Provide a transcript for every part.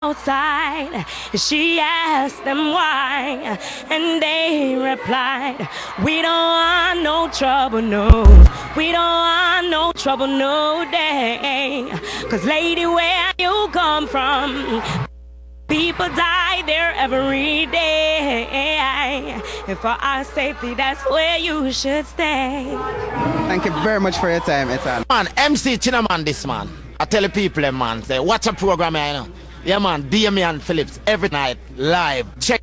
outside. She asked them why, and they replied, we don't want no trouble, no. We don't want no trouble, no day. 'Cause lady, where you come from, people die there every day. And for our safety, that's where you should stay. Thank you very much for your time, Ethan. Man, MC Chinaman this man. I tell the people, man, say, watch a program here, you know. Yeah, man, Damian Phillips, every night, live. Check.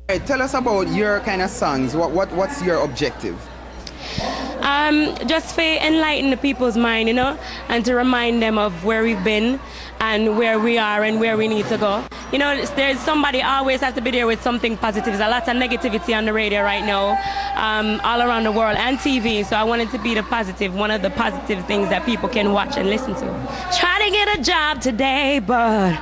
Hey, tell us about your kind of songs. What's your objective? Just to enlighten the people's mind, you know, and to remind them of where we've been and where we are and where we need to go. You know, there's somebody always has to be there with something positive. There's a lot of negativity on the radio right now, all around the world, and TV. So I wanted to be the positive, one of the positive things that people can watch and listen to. Try to get a job today, but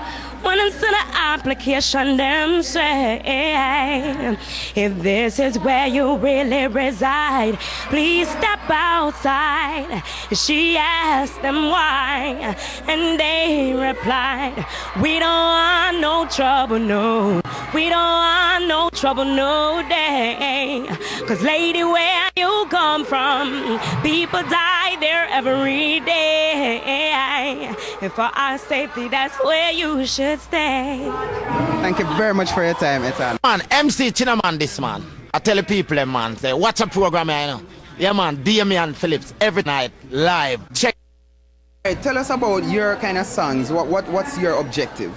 when I'm still an application, them say, if this is where you really reside, please step outside. She asked them why, and they replied, we don't want no trouble, no. We don't want no trouble, no day. 'Cause lady, where you come from, people die there every day. And for our safety, that's where you should stay. Thank you very much for your time, Ethan. Man, MC Chinaman this man. I tell the people, man, say, watch a program here, you know. Yeah, man, Damian Phillips, every night, live. Check. Hey, tell us about your kind of songs. What's your objective?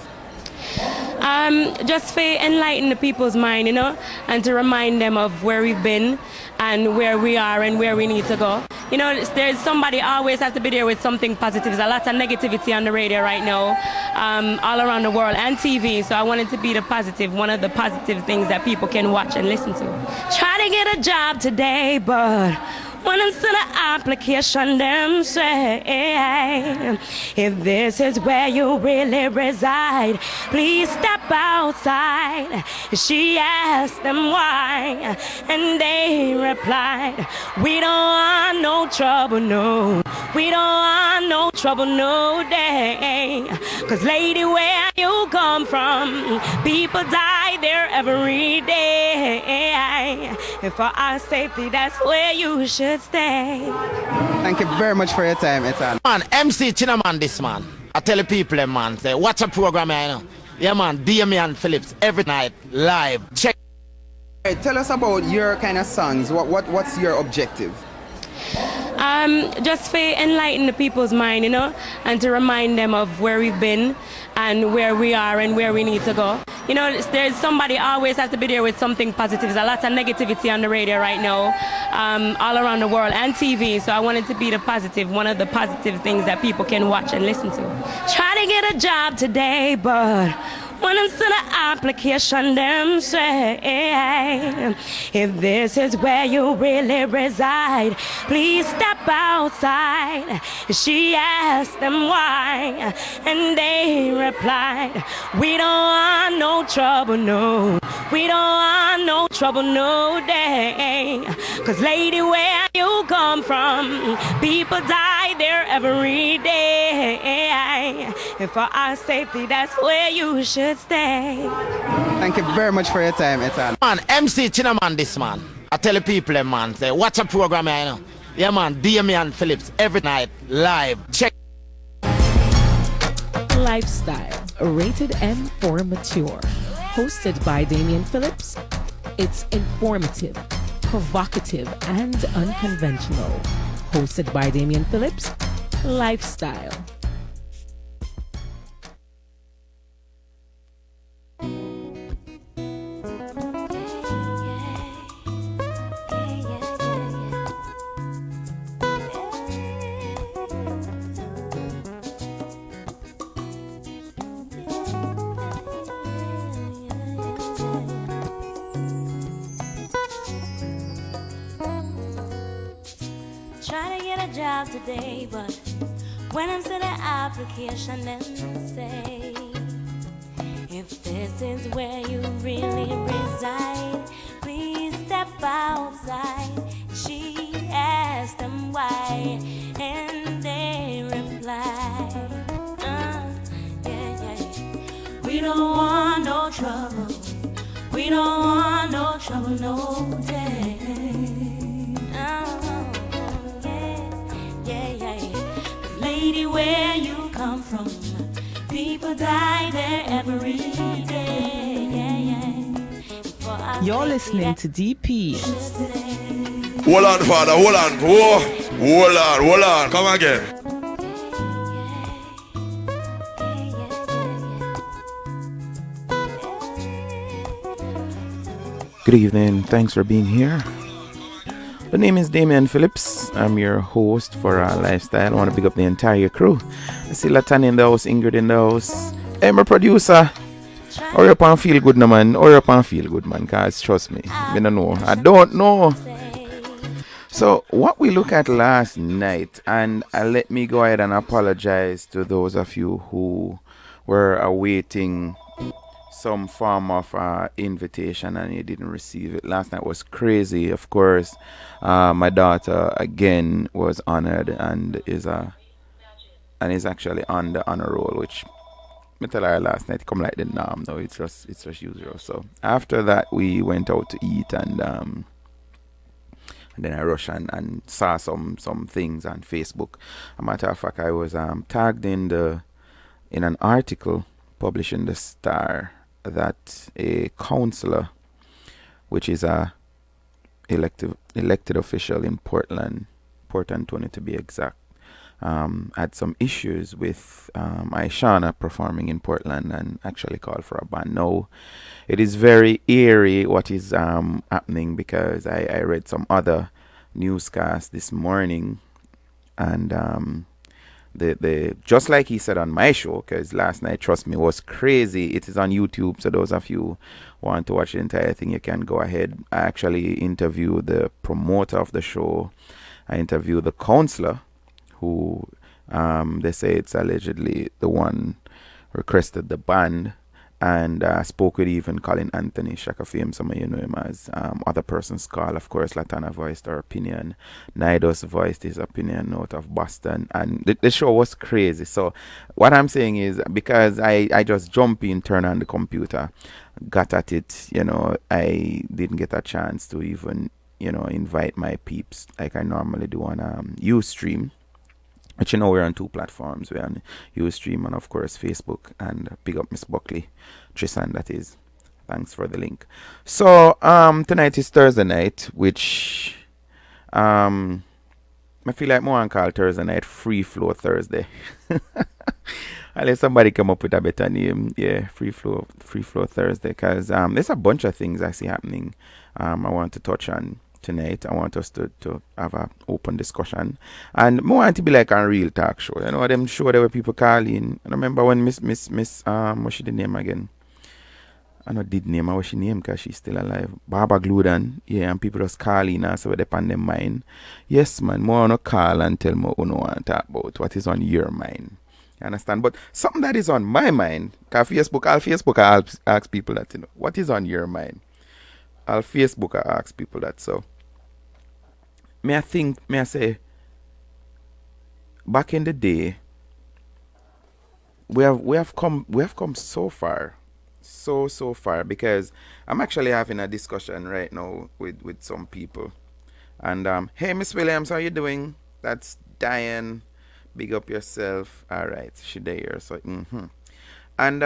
Just to enlighten the people's mind, you know, and to remind them of where we've been and where we are and where we need to go. You know, there's somebody always has to be there with something positive. There's a lot of negativity on the radio right now, all around the world, and TV. So I wanted to be the positive, one of the positive things that people can watch and listen to. Try to get a job today, but when I'm still an application, them say, if this is where you really reside, please step outside. She asked them why, and they replied, we don't want no trouble, no. We don't want no trouble, no day. 'Cause lady, where you come from, people die there every day. And for our safety, that's where you should stay. Thank you very much for your time, Ethan. Man, MC Chinaman this man. I tell the people, man, say, watch a program here, you know. Yeah, man, Damian Phillips, every night, live. Check. Hey, tell us about your kind of songs. What's your objective? Just to enlighten the people's mind, you know, and to remind them of where we've been and where we are and where we need to go. You know, there's somebody always has to be there with something positive. There's a lot of negativity on the radio right now, all around the world, and TV. So I wanted to be the positive, one of the positive things that people can watch and listen to. Try to get a job today, but when I'm still an application, them say, if this is where you really reside, please step outside. She asked them why, and they replied, we don't want no trouble, no. We don't want no trouble, no day. 'Cause lady, where you come from, people die there every day. And for our safety, that's where you should stay. Thank you very much for your time, Ethan. Man, MC Chinaman this man. I tell the people, man, say, watch a program here, you know. Yeah, man, Damian Phillips, every night, live. Check. Lifestyle, rated M for mature. Hosted by Damian Phillips. It's informative, provocative, and unconventional. Hosted by Damian Phillips. Lifestyle. Try to get a job today, but when I'm still an application, then say, if this is where you really reside, please step outside. She asked them why, and they replied, We don't want no trouble. We don't want no trouble, no day. Oh, yeah. 'Cause lady, where you come from, people die there every day. You're listening to DP. Hold on, father, hold on. Whoa. Hold on. Come again. Good evening, thanks for being here. The name is Damian Phillips. I'm your host for Lifestyle. I want to pick up the entire crew. I see Latanya in the house, Ingrid in the house. Hey, my producer. Hurry up and feel good, no man. Hurry up and feel good, man. Guys, trust me. I don't know. I don't know. So, what we look at last night, and let me go ahead and apologize to those of you who were awaiting some form of invitation and you didn't receive it. Last night was crazy. Of course, my daughter again was honored and is actually on the honor roll, which I tell her last night come like the norm. No, it's just usual. So after that, we went out to eat and then I rushed and saw some things on Facebook. A matter of fact, I was tagged in an article published in the Star that a councillor, which is a elected official in Portland, Port Antonio to be exact, had some issues with Ishawna performing in Portland and actually called for a ban. Now, it is very eerie what is happening because I read some other newscasts this morning and the just like he said on my show, because last night, trust me, was crazy. It is on YouTube, so those of you who want to watch the entire thing, you can go ahead. I actually interviewed the promoter of the show. I interviewed the counselor who they say it's allegedly the one requested the ban, and spoke with even Colin Anthony, Shaka Fame, some of you know him as. Other persons call, of course, Latana voiced her opinion. Nidos voiced his opinion out of Boston, and the show was crazy. So what I'm saying is, because I just jump in, turn on the computer, got at it, I didn't get a chance to even, invite my peeps like I normally do on Ustream. But we're on two platforms. We're on Ustream and, of course, Facebook. And big up Miss Buckley, Tristan, that is. Thanks for the link. So, tonight is Thursday night, which I feel like more on call Thursday night, Free Flow Thursday. Unless somebody come up with a better name. Yeah, Free Flow Thursday. Because there's a bunch of things I see happening I want to touch on tonight. I want us to have an open discussion, and I want to be like a real talk show. Them show there where people call in. I remember when Miss what's she the name again? I know did name her, what's she name because she's still alive. Barbara Gludan, yeah, and people just call in and so they on their mind. Yes, man, more on a call and tell me what you want to talk about, what is on your mind. You understand? But something that is on my mind, because I'll ask people that, what is on your mind? I'll Facebook I ask people that. So may I say back in the day we have come so far because I'm actually having a discussion right now with some people. And hey Miss Williams, how you doing? That's Diane. Big up yourself. All right, she there. So and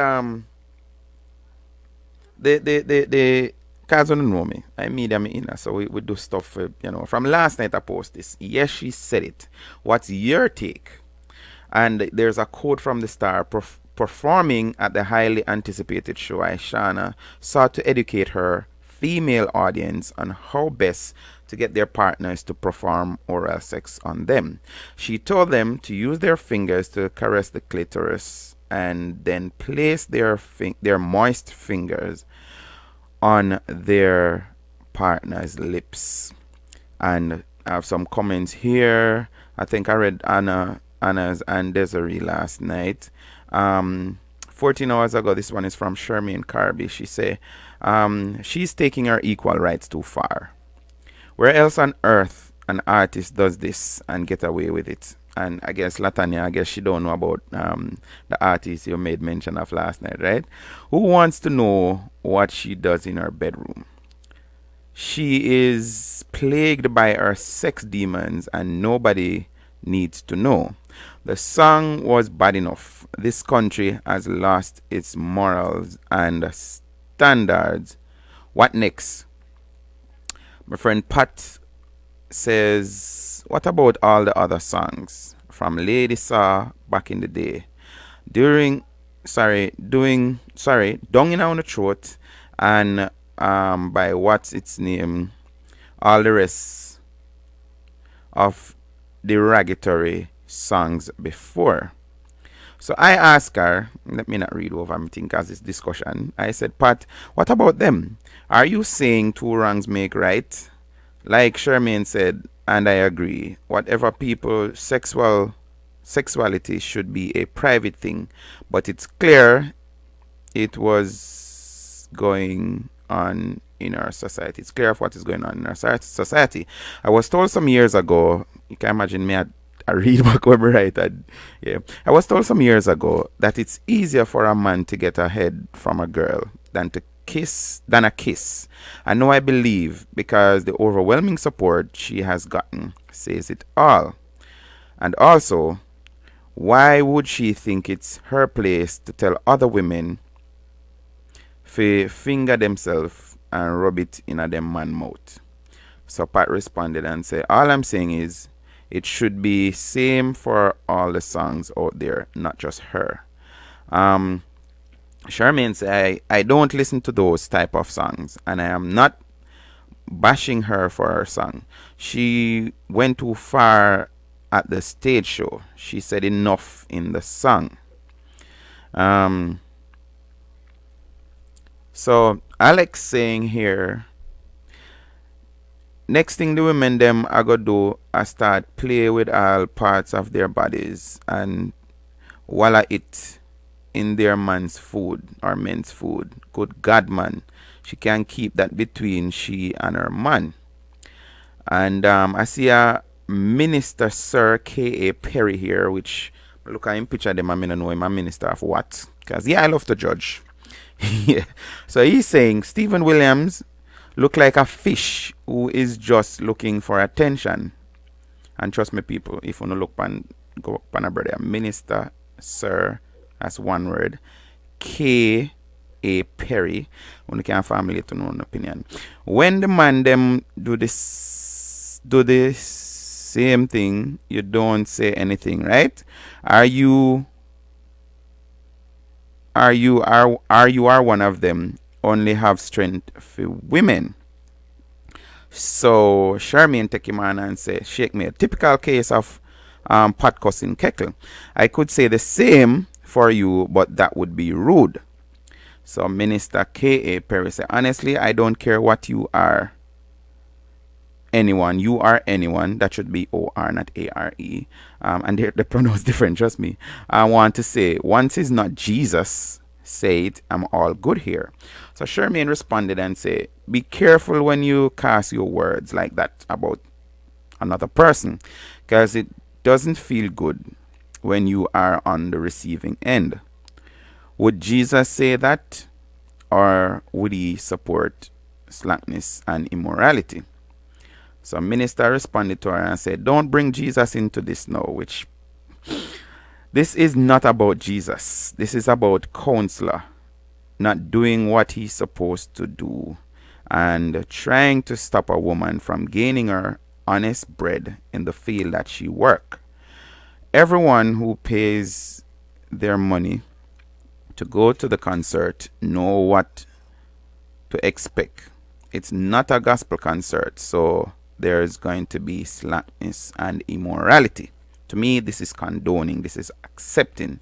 the cause don't know me. I media me in, so we do stuff for, from last night I post this. Yes, she said it. What's your take? And there's a quote from the Star. Performing at the highly anticipated show, Ishawna sought to educate her female audience on how best to get their partners to perform oral sex on them. She told them to use their fingers to caress the clitoris and then place their moist fingers on their partner's lips. And I have some comments here. I think I read Anna's and Desiree last night. 14 hours ago, this one is from Shermaine Carby. She say, she's taking her equal rights too far. Where else on earth an artist does this and get away with it? and I guess Latanya, I guess she don't know about the artist you made mention of last night, right? Who wants to know what she does in her bedroom? She is plagued by her sex demons and nobody needs to know. The song was bad enough. This country has lost its morals and standards. What next? My friend Pat says, what about all the other songs from Lady Saw back in the day? Doing Dung in on the Throat and by what's its name, all the rest of derogatory songs before. So I asked her, let me not read over my thing as this discussion. I said, Pat, what about them? Are you saying two wrongs make right? Like Charmaine said, and I agree, whatever people sexuality should be a private thing, but it's clear it was going on in our society. It's clear of what is going on in our society. I was told some years ago, you can imagine me, I read back when I write. I was told some years ago that it's easier for a man to get ahead from a girl than a kiss. I know I believe because the overwhelming support she has gotten says it all. And also, why would she think it's her place to tell other women to finger themselves and rub it in a them man mouth? So Pat responded and said, all I'm saying is it should be same for all the songs out there, not just her. Charmaine said, I don't listen to those type of songs, and I am not bashing her for her song. She went too far at the stage show. She said enough in the song. So Alex saying here, next thing the women them are gonna do I start play with all parts of their bodies and walla it in their man's food or men's food. Good God, man. She can't keep that between she and her man. And I see a Minister Sir K.A. Perry here, which look at him picture them, I don't know him a minister of what. Because I love to judge. Yeah. So he's saying Stephen Williams look like a fish who is just looking for attention. And trust me, people, if you look go pan a brother, Minister Sir, that's one word, K.A. Perry, when you can family to know an opinion. When the man them do this same thing, you don't say anything, right? Are you one of them only have strength for women? So Charmaine take him on and say, shake me, a typical case of pot cussing kettle. I could say the same for you, but that would be rude. So Minister K.A. Perry said, honestly, I don't care what you are. Anyone, you are anyone. That should be O-R, not A-R-E. And the pronouns different, trust me. I want to say, once is not Jesus, say it, I'm all good here. So Charmaine responded and said, be careful when you cast your words like that about another person, because it doesn't feel good when you are on the receiving end. Would Jesus say that, or would he support slackness and immorality? So minister responded to her and said, don't bring Jesus into this now, which this is not about Jesus. This is about counselor not doing what he's supposed to do and trying to stop a woman from gaining her honest bread in the field that she work. Everyone who pays their money to go to the concert know what to expect. It's not a gospel concert, so there's going to be slackness and immorality. To me, this is condoning, this is accepting.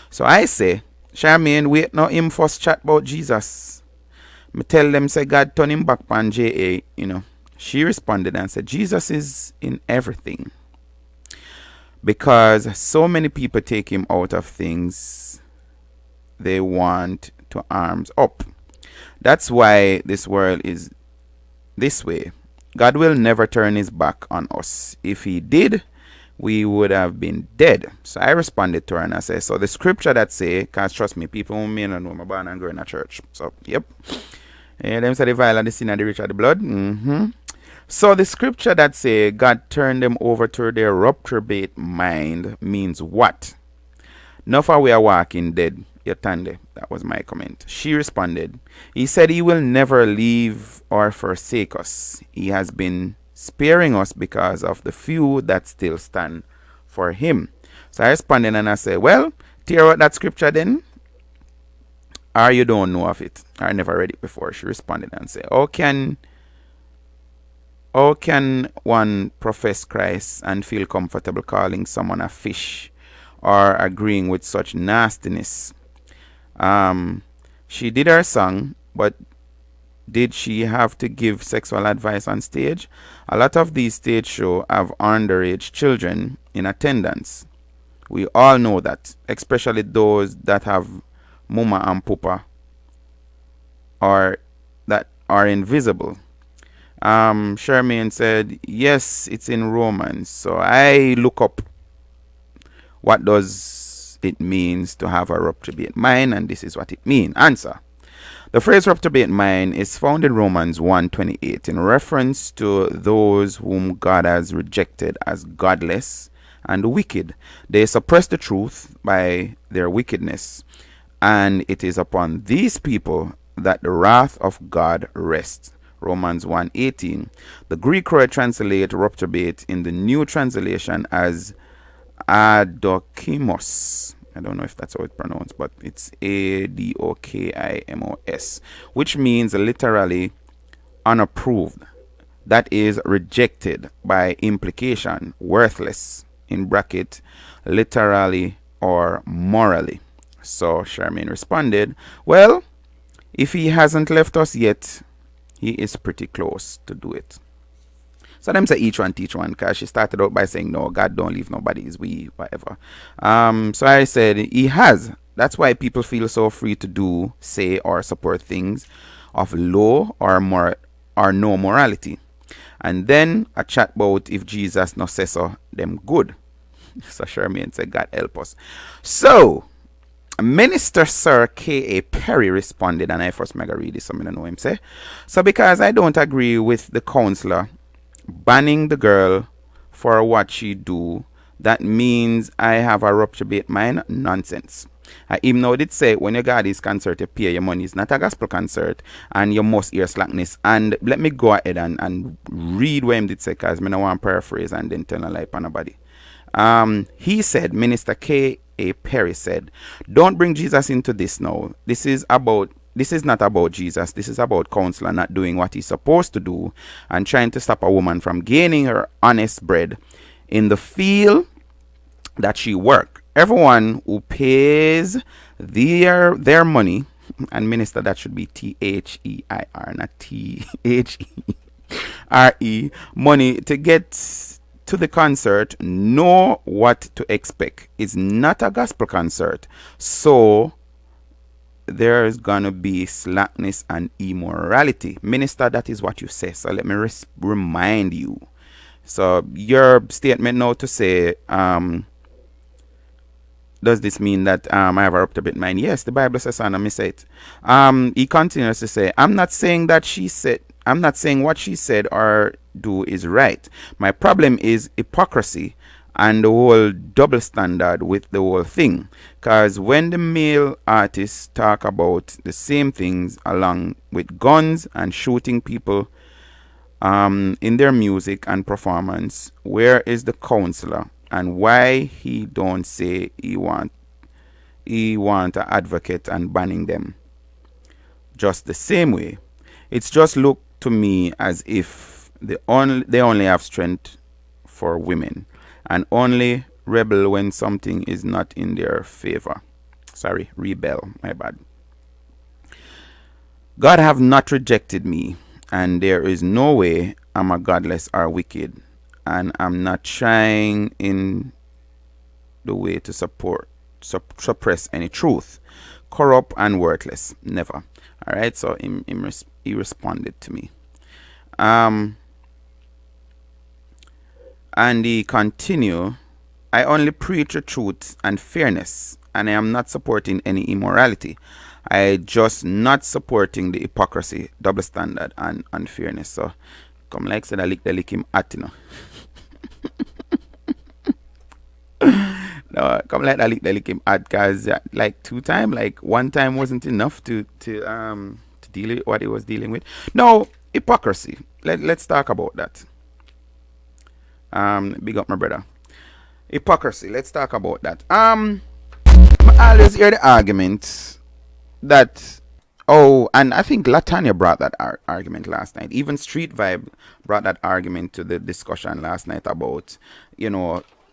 So I say, Charmaine, wait no him first chat about Jesus. Me tell them say God turn him back on J.A., She responded and said, Jesus is in everything. Because so many people take him out of things they want to arms up. That's why this world is this way. God will never turn his back on us. If he did, we would have been dead. So I responded to her and I said, so the scripture that say, because trust me, people who may not know, I'm born and grow in a church. So, yep. And them say the violent, the sin, and the rich are the blood. So the scripture that say, God turned them over to their reprobate mind means what? Now far we are walking dead. Yatande. That was my comment. She responded, he said he will never leave or forsake us. He has been sparing us because of the few that still stand for him. So I responded and I said, well, tear out that scripture then. Or you don't know of it. I never read it before. She responded and said, how can one profess Christ and feel comfortable calling someone a fish or agreeing with such nastiness? She did her song, but did she have to give sexual advice on stage? A lot of these stage shows have underage children in attendance. We all know that, especially those that have mama and papa or that are invisible. Charmaine said, yes, it's in Romans. So I look up what does it means to have a reprobate mind, and this is what it means. Answer. The phrase reprobate mind is found in Romans 1:28 in reference to those whom God has rejected as godless and wicked. They suppress the truth by their wickedness, and it is upon these people that the wrath of God rests. Romans 1:18. The Greek word translate reprobate in the New Translation as adokimos. I don't know if that's how it's pronounced, but it's adokimos, which means literally unapproved. That is rejected, by implication, worthless, in bracket, literally or morally. So Charmaine responded, well, if he hasn't left us yet, he is pretty close to do it. So them say each one teach one, because she started out by saying, no, God don't leave nobody, is we, whatever. So I said, he has. That's why people feel so free to do, say, or support things of low or no morality. And then a chat about if Jesus no says so, them good. So Charmaine said, God help us. So Minister Sir K.A. Perry responded, and I first mega read this, so I don't know him say. So because I don't agree with the counselor banning the girl for what she do, that means I have a reprobate mind? Nonsense. I even know it say when you got this concert, you pay your money. It's not a gospel concert, and you must hear slackness. And let me go ahead and read what him did say, because I don't want to paraphrase and then tell a lie on nobody. He said, Minister K.A. Perry said, don't bring Jesus into this now. This is not about Jesus. This is about counselor not doing what he's supposed to do and trying to stop a woman from gaining her honest bread in the field that she work. Everyone who pays their money, and minister, that should be T-H-E-I-R, not T-H-E-R-E, money to get to the concert, know what to expect. It's not a gospel concert. So there's gonna be slackness and immorality. Minister, that is what you say. So let me remind you. So your statement now to say, does this mean that I have a reprobate mind? Yes, the Bible says so, and I say it. He continues to say, I'm not saying what she said or do is right. My problem is hypocrisy and the whole double standard with the whole thing. Because when the male artists talk about the same things along with guns and shooting people in their music and performance, where is the counselor? And why he don't say he want an advocate and banning them? Just the same way. It's just look to me as if they only have strength for women and only rebel when something is not in their favor. Sorry, rebel, my bad. God have not rejected me, and there is no way I'm a godless or wicked, and I'm not trying in the way to suppress any truth, corrupt and worthless, never. All right, so he responded to me. And he continued I only preach the truth and fairness, and I am not supporting any immorality. I just not supporting the hypocrisy, double standard, and unfairness. So, come like said, I lick him at, you know. No, come like that lick him at, cause like 2 times, like 1 time wasn't enough to deal with what he was dealing with. No, hypocrisy. Let's talk about that. Big up my brother. Hypocrisy. Let's talk about that. I always hear the argument that, and I think Latanya brought that argument last night. Even Street Vibe brought that argument to the discussion last night about,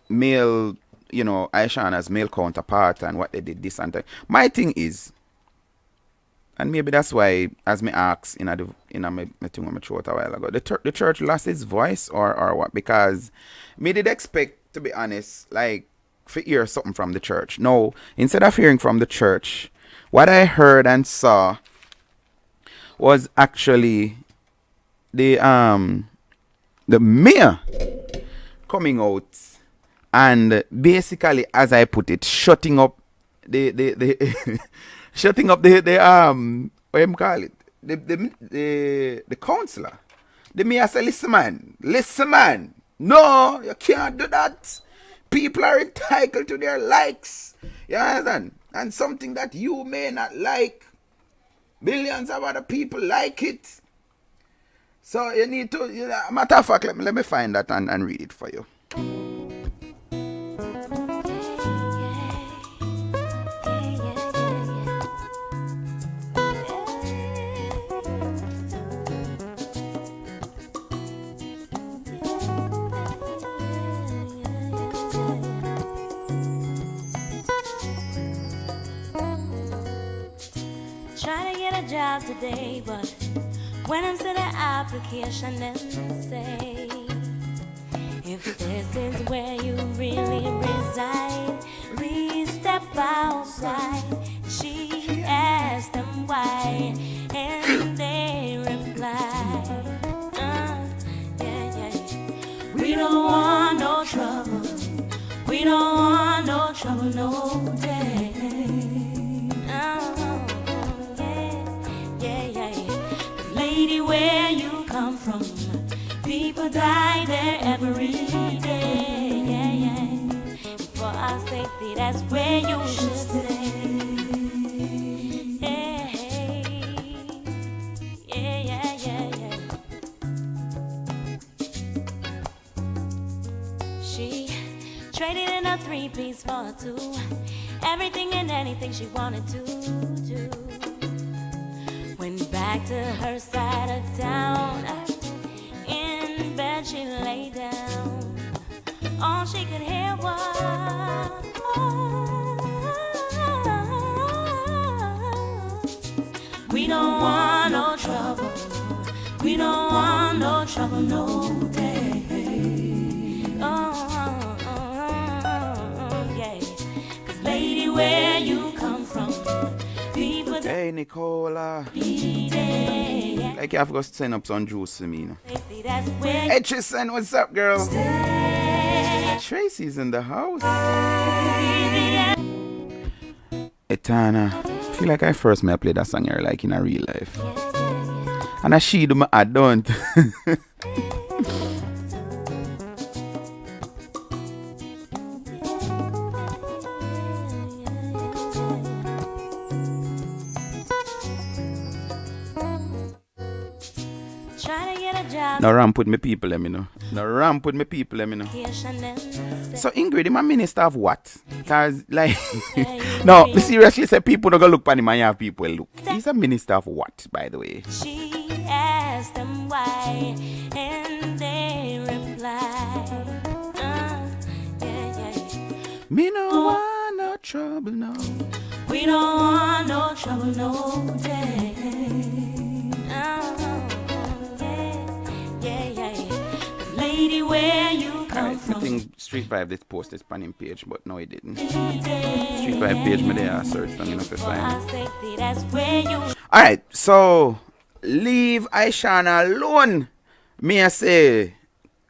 male, Ishawna's male counterpart and what they did this and that. My thing is, and maybe that's why, as me asked in my thing on my throat a while ago, the church lost its voice or what? Because me did expect, to be honest, like, to hear something from the church. No, instead of hearing from the church, what I heard and saw was actually the mayor coming out and basically, as I put it, shutting up the shutting up the what you call it, the councillor. The mayor said, listen man, no, you can't do that. People are entitled to their likes. You understand? And something that you may not like, millions of other people like it. So you need to, matter of fact, let me find that and read it for you. Trying to get a job today, but when I'm sending an application and say, if this is where you really reside, please step outside. She asked them why, and they replied, we don't want no trouble. We don't want no trouble, no day. Lady, where you come from, people die there every day. For our safety, that's where you should stay. She traded in a 3-piece for a 2. Everything and anything she wanted to do. Went back to her side of town. In bed she lay down. All she could hear was, we don't want no trouble. We don't want no trouble, no day. Yeah. 'Cause lady, where you come from, people die. Hey Nicola, like you have to send up some juice to me, you know. Hey Tristan, what's up, girl? Tracy's in the house. Etana, I feel like I first may play that song here like in a real life. And I she do my I don't. No ramp with me people, let me know. No ramp with me people, let me know. So Ingrid, I'm a minister of what? Cause like, no, seriously say people don't go look for him and have people look. He's a minister of what, by the way? She asked them why, and they replied, Me no want no trouble, no. we don't want no trouble, no day. Lady, where you come from. I think Street Vibe did post this panning page, but no, it didn't. Street Vibe page, me there, search long enough to find. Alright, so leave Ishawna alone. Me I say,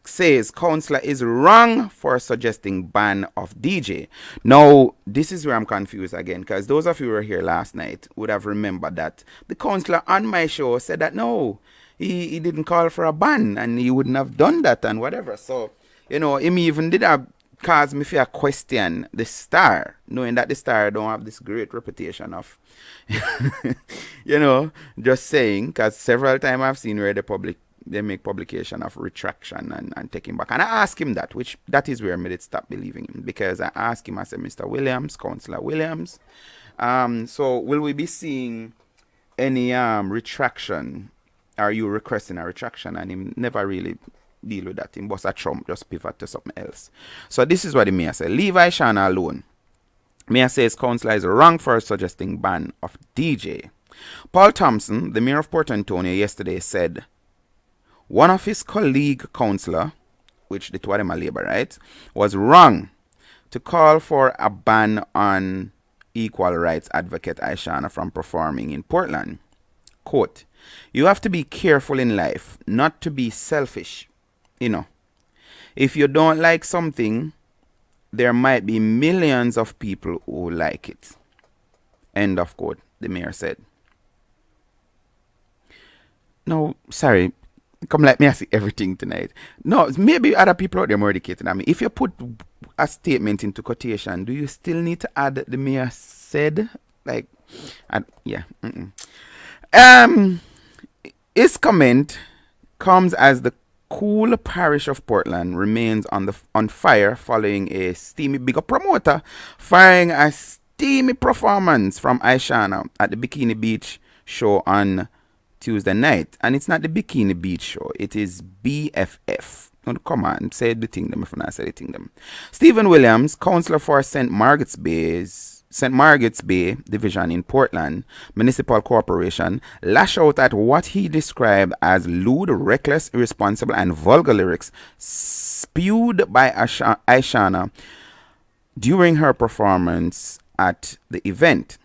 says councillor is wrong for suggesting ban of DJ. Now, this is where I'm confused again, because those of you who were here last night would have remembered that the councillor on my show said that no, he didn't call for a ban and he wouldn't have done that and whatever. So, him even did have cause me fear question the Star, knowing that the Star don't have this great reputation of, just saying, because several times I've seen where they make publication of retraction and taking back. And I asked him that is where I made it stop believing him, because I asked him, I said, Mr. Williams, Councillor Williams, so will we be seeing any retraction? Are you requesting a retraction? And him never really deal with that. Him bust a Trump, just pivot to something else. So this is what the mayor said. Leave Ishawna alone. Mayor says councillor is wrong for suggesting ban of DJ. Paul Thompson, the mayor of Port Antonio, yesterday said one of his colleague councillor, which the two of them are Labour, right, was wrong to call for a ban on equal rights advocate Ishawna from performing in Portland. Quote, you have to be careful in life not to be selfish. If you don't like something, there might be millions of people who like it. End of quote, the mayor said. No, sorry. Come let me ask everything tonight. No, maybe other people out there more educated than me. If you put a statement into quotation, do you still need to add the mayor said? Yeah. His comment comes as the cool parish of Portland remains on fire following a steamy bigger promoter firing a steamy performance from Ishawna at the Bikini Beach show on Tuesday night. And it's not the Bikini Beach show, it is BFF. No, come on, say the thing them if I not say the thing them. Stephen Williams, councillor for St. Margaret's Bay Division in Portland Municipal Corporation, lashed out at what he described as lewd, reckless, irresponsible, and vulgar lyrics spewed by Ishawna during her performance at the event.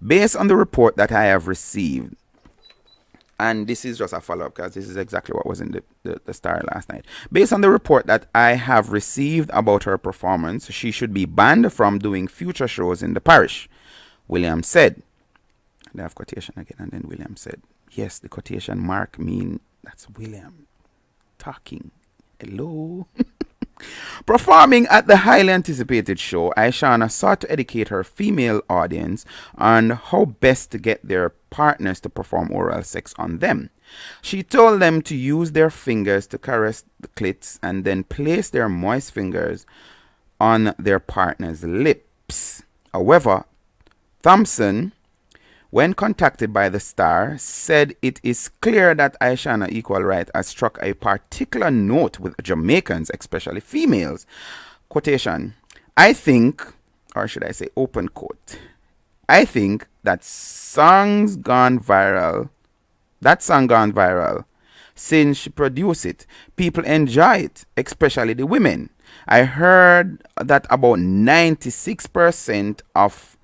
Based on the report that I have received, and this is just a follow-up because this is exactly what was in the Star last night. Based on the report that I have received about her performance, she should be banned from doing future shows in the parish, Williams said. They have quotation again, and then Williams said, yes, the quotation mark mean that's William talking. Hello? Performing at the highly anticipated show, Ishawna sought to educate her female audience on how best to get their partners to perform oral sex on them. She told them to use their fingers to caress the clits and then place their moist fingers on their partner's lips. However, Thompson, when contacted by the Star, said it is clear that Ishawna Equal Right has struck a particular note with Jamaicans, especially females. Quotation, I think, or should I say open quote, I think that song gone viral since she produced it. People enjoy it, especially the women. I heard that about 96% of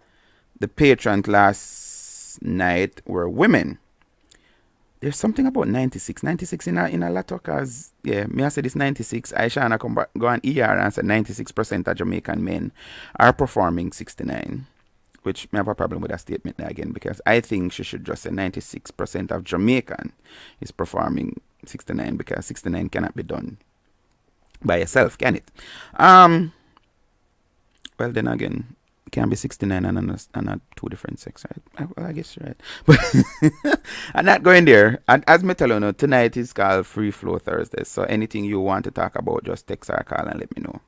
the patrons last night were women. There's something about 96 in a lot of cause. Yeah, me I said this 96. Ishawna come back, go on ER and said 96% of Jamaican men are performing 69. Which me have a problem with that statement there again, because I think she should just say 96% of Jamaican is performing 69, because 69 cannot be done by yourself, can it? Well then again, it can be 69 and two different sex, right? Well, I guess you're right. But I'm not going there. And as me tell you, tonight is called Free Flow Thursday. So anything you want to talk about, just text or call and let me know.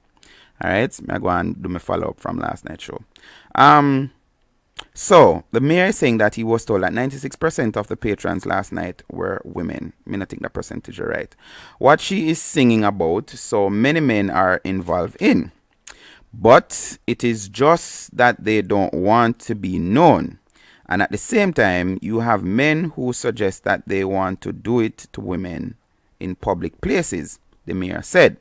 Alright, I go and do my follow-up from last night's show. So the mayor is saying that he was told that 96% of the patrons last night were women. I mean, I think that percentage is right. What she is singing about, so many men are involved in. But it is just that they don't want to be known. And at the same time, you have men who suggest that they want to do it to women in public places, the mayor said.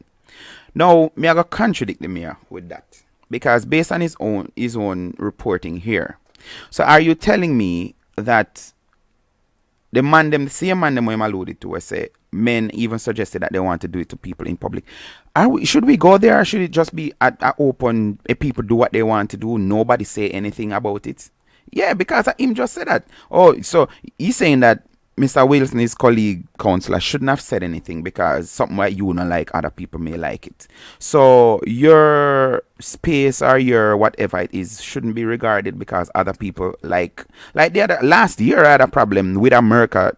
Now, me I go contradict the mayor with that, because based on his own reporting here. So are you telling me that the same man them when alluded to, I say men even suggested that they want to do it to people in public. Should we go there, or should it just be at open? People do what they want to do. Nobody say anything about it. Yeah, because him just said that. Oh, so he's saying that Mr. Wilson, his colleague counselor, shouldn't have said anything because something like you don't like, other people may like it. So your space or your whatever it is shouldn't be regarded because other people like the other last year I had a problem with America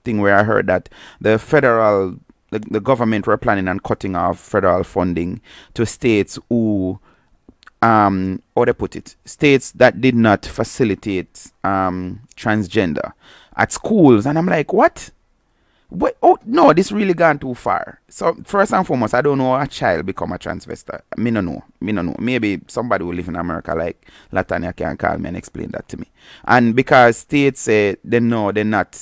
thing where I heard that the government were planning on cutting off federal funding to states who how they put it, states that did not facilitate transgender at schools. And I'm like, what? Oh no, this really gone too far. So first and foremost, I don't know how a child become a transvestite. Me no know. Maybe somebody who live in America like Latanya can call me and explain that to me. And because states say they're not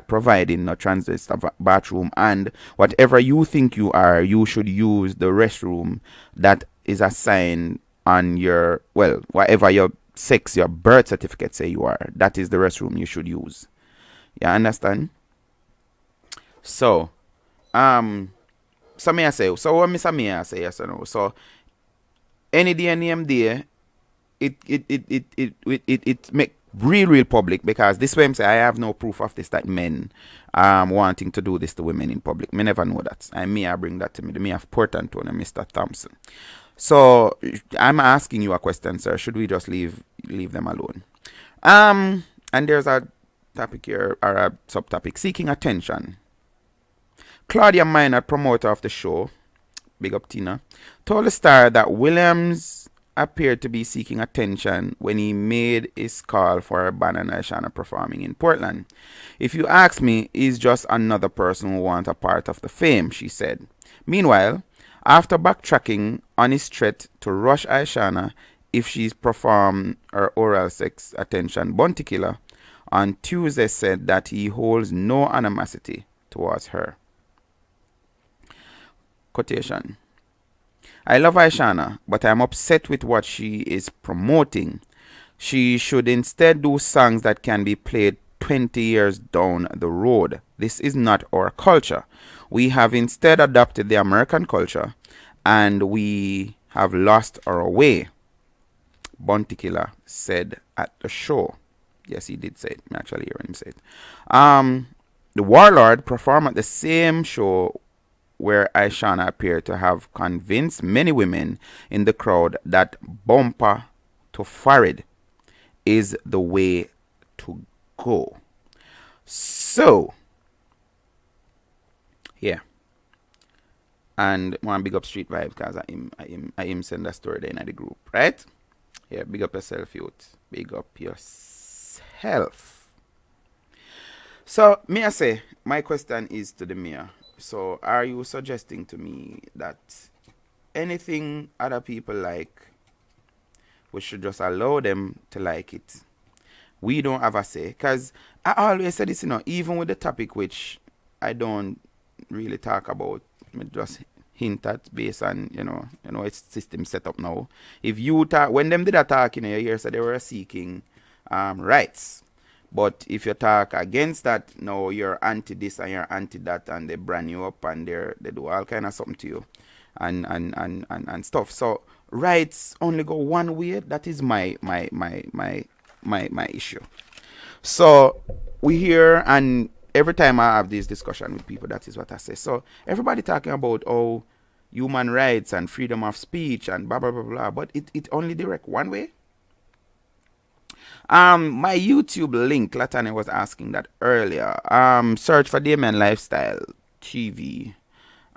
providing no transvestite bathroom, and whatever you think you are, you should use the restroom that is assigned on your, well, whatever your sex, your birth certificate say you are, that is the restroom you should use. You understand? So, so me I say, so what Mr. Me I say, yes or no? So, any day and name there, it make real public, because this way I'm say I have no proof of this, that men wanting to do this to women in public. Me never know that. I bring that to me. Me have Port Antonio, Mr. Thompson. So I'm asking you a question, sir. Should we just leave them alone? And there's a topic here, or a subtopic, seeking attention. Claudia Minor, promoter of the show, big up Tina, told the Star that Williams appeared to be seeking attention when he made his call for Ban and Ishawna performing in Portland. If you ask me, he's just another person who wants a part of the fame, she said. Meanwhile, after backtracking on his threat to rush Ishawna if she's performed her oral sex attention, Bounty Killer on Tuesday said that he holds no animosity towards her. Quotation. I love Ishawna, but I'm upset with what she is promoting. She should instead do songs that can be played 20 years down the road. This is not our culture. We have instead adopted the American culture, and we have lost our way, Bounty Killer said at the show. Yes, he did say it. I actually hear him say it. The Warlord performed at the same show where Ishawna appeared to have convinced many women in the crowd that bumper to forehead is the way to go. So, yeah. And one big up Street Vibe, because I him send a story there in the group, right? Yeah, big up yourself, youth. Big up yourself. So, me I say, my question is to the mayor. So, are you suggesting to me that anything other people like, we should just allow them to like it? We don't have a say. Because I always say this, even with the topic which I don't really talk about, I just hint at based on, it's system set up now. If you talk, when them did a talk, you hear so they were seeking rights. But if you talk against that, no, you're anti this and you're anti that, and they brand you up and they do all kind of something to you and stuff. So rights only go one way. That is my issue. So we hear, and every time I have this discussion with people, that is what I say. So everybody talking about human rights and freedom of speech and blah blah blah blah, but it only direct one way. My YouTube link, Latanya was asking that earlier. Search for Damien Lifestyle TV,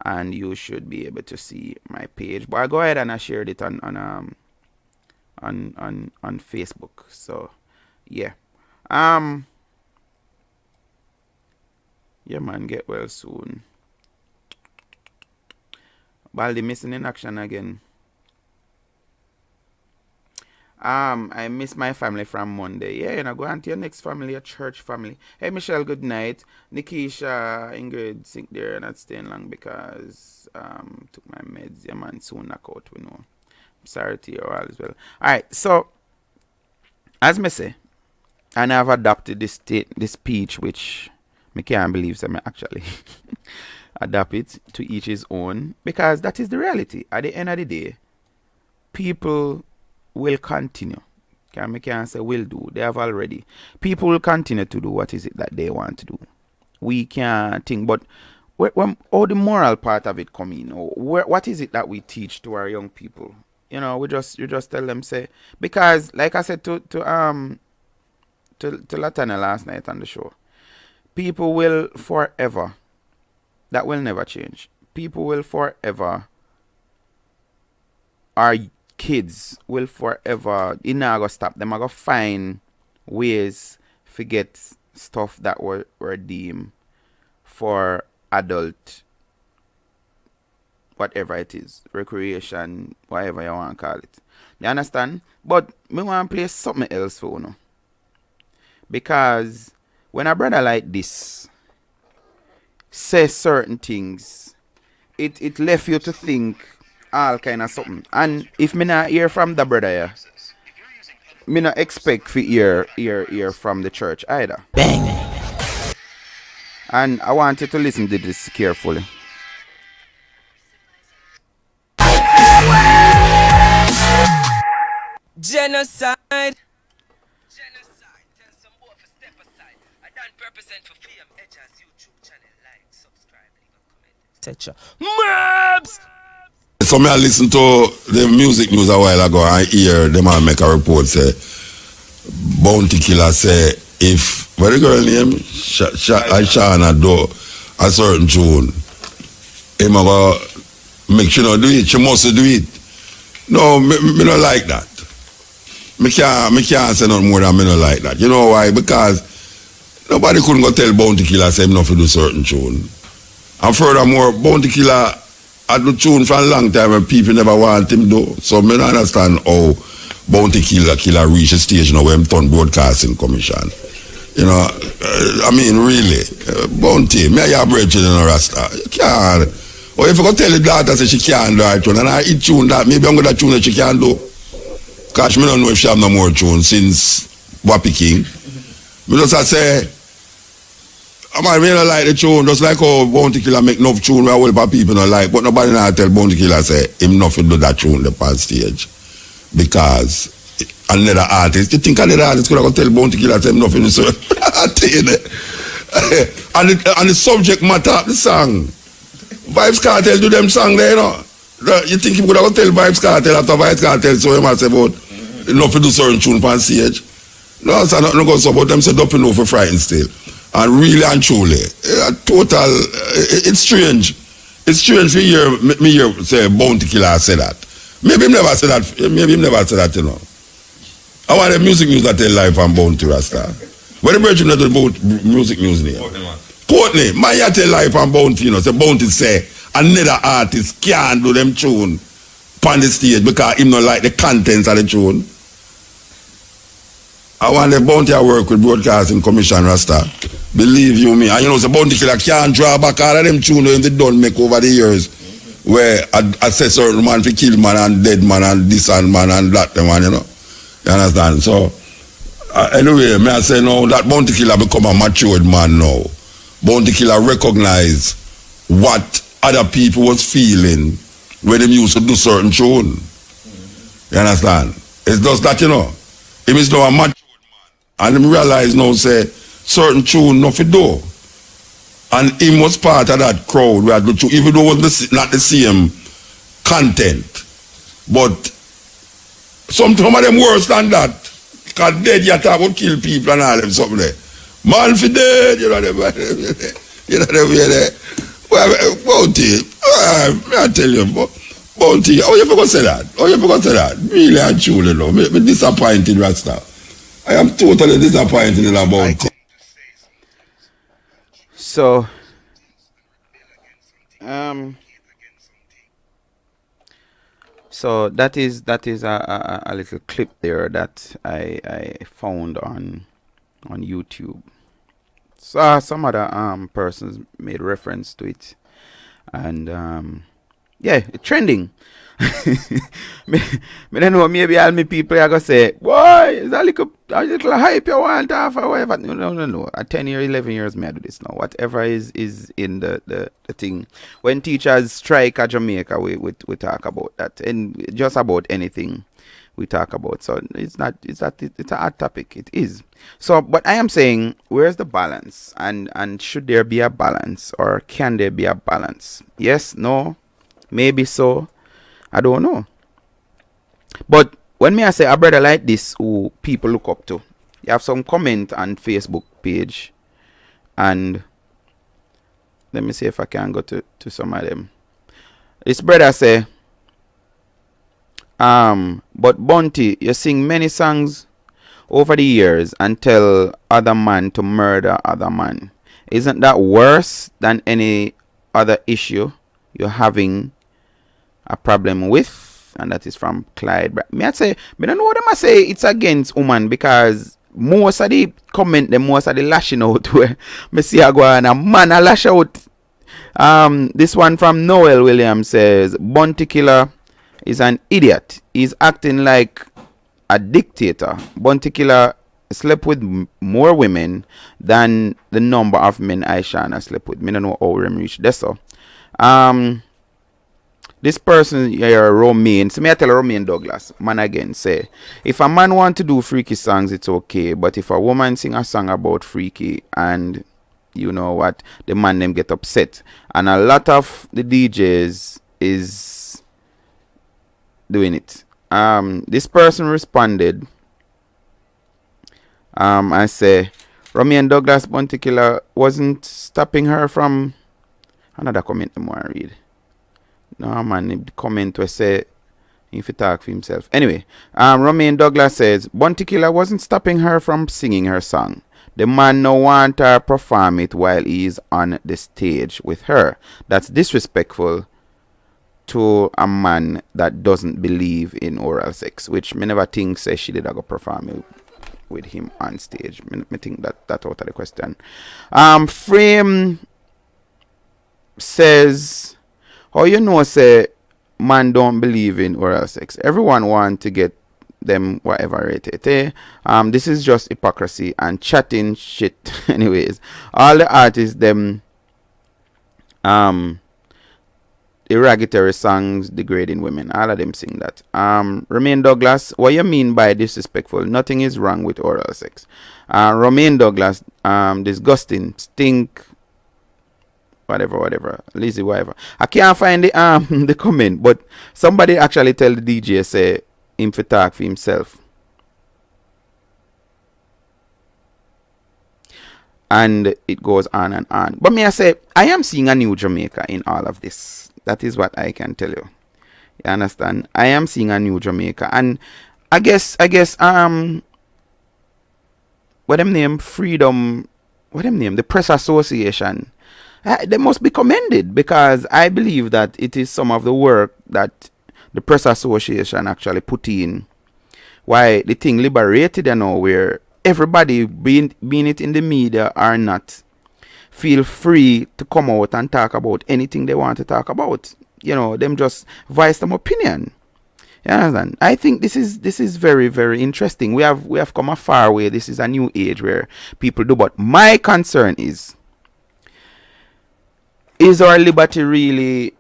and you should be able to see my page. But I go ahead and I shared it on Facebook. So yeah. Yeah, man, get well soon. Baldi missing in action again. I miss my family from Monday. Yeah, go on to your next family, your church family. Hey, Michelle, good night. Nikisha, Ingrid, sink there, not staying long because took my meds. Yeah, man, soon knock out, we know. I'm sorry to you all as well. Alright, so, as me say, And I've adopted this speech, which me can't believe that me actually adapt it to each his own, because that is the reality. At the end of the day, people will continue. Me can't say will do. They have already. People will continue to do what is it that they want to do. We can't think, but when all the moral part of it come in, or what is it that we teach to our young people? You know, you just tell them, say, because like I said to Latana last night on the show, people will forever, that will never change. People will forever, our kids will forever, it not gonna stop them. I gonna find ways to get stuff that were deemed for adult, whatever it is, recreation, whatever you want to call it. You understand? But me want to play something else for you. Because when a brother like this says certain things, it left you to think all kind of something. And if me not hear from the brother here, me not expect to hear from the church either. Bang. And I want you to listen to this carefully. Genocide. Tell some boy for step aside. I don't represent for FM Edge's YouTube channel. Like, subscribe, leave a comment, etc. Mobs! So me I listen to the music news a while ago and hear them all make a report say Bounty Killer say if what the girl name Ishawna do a certain tune, him a go make sure not do it. She must do it. No, me not like that. Me can't say nothing more than me not like that. You know why? Because nobody couldn't go tell Bounty Killer say him not to do certain tune. And furthermore, Bounty Killer had the tune for a long time and people never want him do. So me don't understand how Bounty Killer reach a stage now where him turn broadcasting commission. You know, I mean really, Bounty, me a brethren in a Rasta. You can't. Or if you go tell the daughter say she can't do that tune, and I eat tune that, maybe I'm going to tune that she can't do. Because me don't know if she have no more tune since Wappy King. Me just say, I might really like the tune, just like how Bounty Killer make enough tune where all people don't like, but nobody now tell Bounty Killer say him not to do that tune the past stage. Because another artist, you think another artist could have tell Bounty Killer say him not to do so? I tell you that. And the subject matter of the song. Vibes Cartel do them song there, you know. You think he could have tell Vibes Cartel after Vibes Cartel so he must say about not to do certain tune on stage. No, it's not going to about them say don't know for frightened still. And really and truly, total, it's strange. It's strange to hear me hear say Bounty Killer say that. Maybe him never say that. Maybe him never say that, you know. I want the music news that tell life on Bounty Rasta. When the version not about music news name. Courtney, man, you tell life on Bounty, you know. Say Bounty say another artist can't do them tune on the stage because him not like the contents of the tune. I want the Bounty to work with Broadcasting Commission Rasta. Believe you me. And you know, the Bounty Killer can't draw back all of them tune they don't make over the years. Where I say certain man to kill man and dead man and this and man and that man, you know. You understand? So, anyway, may I say now that Bounty Killer become a matured man now. Bounty Killer recognize what other people was feeling when they used to do certain tune. You understand? It's just that, you know, him is now a matured man. And him realize now, say, certain tune not for do. And him was part of that crowd where the tune, even though it was not the same content. But some of them worse than that. Because dead you talk about kill people and all them something there. Man for dead, you know them. You know them way there. Well, Bounty, I tell you, Bounty, how you forgot say that? How you forgot say that? Really and truly, no. Me disappointed, Rasta. I am totally disappointed in that Bounty. So, so that is a little clip there that I found on YouTube. So some other persons made reference to it, and yeah, it's trending. me don't know, maybe all me people are gonna say, boy, is a little hype you want off or whatever. No. At 10 years, 11 years, me I do this now. Whatever is in the thing. When teachers strike at Jamaica, we talk about that. And just about anything we talk about. So it's a hard topic. It is. So, but I am saying, where's the balance? And should there be a balance? Or can there be a balance? Yes, no, maybe so. I don't know. But when me I say a brother like this who people look up to, you have some comment on Facebook page, and let me see if I can go to some of them. This brother say, but Bunty, you sing many songs over the years and tell other man to murder other man. Isn't that worse than any other issue you're having a problem with? And that is from Clyde. Me I say, me don't know what I say it's against woman, because most of the comment, most of the lashing out where me see a go and a man a lash out. This one from Noel Williams says, Bunty Killer is an idiot. He's acting like a dictator. Bunty Killer slept with more women than the number of men Ishawna slept with. Me don't know how we reached this. So, this person here, Romain, so me I tell Romain Douglas, man again, say, if a man want to do freaky songs, it's okay. But if a woman sing a song about freaky, and you know what, the man them get upset. And a lot of the DJs is doing it. This person responded, I say, Romain Douglas Bunty Killer wasn't stopping her from, another comment I want to read. No man, the comment was say if he talk for himself. Anyway, Romain Douglas says Bunty Killer wasn't stopping her from singing her song. The man no want her perform it while he is on the stage with her. That's disrespectful to a man that doesn't believe in oral sex, which me never think say she did go perform it with him on stage. Me think that out of the question. Frame says, how you know say man don't believe in oral sex? Everyone want to get them whatever rated. This is just hypocrisy and chatting shit. Anyways, all the artists them derogatory songs degrading women. All of them sing that. Romain Douglas, what you mean by disrespectful? Nothing is wrong with oral sex. Romain Douglas, disgusting, stink, whatever, lazy, whatever. I can't find the the comment, but somebody actually tell the DJ say him to talk for himself. And it goes on and on. But me I say, I am seeing a new Jamaica in all of this. That is what I can tell you. You understand? I am seeing a new Jamaica. And I guess what them name? Freedom, what them name? The Press Association. They must be commended, because I believe that it is some of the work that the Press Association actually put in. Why the thing liberated, you know, where everybody, being it in the media or not, feel free to come out and talk about anything they want to talk about. You know, them just voice them opinion. You understand? I think this is very, very interesting. We have come a far way. This is a new age where people do. But my concern is our liberty really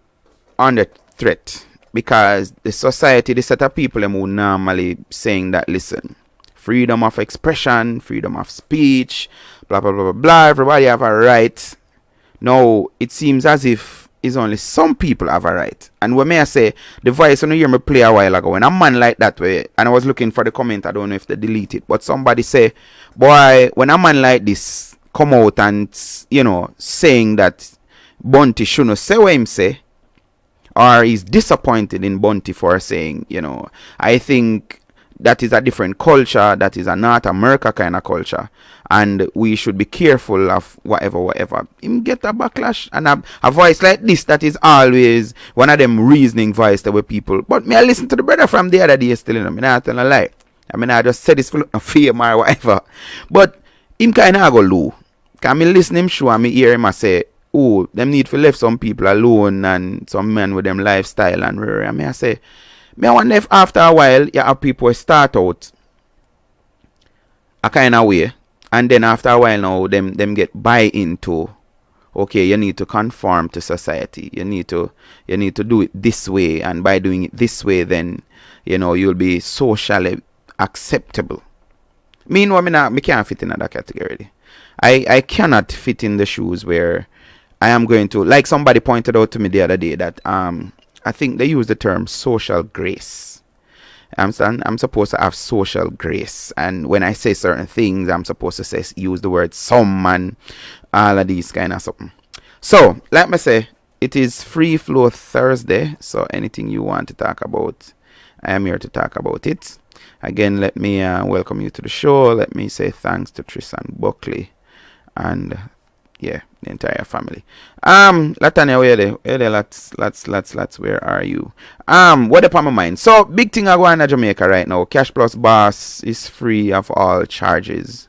under threat? Because the society, the set of people who normally saying that, listen, freedom of expression, freedom of speech, blah, blah, blah, blah, blah, everybody have a right. Now, it seems as if it's only some people have a right. And when I say, the voice when you hear me play a while ago, when a man like that way, and I was looking for the comment, I don't know if they delete it, but somebody say, boy, when a man like this come out and, you know, saying that Bunty shouldn't say what him say, or he's disappointed in Bunty for saying, you know, I think that is a different culture, that is a North America kind of culture, and we should be careful of whatever. Him get a backlash, and a voice like this that is always one of them reasoning voice that way people. But me I listen to the brother from the other day still, you know, me not tell a lie. I mean I just said this for fame or whatever. But him kind of go low. Cause me listen him show and me hear him I say, oh, them need to left some people alone and some men with them lifestyle and I mean I say, me I wonder if after a while you have people start out a kind of way and then after a while now them get buy into okay, you need to conform to society. You need to do it this way, and by doing it this way then you'll be socially acceptable. Meanwhile, me can't fit in that category. I cannot fit in the shoes where I am going to, like somebody pointed out to me the other day that I think they use the term social grace. I'm supposed to have social grace, and when I say certain things, I'm supposed to use the word some and all of these kind of something. So, like I say, it is Free Flow Thursday, so anything you want to talk about, I am here to talk about it. Again, let me welcome you to the show. Let me say thanks to Tristan Buckley and the entire family. Latanya, where there? Let's where are you? What up on my mind? So big thing I go on in Jamaica right now. Cash Plus Boss is free of all charges.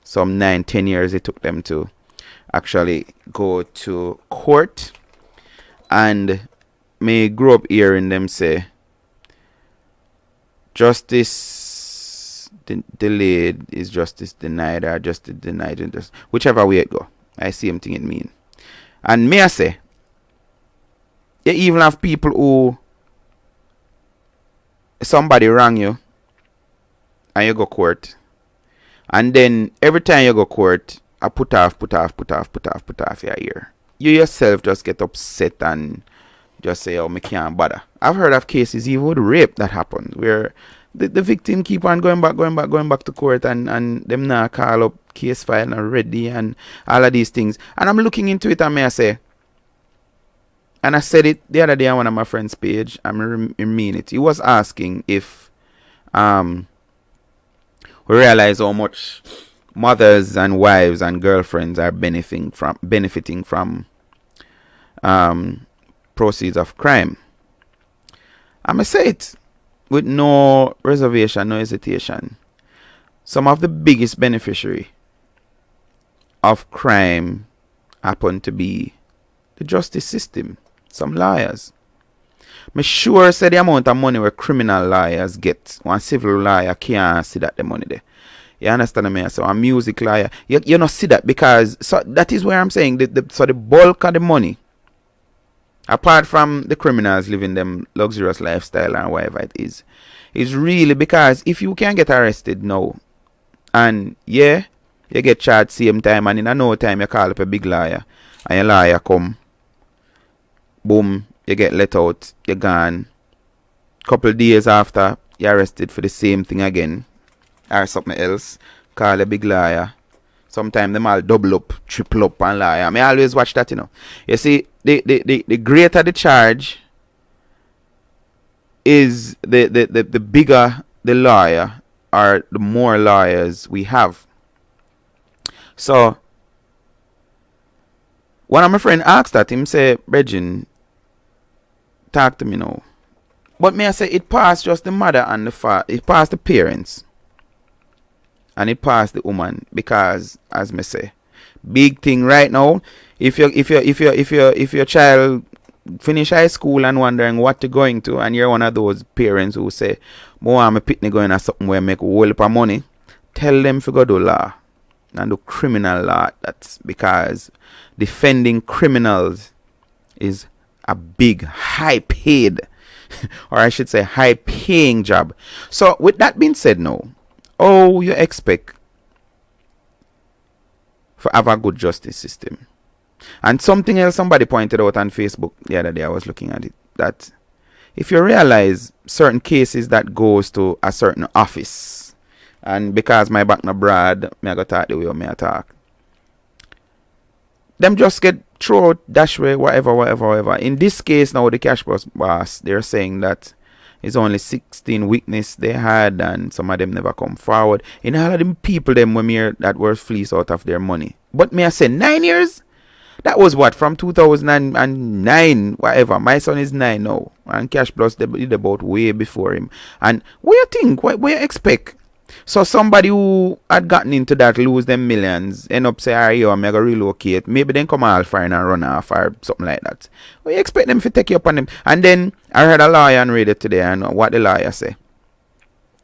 Some 9-10 years it took them to actually go to court, and may grow up hearing them say justice delayed is justice denied, or justice denied, and just whichever way it go. I see him thinking mean. And may I say, you even have people who somebody wrong you and you go court, and then every time you go court, I put off your ear. You yourself just get upset and just say, oh, me can't bother. I've heard of cases even with rape that happened where the victim keep on going back to court, and them now call up case file and ready and all of these things. And I'm looking into it and may I say, and I said it the other day on one of my friend's page, I mean it. He was asking if we realize how much mothers and wives and girlfriends are benefiting from proceeds of crime. I'ma say it with no reservation, no hesitation. Some of the biggest beneficiary of crime happen to be the justice system. Some lawyers. Me sure say the amount of money where criminal lawyers get, one civil lawyer can't see that the money there. You understand me? So a music lawyer, you not see that, because so that is where I'm saying the bulk of the money, apart from the criminals living them luxurious lifestyle and whatever it is really because if you can get arrested now, and you get charged same time, and in a no time you call up a big lawyer, and your lawyer come, boom, you get let out, you're gone. Couple days after, you're arrested for the same thing again, or something else, call a big lawyer. Sometimes them all double up, triple up and lie. I mean, I always watch that, You see, the greater the charge is the bigger the lawyer, or the more lawyers we have. So, one of my friend asked that, him say, Regin, talk to me now. But may I say, it passed just the mother and the father, it passed the parents. And it passed the woman, because, as me say, big thing right now. If your child finish high school and wondering what to going to, and you're one of those parents who say, "More I'm a pitney going to something where make a whole heap of money," tell them to go do law and do criminal law. That's because defending criminals is a big, high paid, or I should say, high paying job. So, with that being said, now. Oh, you expect for have a good justice system. And something else somebody pointed out on Facebook the other day, I was looking at it, that if you realize certain cases that goes to a certain office, and because my back no broad, me I go talk the way me I talk, them just get thrown out, dash way, whatever. In this case now, the Cash Plus Boss, they're saying that it's only 16 witnesses they had, and some of them never come forward. In all of them people them were mere that were fleeced out of their money. But may I say 9 years? That was what, from 2009, whatever. My son is 9 now, and Cash Plus they did about way before him. And what you think? What you expect? So somebody who had gotten into that, lose them millions, end up say, "Alright, yo, I'm gonna relocate." Maybe then come all fine and run off or something like that. Well, you expect them to take you up on them. And then I heard a lawyer on radio today, and what the lawyer say?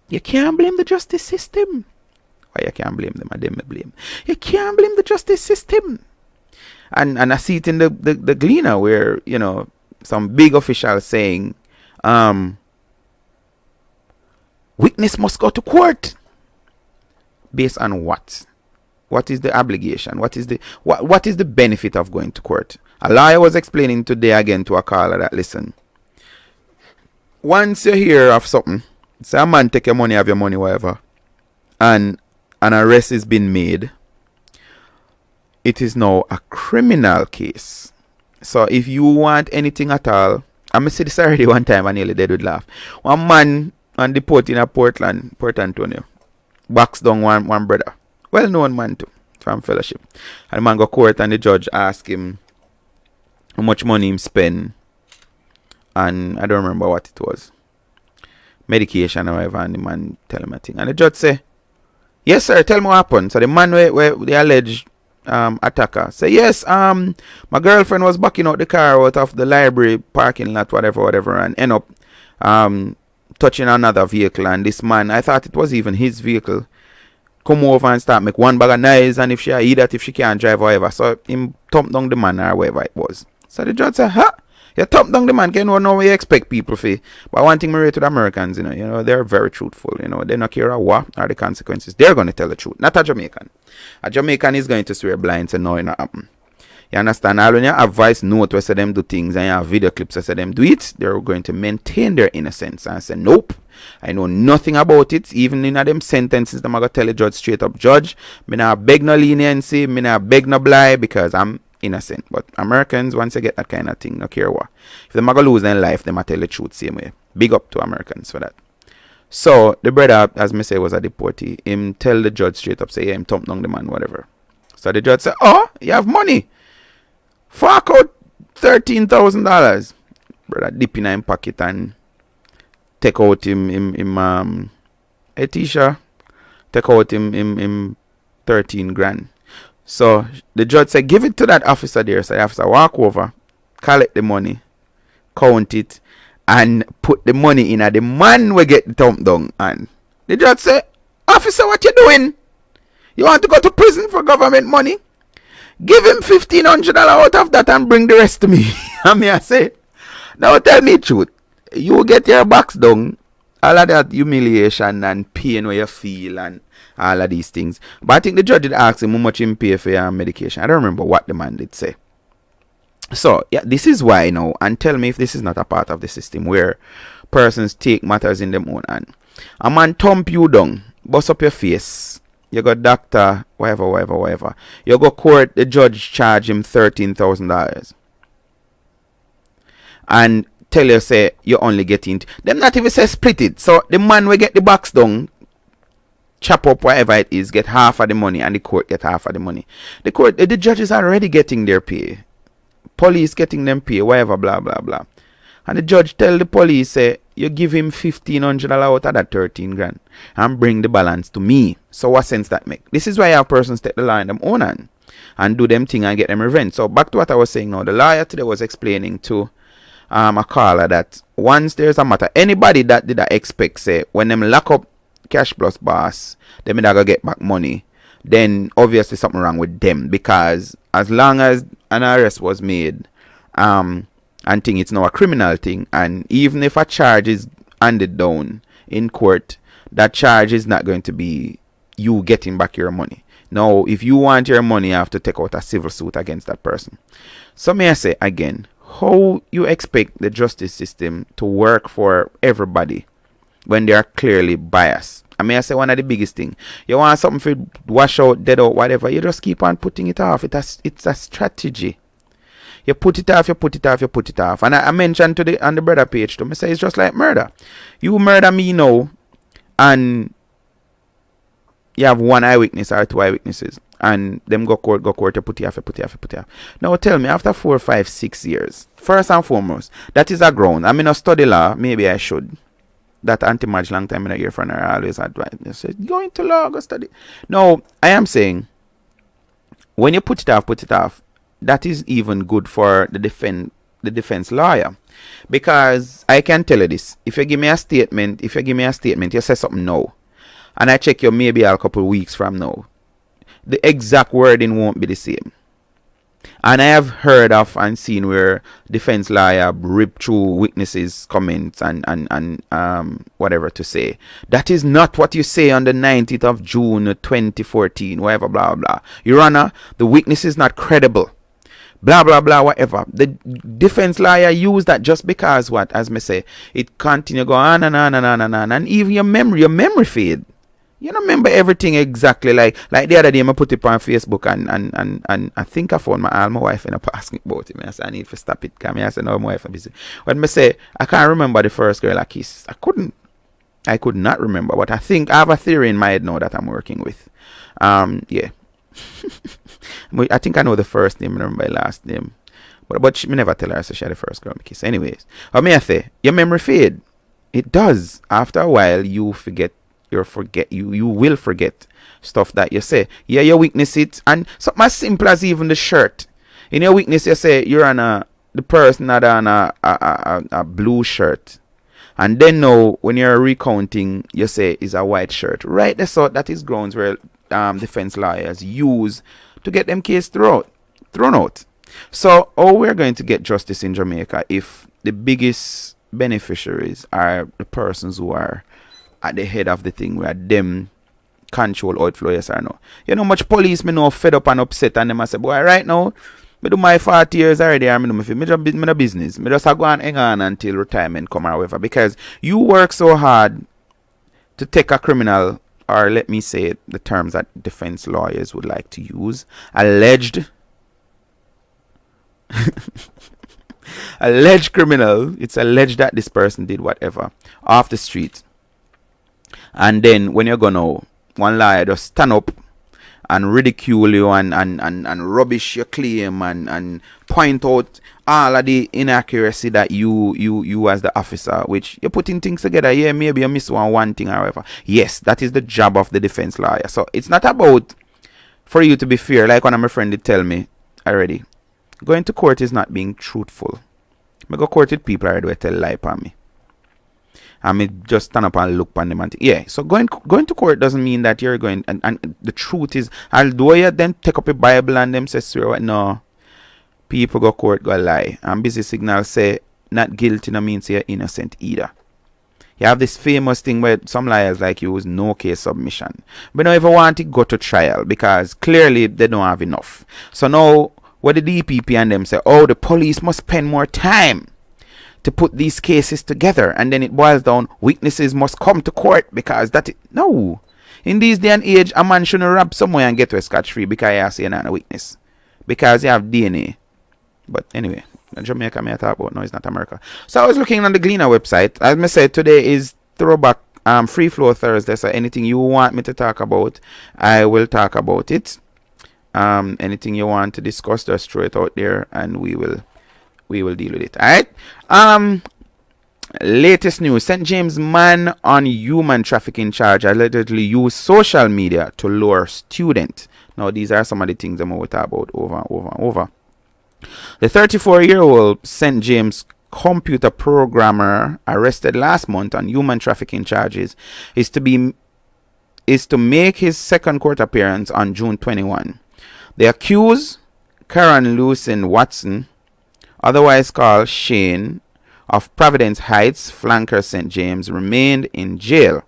You can't blame the justice system. Why you can't blame them? I them blame. You can't blame the justice system. And I see it in the Gleaner where, you know, some big official saying, witness must go to court. Based on what? What is the obligation? What is the benefit of going to court? A lawyer was explaining today again to a caller that, listen, once you hear of something, say a man take your money, have your money, whatever, and an arrest is being made, it is now a criminal case. So if you want anything at all, I'm going to say this already one time, I nearly dead would laugh. One man on the port in Port Antonio, box down one brother, well-known man too, from fellowship. And the man go court and the judge ask him how much money him spend, and I don't remember what it was, medication or whatever, and the man tell him a thing. And the judge say, yes sir, tell me what happened. So the man where the alleged attacker say, yes, my girlfriend was backing out the car out of the library parking lot, whatever, and end up touching another vehicle, and this man, I thought it was even his vehicle, come over and start make one bag of noise, and if she can't drive or whatever, so him thump down the man or whatever it was. So the judge said, huh? You thump down the man, can you know what you expect people for? But one thing I rate to the Americans, you know, they're very truthful, you know, they don't care what are the consequences. They're going to tell the truth, not a Jamaican. A Jamaican is going to swear blind and know it not happen. You understand? All when you have voice note where say them do things and you have video clips where say them do it, they're going to maintain their innocence and say, nope, I know nothing about it. Even in them sentences, I'm going to tell the judge straight up, judge, me not beg no leniency, me not beg no blie because I'm innocent. But Americans, once you get that kind of thing, no care what. If they're going to lose their life, they might tell the truth same way. Big up to Americans for that. So, the brother, as me say, was a deportee. Him tell the judge straight up, say, yeah, him thump down the man, whatever. So the judge said, oh, you have money. Fork out $13,000. Brother dip in him pocket and take out him a t-shirt. Take out him 13 grand. So the judge said, give it to that officer there. So the officer walk over, collect the money, count it, and put the money in. The man will get the thump down. And the judge said, officer, what you doing? You want to go to prison for government money? Give him $1,500 out of that and bring the rest to me. And me I say, now tell me the truth. You get your box down, all of that humiliation and pain where you feel and all of these things. But I think the judge did ask him how much him pay for your medication. I don't remember what the man did say. So, yeah, this is why now, and tell me if this is not a part of the system where persons take matters in their own hand. A man thump you down, bust up your face. You go doctor, whatever. You go court, the judge charge him $13,000. And tell you, say, you only get into... Them not even say split it. So, the man will get the box down, chop up whatever it is, get half of the money, and the court get half of the money. The judges are already getting their pay. Police getting them pay, whatever, blah, blah, blah. And the judge tell the police, say, you give him $1,500 out of that 13 grand and bring the balance to me. So what sense that make? This is why our persons take the law in them own hand and do them thing and get them revenge. So back to what I was saying now. The lawyer today was explaining to a caller that once there's a matter, anybody that did expect, say, when them lock up Cash Plus boss, them not gonna get back money, then obviously something wrong with them, because as long as an arrest was made, and think it's now a criminal thing, and even if a charge is handed down in court, that charge is not going to be you getting back your money. Now, if you want your money, you have to take out a civil suit against that person. So may I say again, how you expect the justice system to work for everybody when they are clearly biased? I mean, I say one of the biggest thing. You want something to wash out, dead out, whatever, you just keep on putting it off. It's a strategy. You put it off. And I mentioned on the brother page to me, say it's just like murder. You murder me now, and you have one eyewitness or two eyewitnesses, and them go court, you put it off. Now tell me, after 4, 5, 6 years, first and foremost, that is a ground. I mean, I study law, maybe I should. that Auntie Marge long time in a year from her always advise. They said, go into law, go study. No, I am saying, when you put it off, that is even good for the defense lawyer. Because I can tell you this, if you give me a statement, you say something now, and I check you maybe a couple of weeks from now, the exact wording won't be the same. And I have heard of and seen where defense lawyer rip through witnesses' comments and whatever to say. That is not what you say on the 19th of June 2014, whatever, blah, blah. Your Honor, the witness is not credible. Blah, blah, blah, whatever. The defense lawyer used that just because what, as me say, it continue go on and on and on and on. And even your memory fade. You don't remember everything exactly like the other day I put it on Facebook and I think I found my wife and I asking about it. I said I need to stop it. I said no, my wife is busy. But I say I can't remember the first girl I kissed. I could not remember, but I think I have a theory in my head now that I'm working with. Yeah. I think I know the first name, I remember my last name. But she me never tell her so she had the first girl I kiss. Anyways. But me I say, your memory fade. It does. After a while you forget. You will forget stuff that you say. Yeah, you weakness it, and something as simple as even the shirt. In your weakness, you say you're on the person had on a blue shirt, and then now when you're recounting, you say it's a white shirt. Right, that is grounds where defense lawyers use to get them case thrown out. So, we're going to get justice in Jamaica if the biggest beneficiaries are the persons who are at the head of the thing where them control outflow, yes or no. You know much police me know fed up and upset and them I say, boy, right now, me do my 40 years already and me do business. Me just go and hang on until retirement come or whatever. Because you work so hard to take a criminal, or let me say it, the terms that defense lawyers would like to use, alleged criminal, it's alleged that this person did whatever off the street. And then when you're gonna one liar just stand up and ridicule you and rubbish your claim and point out all of the inaccuracy that you as the officer, which you're putting things together. Yeah, maybe you miss one thing or whatever. Yes, that is the job of the defense lawyer. So it's not about for you to be fair, like one of my friends did tell me already. Going to court is not being truthful. I go court with people already will tell lie on me. I mean, just stand up and look on them and think, yeah. So going to court doesn't mean that you're going, and the truth is, although you then take up a Bible and them say swear what, no, people go court go lie. And busy signal say not guilty no means you're innocent either. You have this famous thing where some liars like you use no case submission, but now if you want to go to trial because clearly they don't have enough. So now what the DPP and them say, oh, the police must spend more time to put these cases together, and then it boils down witnesses must come to court because no, in this day and age a man shouldn't rob somewhere and get to a scotch free because you say you're not a witness because you have DNA. But anyway, Jamaica may talk about, no, it's not America. So I was looking on the Gleaner website. As I said, today is throwback free flow Thursday, so anything you want me to talk about I will talk about it. Anything you want to discuss, just throw it out there and we will deal with it. Alright. Latest news. St. James man on human trafficking charge allegedly used social media to lure student. Now these are some of the things I'm going to talk about over. The 34-year-old St. James computer programmer arrested last month on human trafficking charges is to make his second court appearance on June 21. The accused, Karen Lucien Watson, otherwise called Shane, of Providence Heights, flanker St. James, remained in jail.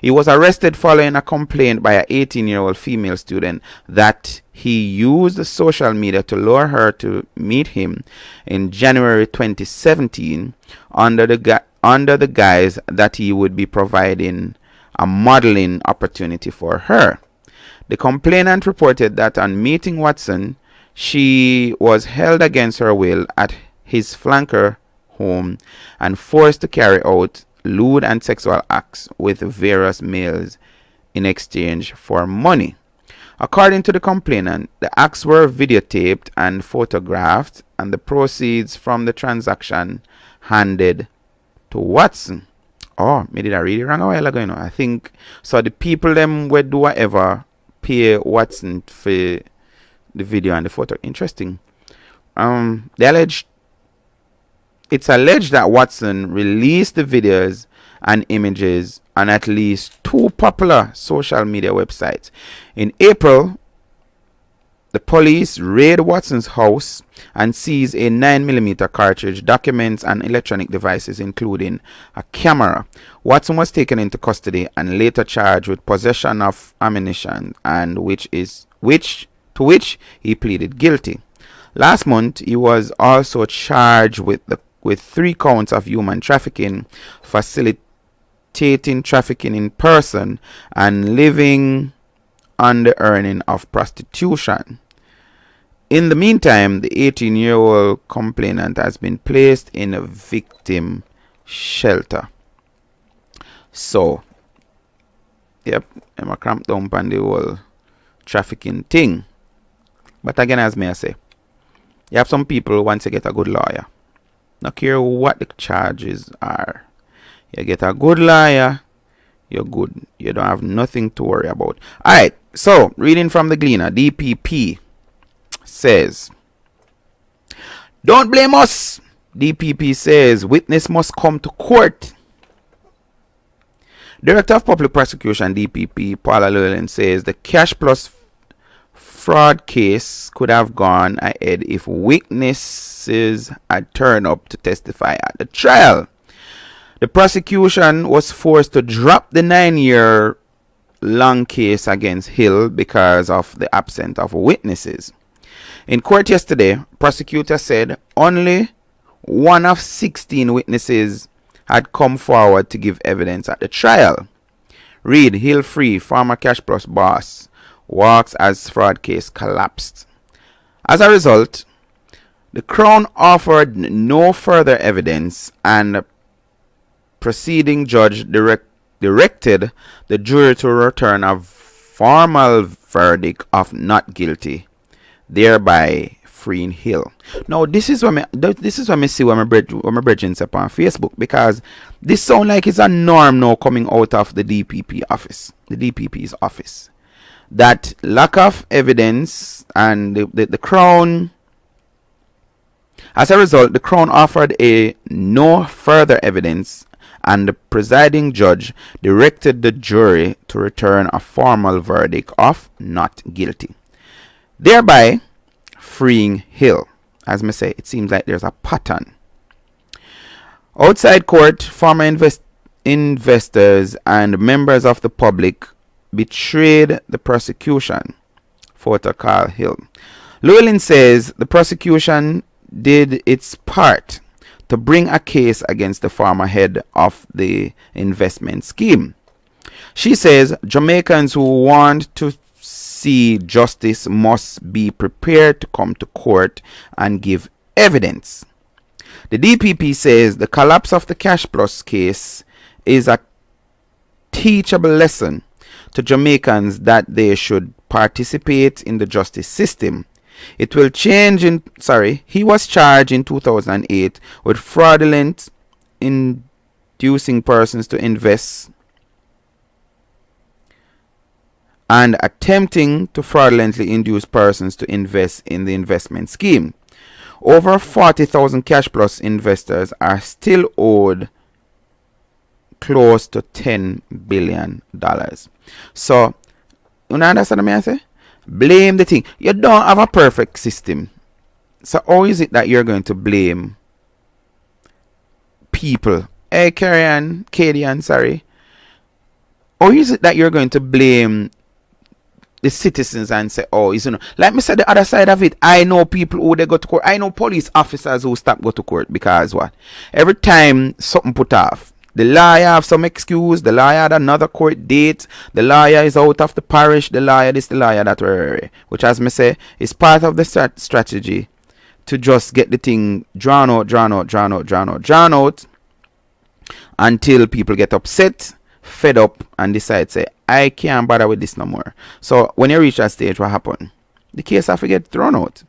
He was arrested following a complaint by an 18-year-old female student that he used social media to lure her to meet him in January 2017 under the guise that he would be providing a modeling opportunity for her. The complainant reported that on meeting Watson, she was held against her will at his flanker home and forced to carry out lewd and sexual acts with various males in exchange for money. According to the complainant, the acts were videotaped and photographed, and the proceeds from the transaction handed to Watson. Oh, me did I read it wrong a while ago, you know. I think so the people them would do whatever pay Watson for the video and the photo. Interesting. It's alleged that Watson released the videos and images on at least 2 popular social media websites. In April, the police raid Watson's house and seize a 9mm cartridge, documents, and electronic devices, including a camera. Watson was taken into custody and later charged with possession of ammunition, and to which he pleaded guilty. Last month, he was also charged with 3 counts of human trafficking, facilitating trafficking in person, and living on the earning of prostitution. In the meantime, the 18-year-old complainant has been placed in a victim shelter. So, yep, I'm a cramp down on the whole trafficking thing. But again, as may I say, you have some people once you get a good lawyer, not care what the charges are. You get a good lawyer, you're good. You don't have nothing to worry about. Alright, so reading from the Gleaner, DPP says, don't blame us. DPP says witness must come to court. Director of Public Prosecution DPP Paula Llewellyn says the Cash Plus fraud case could have gone ahead if witnesses had turned up to testify at the trial. The prosecution was forced to drop the 9-year-long case against Hill because of the absence of witnesses. In court yesterday, prosecutor said only 1 of 16 witnesses had come forward to give evidence at the trial. Read, Hill free, former Cash Plus boss, walks as fraud case collapsed. As a result, the Crown offered no further evidence, and proceeding judge directed the jury to return a formal verdict of not guilty, thereby freeing Hill. Now this is what me see when my brethren say on Facebook, because this sound like it's a norm now coming out of the DPP's office. That lack of evidence, and the Crown, as a result, the Crown offered no further evidence, and the presiding judge directed the jury to return a formal verdict of not guilty, thereby freeing Hill. As me say, it seems like there's a pattern. Outside court, former investors and members of the public betrayed the prosecution, photo Carl Hill. Llewellyn says the prosecution did its part to bring a case against the former head of the investment scheme. She says Jamaicans who want to see justice must be prepared to come to court and give evidence. The DPP says the collapse of the Cash Plus case is a teachable lesson to Jamaicans that they should participate in the justice system. It will change he was charged in 2008 with fraudulent inducing persons to invest and attempting to fraudulently induce persons to invest in the investment scheme. Over 40,000 Cash Plus investors are still owed close to $10 billion. So, you understand what I say? Blame the thing. You don't have a perfect system. So how is it that you're going to blame people? Hey, Kadian, sorry. Or is it that you're going to blame the citizens and say, oh, like me said, the other side of it, I know people who they go to court. I know police officers who stop go to court because what? Every time something put off, the lawyer have some excuse, the lawyer had another court date, the lawyer is out of the parish, the lawyer this, the lawyer that, which as me say, is part of the strategy to just get the thing drawn out until people get upset, fed up, and decide, say, I can't bother with this no more. So when you reach that stage, what happen? The case have to get thrown out.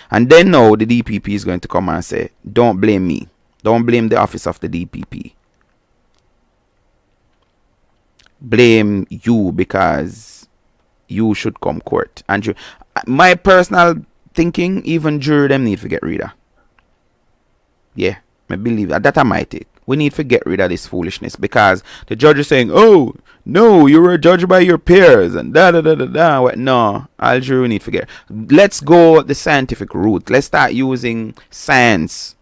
And then now the DPP is going to come and say, don't blame me. Don't blame the office of the DPP. blame you because you should come court. And my personal thinking, even jury them need to get rid of. Yeah, I believe that I might take. We need to get rid of this foolishness because the judge is saying, oh, no, you were judged by your peers and da da da da da. What? No, all jury need to get. Let's go the scientific route. Let's start using science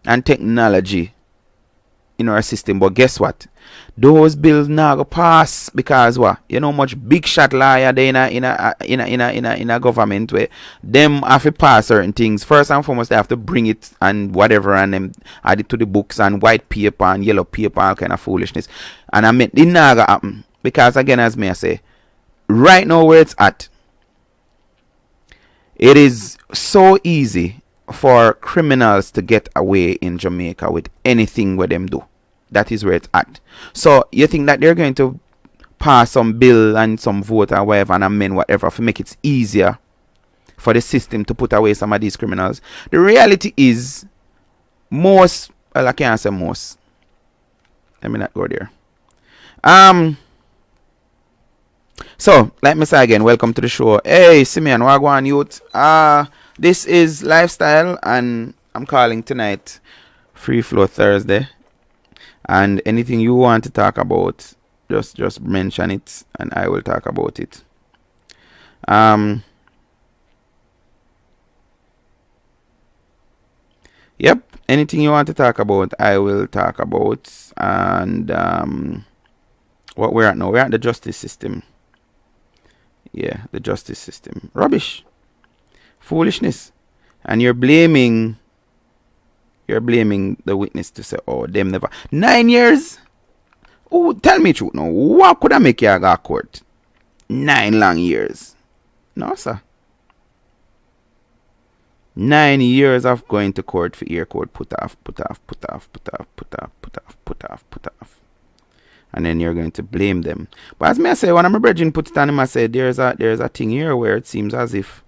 and technology in our system. But guess what? Those bills now go pass because what? You know much big shot lawyer they in a government where them have to pass certain things. First and foremost, they have to bring it and whatever and them add it to the books and white paper and yellow paper, all kind of foolishness. And I mean it now go happen because again, as me I say, right now where it's at, it is so easy for criminals to get away in Jamaica with anything where them do. That is where it's at. So you think that they're going to pass some bill and some vote or whatever and amend whatever to make it easier for the system to put away some of these criminals? The reality is most, well, I can't say most. Let me not go there. So let me say again, welcome to the show. Hey Simeon, Wagwan youth. This is Lifestyle and I'm calling tonight Free Flow Thursday. And anything you want to talk about, just mention it and I will talk about it. Yep, anything you want to talk about, I will talk about. And what we're at now, we're at the justice system. Yeah, the justice system. Rubbish. Foolishness. And you're blaming the witness to say, oh, them never. 9 years? Oh, tell me truth now. What could I make you go to court? 9 long years. No, sir. 9 years of going to court for ear court. Put off. And then you're going to blame them. But as me I say, when I'm a brethren put it on him, I say, there's a thing here where it seems as if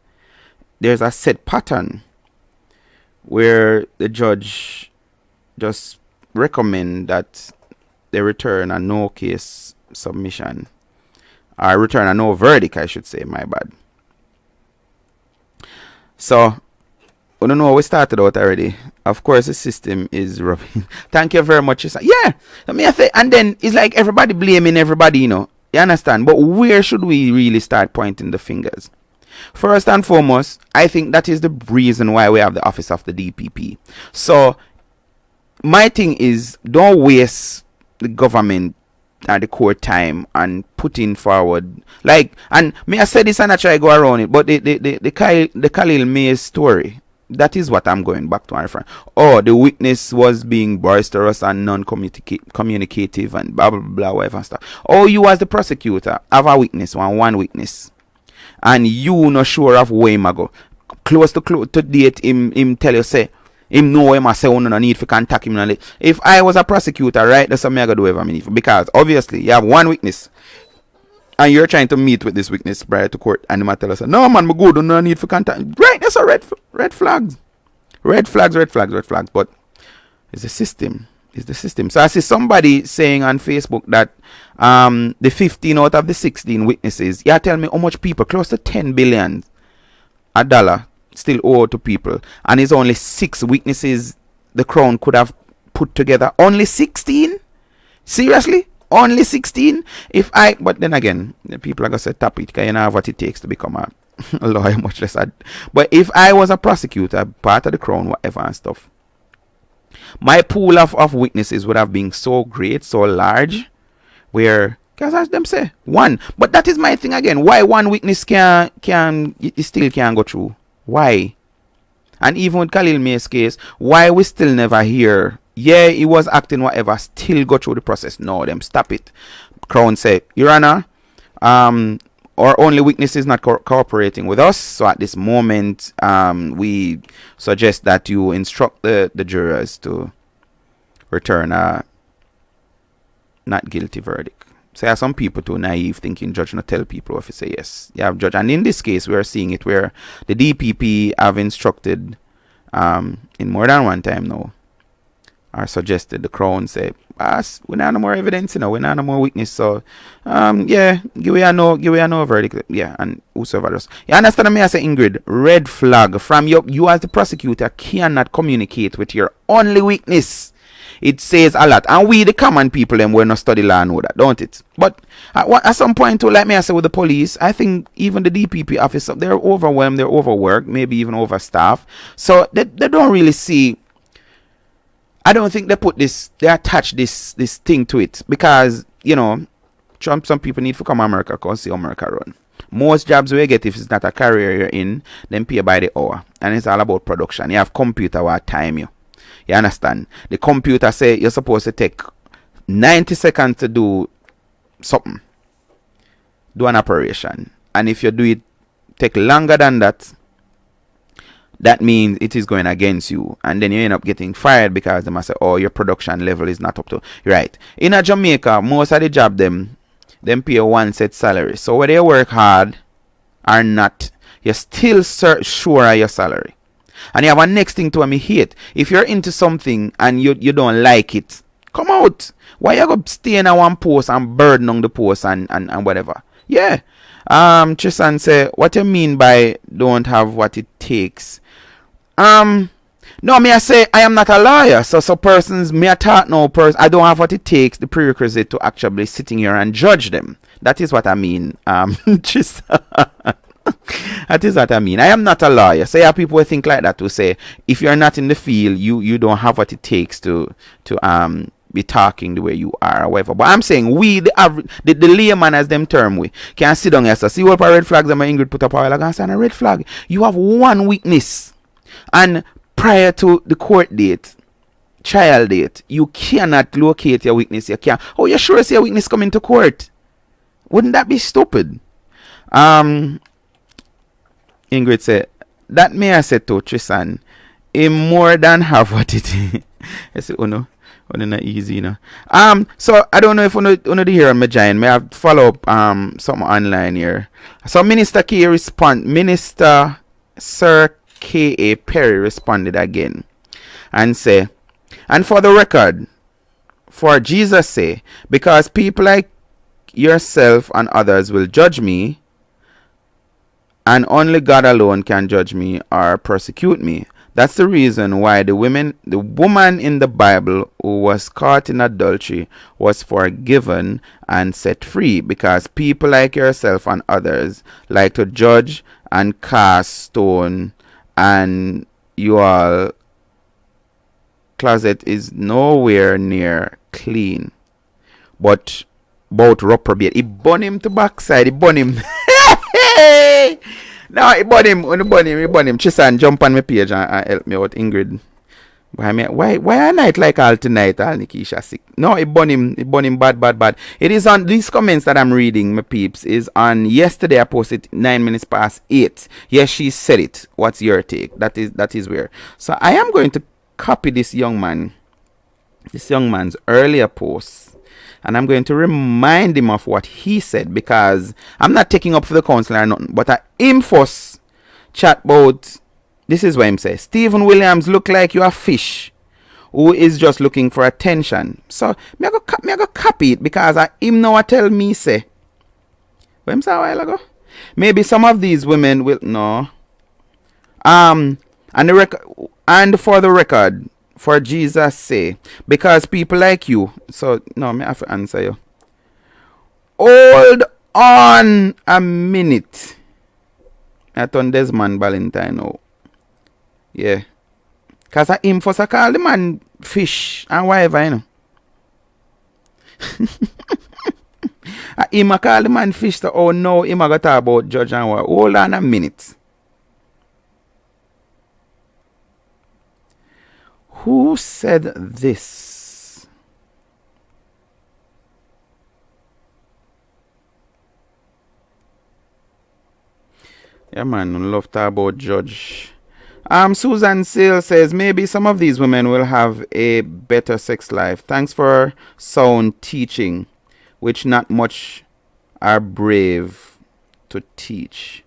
there's a set pattern where the judge just recommend that they return a no case submission or return a no verdict, I should say, my bad. So I don't know, we started out already. Of course the system is rubbing. Thank you very much. Yeah, and then it's like everybody blaming everybody, you understand? But where should we really start pointing the fingers? First and foremost, I think that is the reason why we have the office of the DPP. So my thing is, don't waste the government and the court time and putting forward and may I say this and I try to go around it, but the Khalil Mays story, that is what I'm going back to my friend. Oh, the witness was being boisterous and non-communicative and blah blah blah whatever stuff. Oh, you as the prosecutor have a witness, one witness, and you not sure of where him go. Close to date, him tell you say him know him, I say, oh, no need for contact him. If I was a prosecutor, right, that's something I gotta do whatever I need for, because obviously you have one witness and you're trying to meet with this witness prior to court, and him tell us, no man, me good, no need for contact. Right, that's a red flags. Red flags. But it's the system. So I see somebody saying on Facebook that the 15 out of the 16 witnesses, tell me how much people, close to 10 billion a dollar still owe to people, and it's only 6 witnesses the Crown could have put together. Only 16? Seriously? Only 16? But then again, the people are going to say tap it, because you know what it takes to become a lawyer, much less. But if I was a prosecutor, part of the Crown, whatever and stuff, my pool of witnesses would have been so great, so large, where, because as them say, one. But that is my thing again. Why one witness still can't go through? Why? And even with Khalil May's case, why we still never hear, yeah, he was acting whatever, still go through the process? No, them stop it. Crown say, Your Honor, our only witness is not cooperating with us, so at this moment we suggest that you instruct the jurors to return a not guilty verdict. So there are some people too naive thinking judge not tell people if you say yes. You have judge, and in this case we are seeing it where the DPP have instructed in more than one time now or suggested, the Crown say, we don't have no more evidence, we don't have no more witness, so give we a no verdict, and whosoever does. You understand me? I say, Ingrid, red flag from you as the prosecutor cannot communicate with your only witness. It says a lot, and we the common people them will not study law know that, don't it? But at some point too, like me I say with the police, I think even the DPP officer, they're overwhelmed, they're overworked, maybe even overstaffed, so they don't really see. I don't think they attach this thing to it, because some people need to come to America because see America run. Most jobs we get, if it's not a career you're in, then pay by the hour, and it's all about production. You have computer what time you understand? The computer say you're supposed to take 90 seconds to do something, do an operation, and if you do it take longer than that, that means it is going against you, and then you end up getting fired because they must say, oh, your production level is not up to right. In a Jamaica, most of the job them pay one set salary, so whether you work hard or not, you're still sure of your salary. And you have a next thing to me hate. If you're into something and you don't like it, come out. Why you go stay in a one post and burden on the post and whatever? Yeah. Tristan say, what you mean by don't have what it takes? No, me I say I am not a lawyer, so persons me I talk no person. I don't have what it takes, the prerequisite to actually sitting here and judge them. That is what I mean. Just that is what I mean. I am not a lawyer. So yeah, people think like that to say if you're not in the field, you don't have what it takes to be talking the way you are or whatever. But I'm saying we the layman as them term we can sit down here. So see what red flags that my Ingrid put up a while ago and say a red flag. You have one witness, and prior to the court date, trial date, you cannot locate your witness. You can't. Oh, you sure see a witness coming to court? Wouldn't that be stupid? Ingrid said, that may I say to Tristan, he more than have what it is. I say, oh no, not easy, So I don't know if you know hear on my giant. May I follow up something online here. So Minister Sir K.A. Perry responded again and say, and for the record, for Jesus' sake, because people like yourself and others will judge me, and only God alone can judge me or persecute me. That's the reason why the woman in the Bible who was caught in adultery was forgiven and set free, because people like yourself and others like to judge and cast stone, and you all closet is nowhere near clean. But both reprobate. He burn him to backside. He burn him. No, he burn him. Chisan, jump on my page and help me out, Ingrid. Why a night like all tonight, all Nikisha sick? No, he burn him bad. It is on these comments that I'm reading, my peeps, is on yesterday. I posted 8:09. Yes, she said it. What's your take? That is where. So I am going to copy this young man's earlier post, and I'm going to remind him of what he said, because I'm not taking up for the council or nothing, but I him first chat about. This is what him say. Stephen Williams look like you a fish who is just looking for attention. So me I go copy it, because him now tell me say. What him say a while ago? Maybe some of these women will no. And for the record, for Jesus' sake, because people like you. So no, me have to answer you. Hold on a minute. I turn Desmond Valentine now. Yeah. Because I him first I call the man fish and whatever, I him I call the man fish to, oh no, him I got talk about judge and what. Hold on a minute. Who said this? Yeah, man, love talk about judge. Susan Sale says, maybe some of these women will have a better sex life. Thanks for sound teaching, which not much are brave to teach.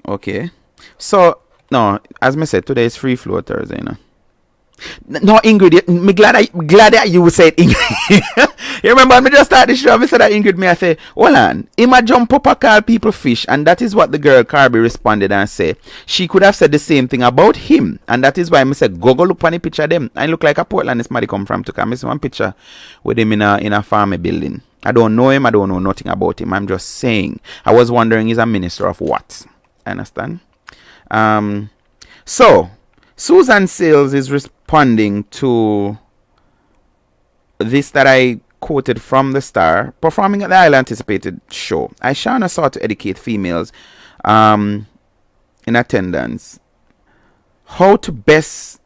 Okay. So, no, as I said, today is free flow Thursday, you know. No, Ingrid, me glad that you said Ingrid. You remember me just start the show, me said that Ingrid, me I say, hold on, him a jump up a call people fish, and that is what the girl Carby responded and say. She could have said the same thing about him, and that is why me said, go look on the picture of them. I look like a Portland this somebody come from to come. I see one picture with him in a farm building. I don't know him, I don't know nothing about him. I'm just saying. I was wondering, he's a minister of what? I understand? So Susan Sales is responding to this that I quoted from the Star, performing at the highly anticipated show. Ishawna sought to educate females in attendance how best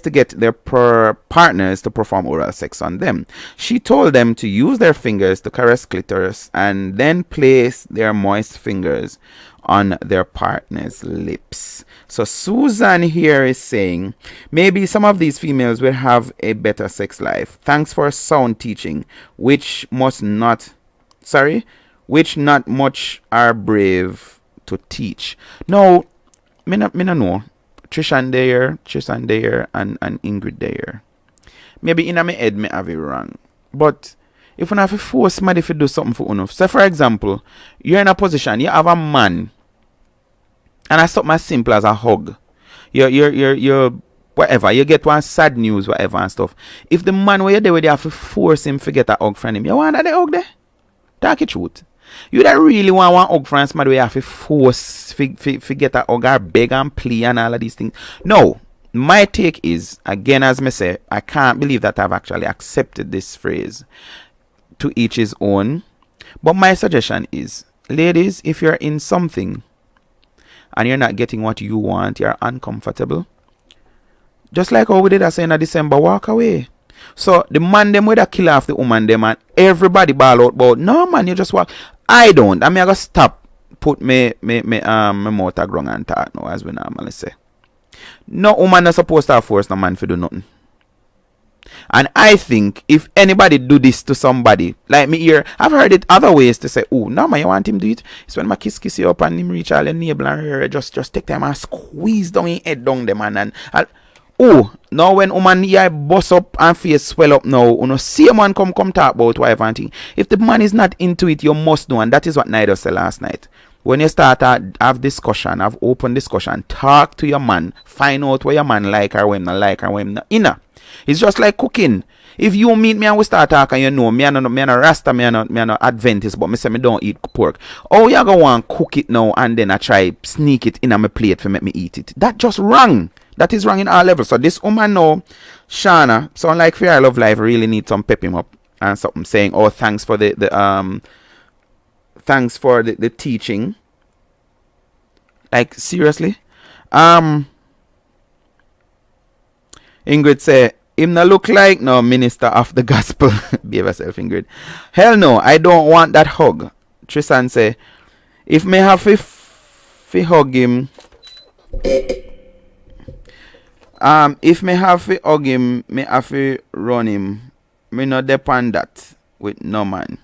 to get their partners to perform oral sex on them. She told them to use their fingers to caress clitoris and then place their moist fingers on their partner's lips. So Susan here is saying maybe some of these females will have a better sex life thanks for sound teaching, which not much are brave to teach. No, me no know. Trishan there, and Ingrid there. Maybe in my head me have it wrong. But if you have to force somebody to do something for you, so for example, you're in a position, you have a man, and that's something as simple as a hug. You're whatever, you get one sad news, whatever and stuff. If the man where you're there, you have to force him to get a hug from him, you want that hug there? Talk it truth. You don't really want one hug from somebody where you have to force to get a hug or beg and plea and all of these things. No. My take is, again, as me say, I can't believe that I've actually accepted this phrase. To each his own. But my suggestion is, ladies, if you're in something and you're not getting what you want, you're uncomfortable. Just like how we did that say in December, walk away. So the man them with a kill off the woman them and everybody ball out, but no man, you just walk. I don't. I mean, I gotta stop, put my mouth a ground and talk now, as we normally say. No woman is supposed to force no man to do nothing. And I think if anybody do this to somebody, like me here, I've heard it other ways to say, oh, no man, you want him to do it? It's when my kiss you up and him reach all your navel and her, just take time and squeeze down your head down the man and oh, now when woman yeah bust up and face swell up now, you know, see a man come talk about whatever and thing. If the man is not into it, you must know, and that is what Nido said last night. When you start to have discussion, have open discussion, talk to your man, find out what your man like or when not like or when not inner. It's just like cooking. If you meet me and we start talking, you know, me and Rasta, me and Adventist, but me say me don't eat pork. Oh, you go want cook it now and then I try sneak it in on my plate for make me eat it. That just wrong. That is wrong in all levels. So this woman now, Shana, sound like Fear I Love Life really need some pep him up and something saying, oh, thanks for the teaching. Like seriously? Ingrid say, him not look like no minister of the gospel. Behave yourself, Ingrid. Hell no, I don't want that hug. Tristan say, if me have to hug him, if me have to hug him, me have to run him. Me not depend that with no man.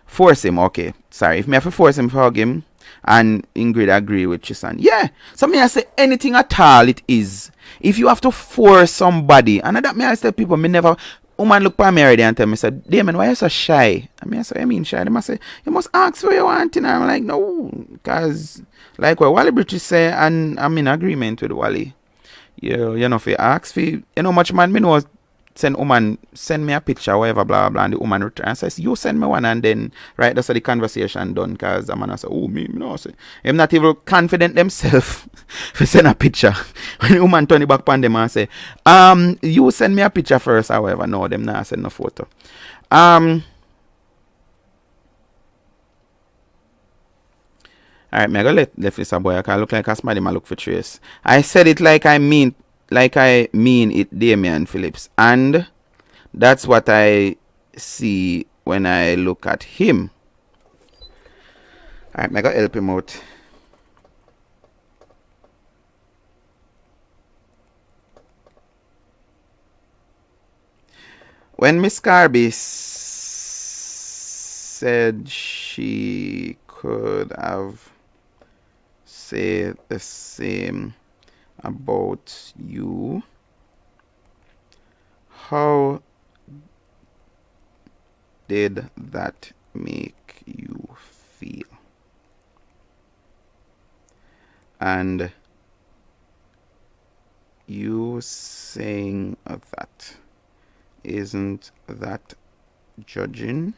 Force him, okay. Sorry, if me have to force him to hug him, and Ingrid agree with Tristan. Yeah, so me I say anything at all it is. If you have to force somebody, and that me I tell people, me never, woman look at me already and tell me, say, Damon, why you so shy? I mean, I say, I mean shy. They must say, you must ask for your want. And I'm like, no, because like what Wally British say, and I'm in agreement with Wally. You know, if you ask for, you know, much man, me know, send me a picture, whatever, blah, blah, and the woman return and says, you send me one, and then, right, that's how the conversation done, because the man say, oh, me, no, say, I'm not even confident themselves to send a picture. When the woman turn it back on them and say, you send me a picture first, however, no, them not send no photo. Alright, me I go let this a boy, I can look like a somebody, I look for trace. I said it like I mean it, Damian Phillips, and that's what I see when I look at him. Alright, I gotta help him out. When Miss Carby said she could have say the same about you, how did that make you feel? And you saying that, isn't that judging?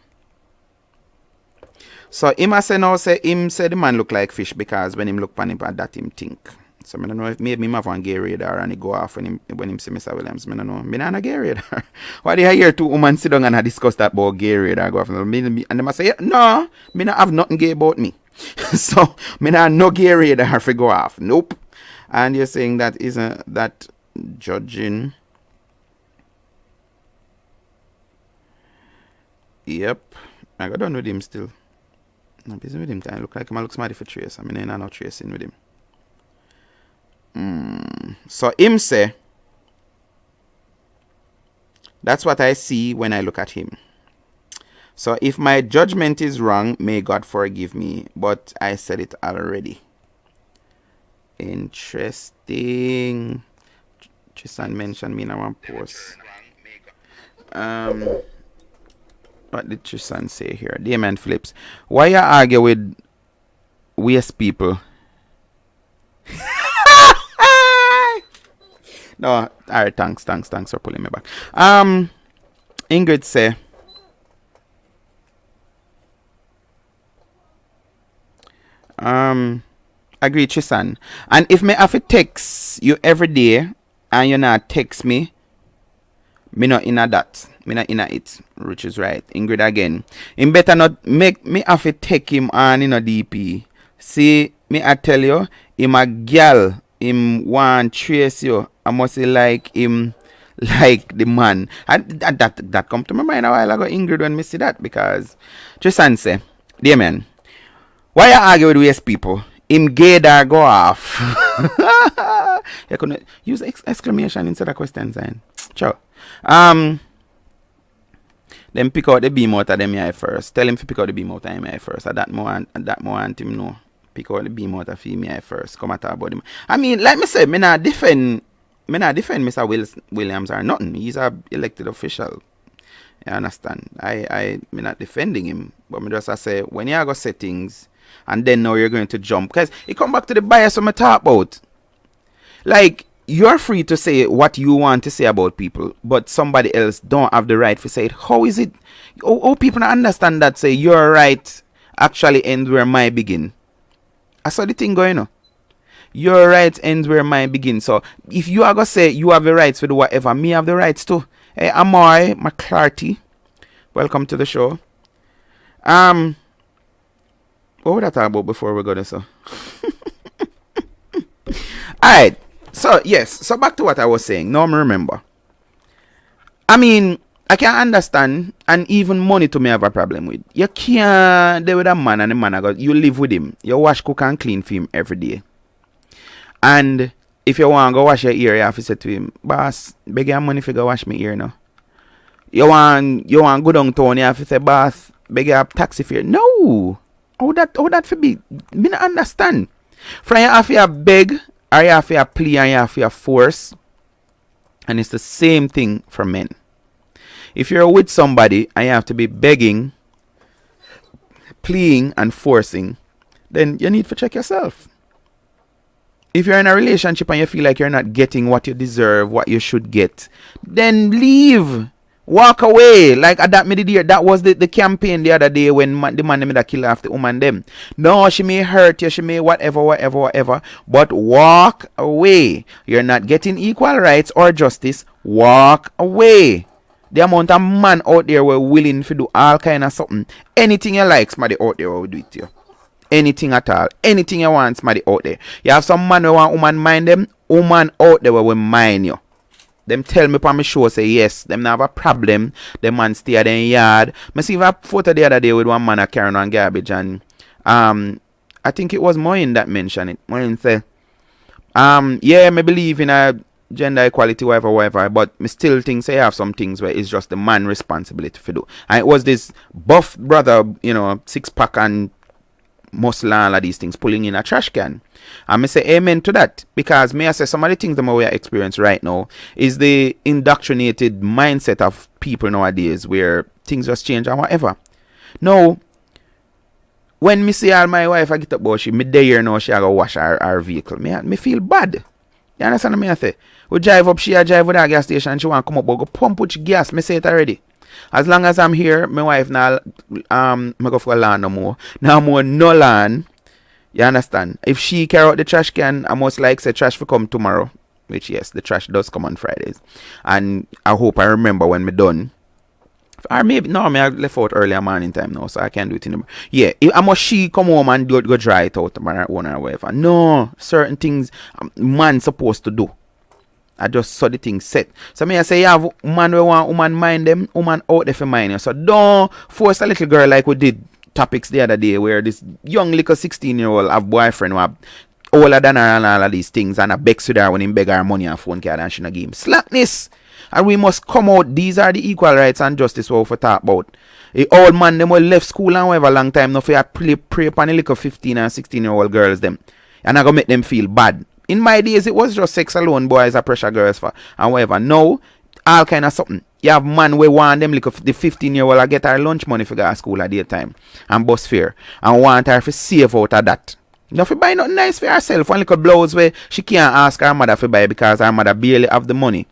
So him a say now say him say the man look like fish because when him look pan him at that him think. So I don't know if maybe him have one gay radar and he go off when him see Mr. Williams. I don't know. Me not a gay radar. Why do you hear two women sit down and discuss that about gay radar go off? And they must say, no, me not have nothing gay about me. So me not no gay radar for go off. Nope. And you're saying that isn't that judging? Yep. I got done with him still. I'm busy with him. I look like him. I look smarty for trace. I mean, I'm not tracing with him. So him say, that's what I see when I look at him. So if my judgment is wrong, may God forgive me. But I said it already. Interesting. Tristan mentioned me in one post. What did Tristan say here? Damon Phillips. Why you argue with waste people? No, alright, thanks for pulling me back. Ingrid say, agree, Tristan. And if me have to text you every day and you not text me not in a that. Me not in a it, which is right. Ingrid again. Him better not make me have to take him on in a DP. See, me I tell you, him a gal, him want trace you. I must say like him like the man. And that come to my mind a while ago, Ingrid, when me see that, because Tristan say, dear man, why you argue with waste people? Him gay that go off. You couldn't use exclamation instead of question sign. Sure. Then pick out the beam out of them here first. Tell him to pick out the beam out of him here first. That more and him know. Pick out the beam out of him here first. Come at about him. I mean, like me say, me not defend Mr. Williams or nothing. He's a elected official. You understand? Me not defending him. But me just say, when you go settings and then now you're going to jump. Because it come back to the bias I'm talk about. Like, you're free to say what you want to say about people, but somebody else don't have the right to say it. How is it? Oh, people don't understand that say your right actually ends where mine begin. I saw the thing going on. Your right ends where mine begin. So if you are gonna say you have the rights to do whatever, me have the rights too. Hey, Amoy McClarty, welcome to the show. What would I talk about before we go there, so? Alright. So, yes. So, back to what I was saying. Now, I remember. I mean, I can understand, and even money to me have a problem with. You can't deal with a man and the man, you live with him. You wash, cook, and clean for him every day. And if you want to go wash your ear, you have to say to him, boss, beg your money if you go wash my ear now. You want go downtown, you have to say, boss, beg your taxi fare. No. How that for be? Me not understand. From you have to beg, or you have to plea, and you have to force. And it's the same thing for men. If you're with somebody and you have to be begging, pleading, and forcing, then you need to check yourself. If you're in a relationship and you feel like you're not getting what you deserve, what you should get, then leave. Walk away. Like that that was the campaign the other day when the man made a kill after the woman them. No, she may hurt you, she may whatever. But walk away. You're not getting equal rights or justice. Walk away. The amount of man out there were willing to do all kind of something. Anything you like, somebody out there will do it to you. Anything at all. Anything you want, somebody out there. You have some man who want woman mind them. Woman out there will mind you. Them tell me upon my show, say yes, them not have a problem. Them man stay at their yard. I see a photo the other day with one man carrying on garbage, and I think it was Moyin that mentioned it. Moyin say, yeah, I believe in a gender equality, whatever, but me still think say I have some things where it's just the man responsibility to do. And it was this buff brother, 6-pack and muscle and all of these things, pulling in a trash can. And I say amen to that, because may I say some of the things that we are experiencing right now is the indoctrinated mindset of people nowadays where things just change and whatever. Now, when me see all my wife I get up about she, me there now she go wash her vehicle, me feel bad. You understand what I say? We drive up, she a drive with her gas station, she want to come up, but go pump with gas, me say it already. As long as I'm here, my wife now me go for land no more. Now more no land. You understand? If she carry out the trash can, I must like say trash will come tomorrow. Which yes, the trash does come on Fridays. And I hope I remember when me done. Or maybe no, me I left out earlier morning time now, so I can't do it anymore. Yeah, I must she come home and go dry it out tomorrow or whatever. No, certain things man supposed to do. I just saw the thing set. So me I say you have man we want woman mind them, woman out there for mind you. So don't force a little girl like we did topics the other day where this young little 16-year-old have boyfriend who have older than her and all of these things and a begs with her when he beg her money and phone card and she not give him. Slackness. And we must come out. These are the equal rights and justice we have to talk about. The old man them will left school and whatever long time now for you pray upon the little 15 and 16-year-old girls them. And I go make them feel bad. In my days, it was just sex alone, boys are pressure girls for and whatever. Now, all kind of something. You have man we want them like the 15-year-old I get her lunch money for go to school at daytime and bus fare and want her to save out of that. You know, if you buy nothing nice for herself, one little blouse where she can't ask her mother to buy because her mother barely have the money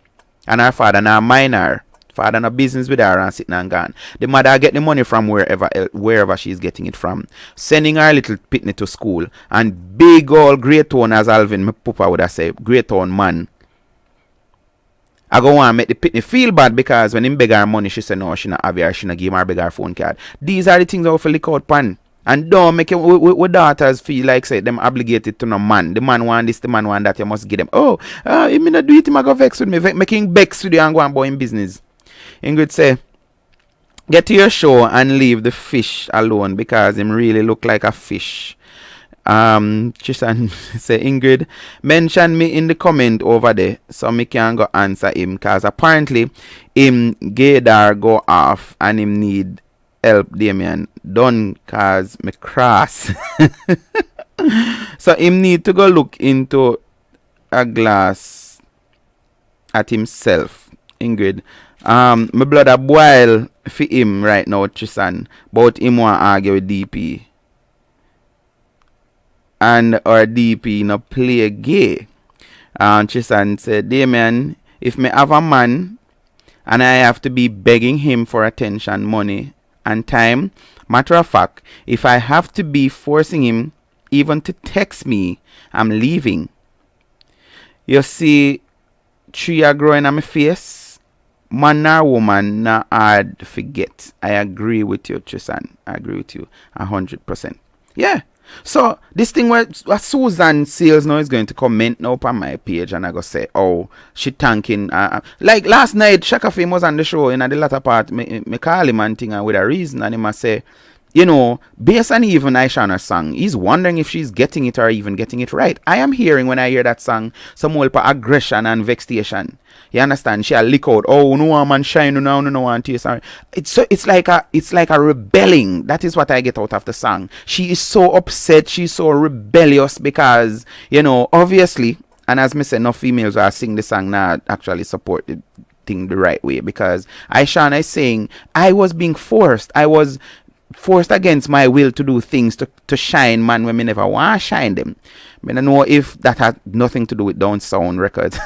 and her father now mind her. Father no business with her and sitting and gone. The mother get the money from wherever she's getting it from. Sending her little pitney to school. And big old great tone, as Alvin, my papa would have said, great tone man. I go on make the pitney feel bad because when him beg her money, she say no, she not have her, she not give her beg her phone card. These are the things that we feel lick out pan. And don't make it with daughters feel like say them obligated to no man. The man want this, the man want that, you must give them. Oh, he may not do it, he might go vex with me. Making vex with you and go and buy him business. Ingrid say, get to your show and leave the fish alone because him really look like a fish. Tristan say, Ingrid, mention me in the comment over there so me can go answer him because apparently him gaydar go off and him need help Damien. Done cause me cross. So him need to go look into a glass at himself. Ingrid. My blood a boil for him right now, Tristan. But him want argue with DP. And our DP no play gay. Tristan said, Damien, if me have a man and I have to be begging him for attention, money and time, matter of fact, if I have to be forcing him even to text me, I'm leaving. You see, tree are growing on my face. Man or woman, not hard forget. I agree with you, Tristan. I agree with you 100%. Yeah. So this thing where Susan Sales now is going to comment now up on my page and I go say, oh, she thanking. Like last night, Shaka Fame was on the show in the latter part. Me call him and thing and with a reason and he must say, you know, based on even Ishawna's song, he's wondering if she's getting it or even getting it right. I am hearing when I hear that song some more aggression and vexation. You understand? She'll lick out, oh no man shine no one to you. Sorry. It's like a rebelling. That is what I get out of the song. She is so upset, she's so rebellious because, you know, obviously, and as me said, no females are sing the song now actually support the thing the right way because Ishawna is saying I was being forced. I was forced against my will to do things to shine man when me never want to shine them. I don't know if that had nothing to do with Down Sound Records.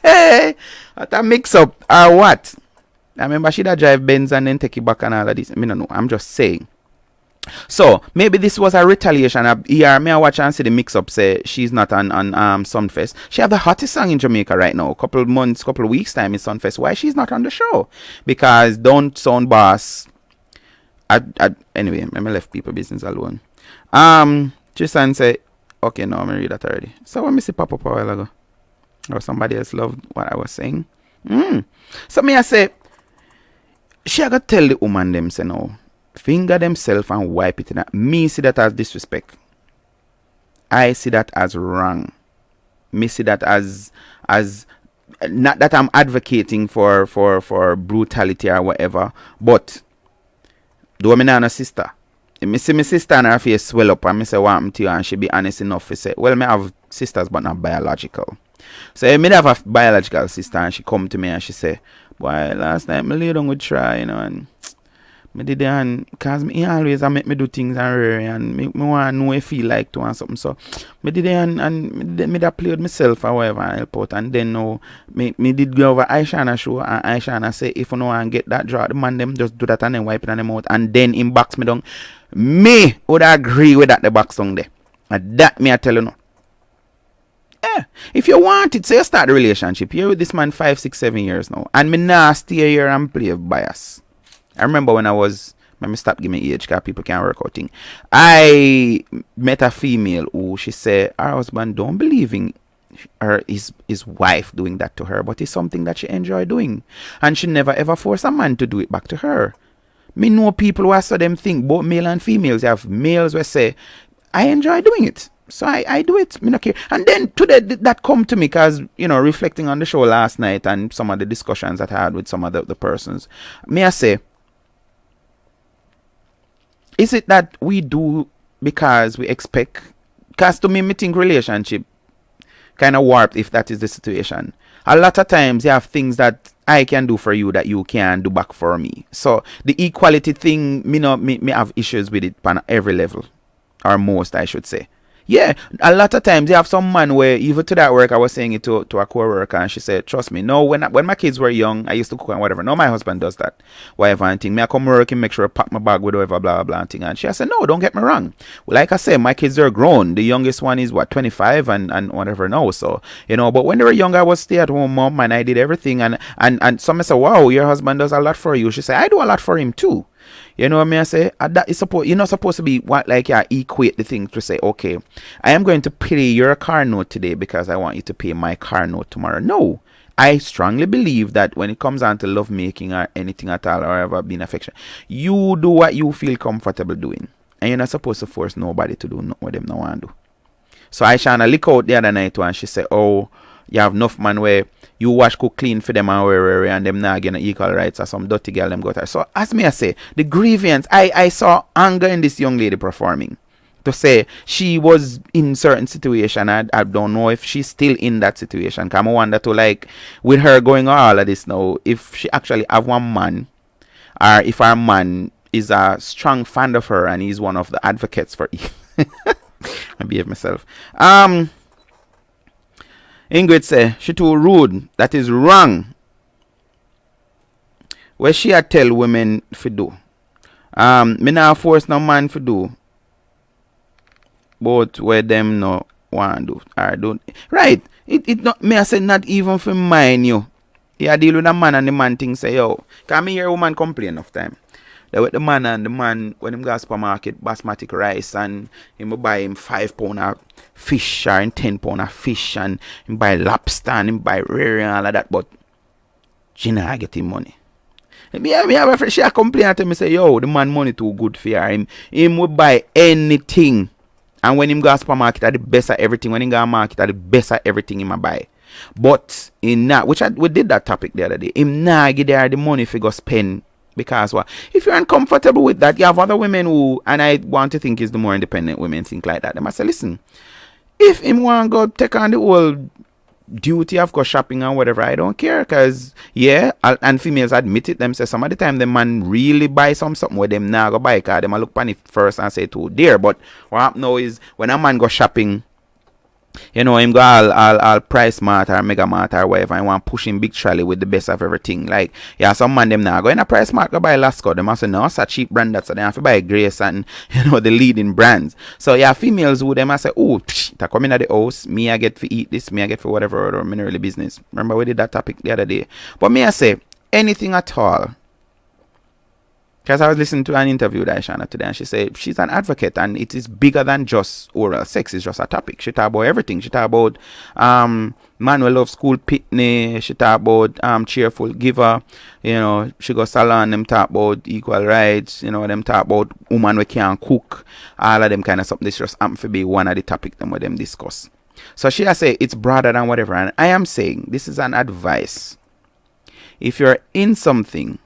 Hey, that mix up or what? I remember she'd drive Benz and then take it back and all of this. I don't know. I'm just saying. So maybe this was a retaliation. Here, may I watch and see the mix up say she's not on Sunfest. She have the hottest song in Jamaica right now. Couple of weeks time in Sunfest. Why she's not on the show? Because Down Sound Boss. Anyway, I left people business alone. Tristan say, okay, no, I'm read that already. So when me see pop up a while ago, or somebody else loved what I was saying. So me I say, she a go tell the woman them say no, finger themself and wipe it in that. Me see that as disrespect. I see that as wrong. Me see that as not that I'm advocating for brutality or whatever, but do me not a sister. me see my sister and her face swell up and me say what happened to you, and she be honest enough to say, well, me have sisters but not biological. So me have a biological sister and she come to me and she say, boy, last night me lay down with try, you know, and me did it, and cause me always make me do things and rare, and me want to know if feel like to and something. So me did it, and me that play with myself or whatever and help out. And then now me did go over Ishawna show, and Ishawna say if you know and get that draw, the man them just do that and then wipe it on them out, and then him box me down. Me would agree with that the box down there. And that me I tell you no. Yeah, if you want it, say you start the relationship. You're with this man 5, 6, 7 years now, and me nah stay here and play bias. I remember when me stop giving me age because people can't work out thing. I met a female who she said her husband don't believe in his wife doing that to her, but it's something that she enjoy doing, and she never ever force a man to do it back to her. Me know people who saw them think both male and females. You have males who say I enjoy doing it, so I do it. Me not care. And then today that come to me because reflecting on the show last night and some of the discussions that I had with some of the persons. Me I say, is it that we do because we expect? Because to me think relationship kind of warped if that is the situation. A lot of times you have things that I can do for you that you can do back for me. So the equality thing, me have issues with it on every level, or most I should say. Yeah, a lot of times you have some man where even to that work, I was saying it to a co-worker, and she said, trust me, no, when my kids were young, I used to cook and whatever. No, my husband does that, whatever and thing. Me I come work and make sure I pack my bag with whatever, blah, blah, and thing. And she said, no, don't get me wrong. Like I said, my kids are grown. The youngest one is 25 and whatever now. So, but when they were young, I was stay-at-home mom and I did everything. And some say, wow, your husband does a lot for you. She said, I do a lot for him too. You know what I mean? I say that is you're not supposed to be equate the thing to say, okay, I am going to pay your car note today because I want you to pay my car note tomorrow. No, I strongly believe that when it comes down to love making or anything at all or ever being affection, you do what you feel comfortable doing, and you're not supposed to force nobody to do what them no want to do. So Ishawna look out the other night and she said, oh, you have enough man where you wash, cook, clean for them and them not getting equal rights or some dirty girl them got her. So as me I say, the grievance, I saw anger in this young lady performing. To say she was in certain situation. I don't know if she's still in that situation. Cause I wonder to with her going all of this now, if she actually have one man, or if her man is a strong fan of her and he's one of the advocates for it. I behave myself. Ingrid say she too rude. That is wrong. What she a tell women for do? Me not force no man for do. But where them no want do or don't. Right. It not me I say not even for mine you. You deal with a man and the man thing say yo. Can me hear a woman complain enough time. That with the man when him go to supermarket basmati rice and him buy him 5 pound of fish or 10 pound of fish and him buy lobster and him buy rare and all of that, but she not get him money. Me have a friend, she a complain to me say, yo, the man money too good for her. Him will buy anything. And when him go to supermarket at the best of everything, when him go to market at the best of everything him a buy. But in not, we did that topic the other day, him not get there the money if he go spend. Because what? If you're uncomfortable with that, you have other women who, and I want to think is the more independent women think like that. They must say, listen, if him want to go take on the whole duty of go shopping and whatever, I don't care. Because, yeah, and females admit it, them say some of the time the man really buy something where them now go buy, because them look on it first and say too dear. But what happen now is when a man go shopping, him go all Price Mart or Mega Mart or whatever, and want push him big trolley with the best of everything. Like, yeah, some man them now go in a Price Mart go buy Lasco. Them also no, it's a cheap brand that, so they have to buy Grace and the leading brands. So yeah, females who them I say, oh, ta come in at the house, me I get to eat this, me I get for whatever or mineral business. Remember we did that topic the other day. But me I say anything at all. Because I was listening to an interview that Ishawna today, and she said she's an advocate and it is bigger than just oral sex. It's just a topic. She talk about everything. She talk about man will love school pitney. She talk about cheerful giver. She go salon. Them talk about equal rights. Them talk about woman we can't cook. All of them kind of something. This just happen to be one of the topics them with them discuss. So she has say it's broader than whatever. And I am saying this is an advice. If you're in something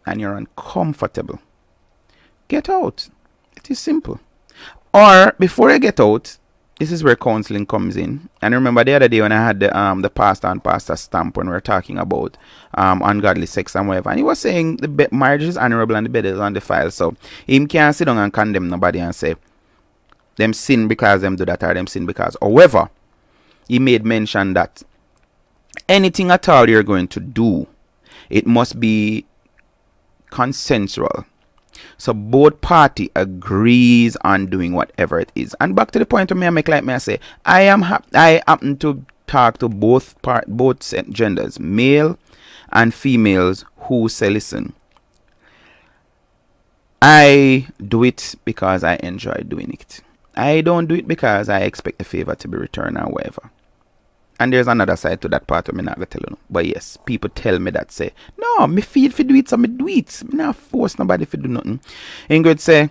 and you're uncomfortable, get out. It is simple. Or before I get out, this is where counseling comes in. And remember the other day when I had the pastor and pastor stamp when we were talking about ungodly sex and whatever, and he was saying the marriage is honorable and the bed is undefiled. So him can't sit down and condemn nobody and say them sin because them do that or them sin because. However, he made mention that anything at all you're going to do, it must be consensual. So both party agrees on doing whatever it is. And back to the point where I make like me I say, I happen to talk to both genders, male and females, who say, listen, I do it because I enjoy doing it. I don't do it because I expect the favor to be returned or whatever. And there's another side to that part of me not gonna tell you. But yes, people tell me that, say, no, me feel if you do it, so me do it. Me not force nobody to do nothing. Ingrid say,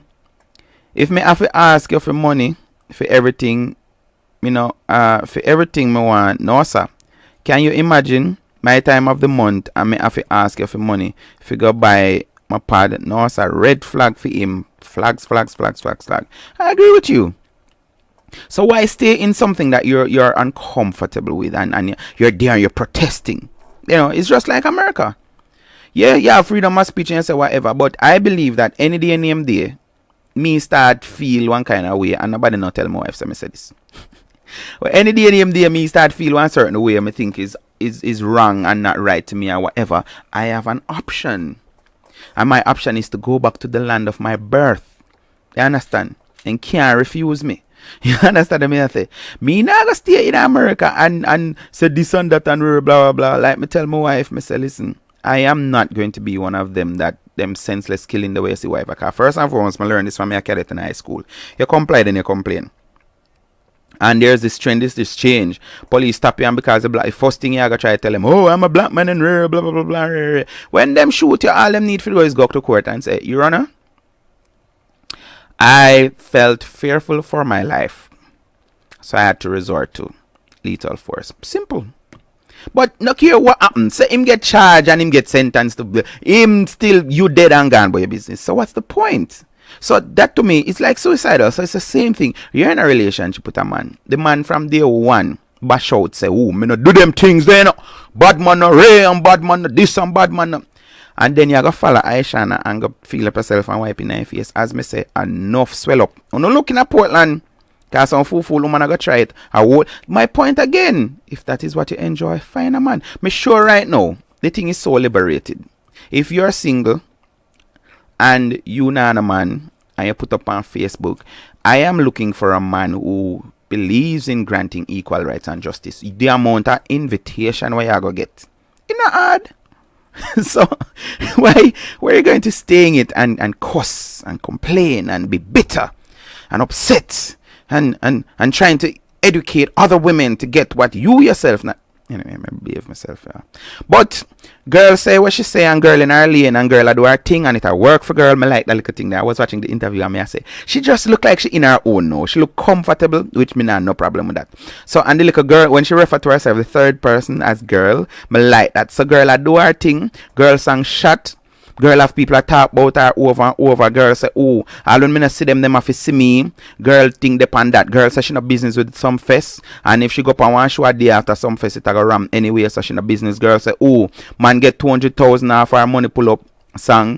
if me have to ask you for money for everything, for everything me want, no sir. Can you imagine my time of the month and me have to ask you for money if you go buy my pad? No sir, red flag for him. Flags. I agree with you. So why stay in something that you're uncomfortable with and you're there and you're protesting? It's just like America. Yeah, you have freedom of speech and say whatever, but I believe that any day name day, me start feel one kind of way and nobody not tell my wife so me say this. Well, any day name day, me start feel one certain way I think is wrong and not right to me or whatever. I have an option. And my option is to go back to the land of my birth. You understand? And can't refuse me. You understand what I say? Me not gonna stay in America and say this and that and blah blah blah. Like me tell my wife, me say, listen, I am not going to be one of them that them senseless killing the way I see wife. Because first and foremost, I learned this from my cadet in high school. You comply, then you complain. And there's this trend, this change. Police stop you and because the first thing you gotta try to tell them, oh, I'm a black man and blah blah blah blah. When them shoot you, all them need to do is go to court and say, Your Honor, I felt fearful for my life, so I had to resort to lethal force. Simple. But no care what happens. Say him get charged and him get sentenced to him still you dead and gone by your business. So what's the point? So that to me it's like suicidal. So it's the same thing. You're in a relationship with a man. The man from day one bash out say, oh, me no do them things then. Bad man no ray and bad man no this and bad man no. And then you go follow Ishawna and go feel up yourself and wipe in your face. As me say, enough swell up. You no looking at Portland. Because some fool woman are going to try it. My point again, if that is what you enjoy, find a man. Me sure right now, the thing is so liberated. If you're single and you not a man and you put up on Facebook, I am looking for a man who believes in granting equal rights and justice. The amount of invitation where you going to get. It's not hard. So why are you going to stay in it and cuss and complain and be bitter and upset and trying to educate other women to get what you yourself not? Anyway, I behave myself, yeah. But girl say what she say and girl in her lane and girl I do her thing and it a work for girl. Me like that little thing there. I was watching the interview and me I say she just look like she in her own now. She look comfortable, which me no problem with that. So and the little girl when she refer to herself the third person as girl, me like that. So girl I do her thing. Girl sang shot. Girl have people talk about her over and over. Girl say, oh, I don't mean to see them have to see me. Girl think upon that. Girl say she no business with some fest. And if she go up on one show a day after some fest, it a go ram anyway. So she no business. Girl say, oh, man get 200,000 off her money pull up song.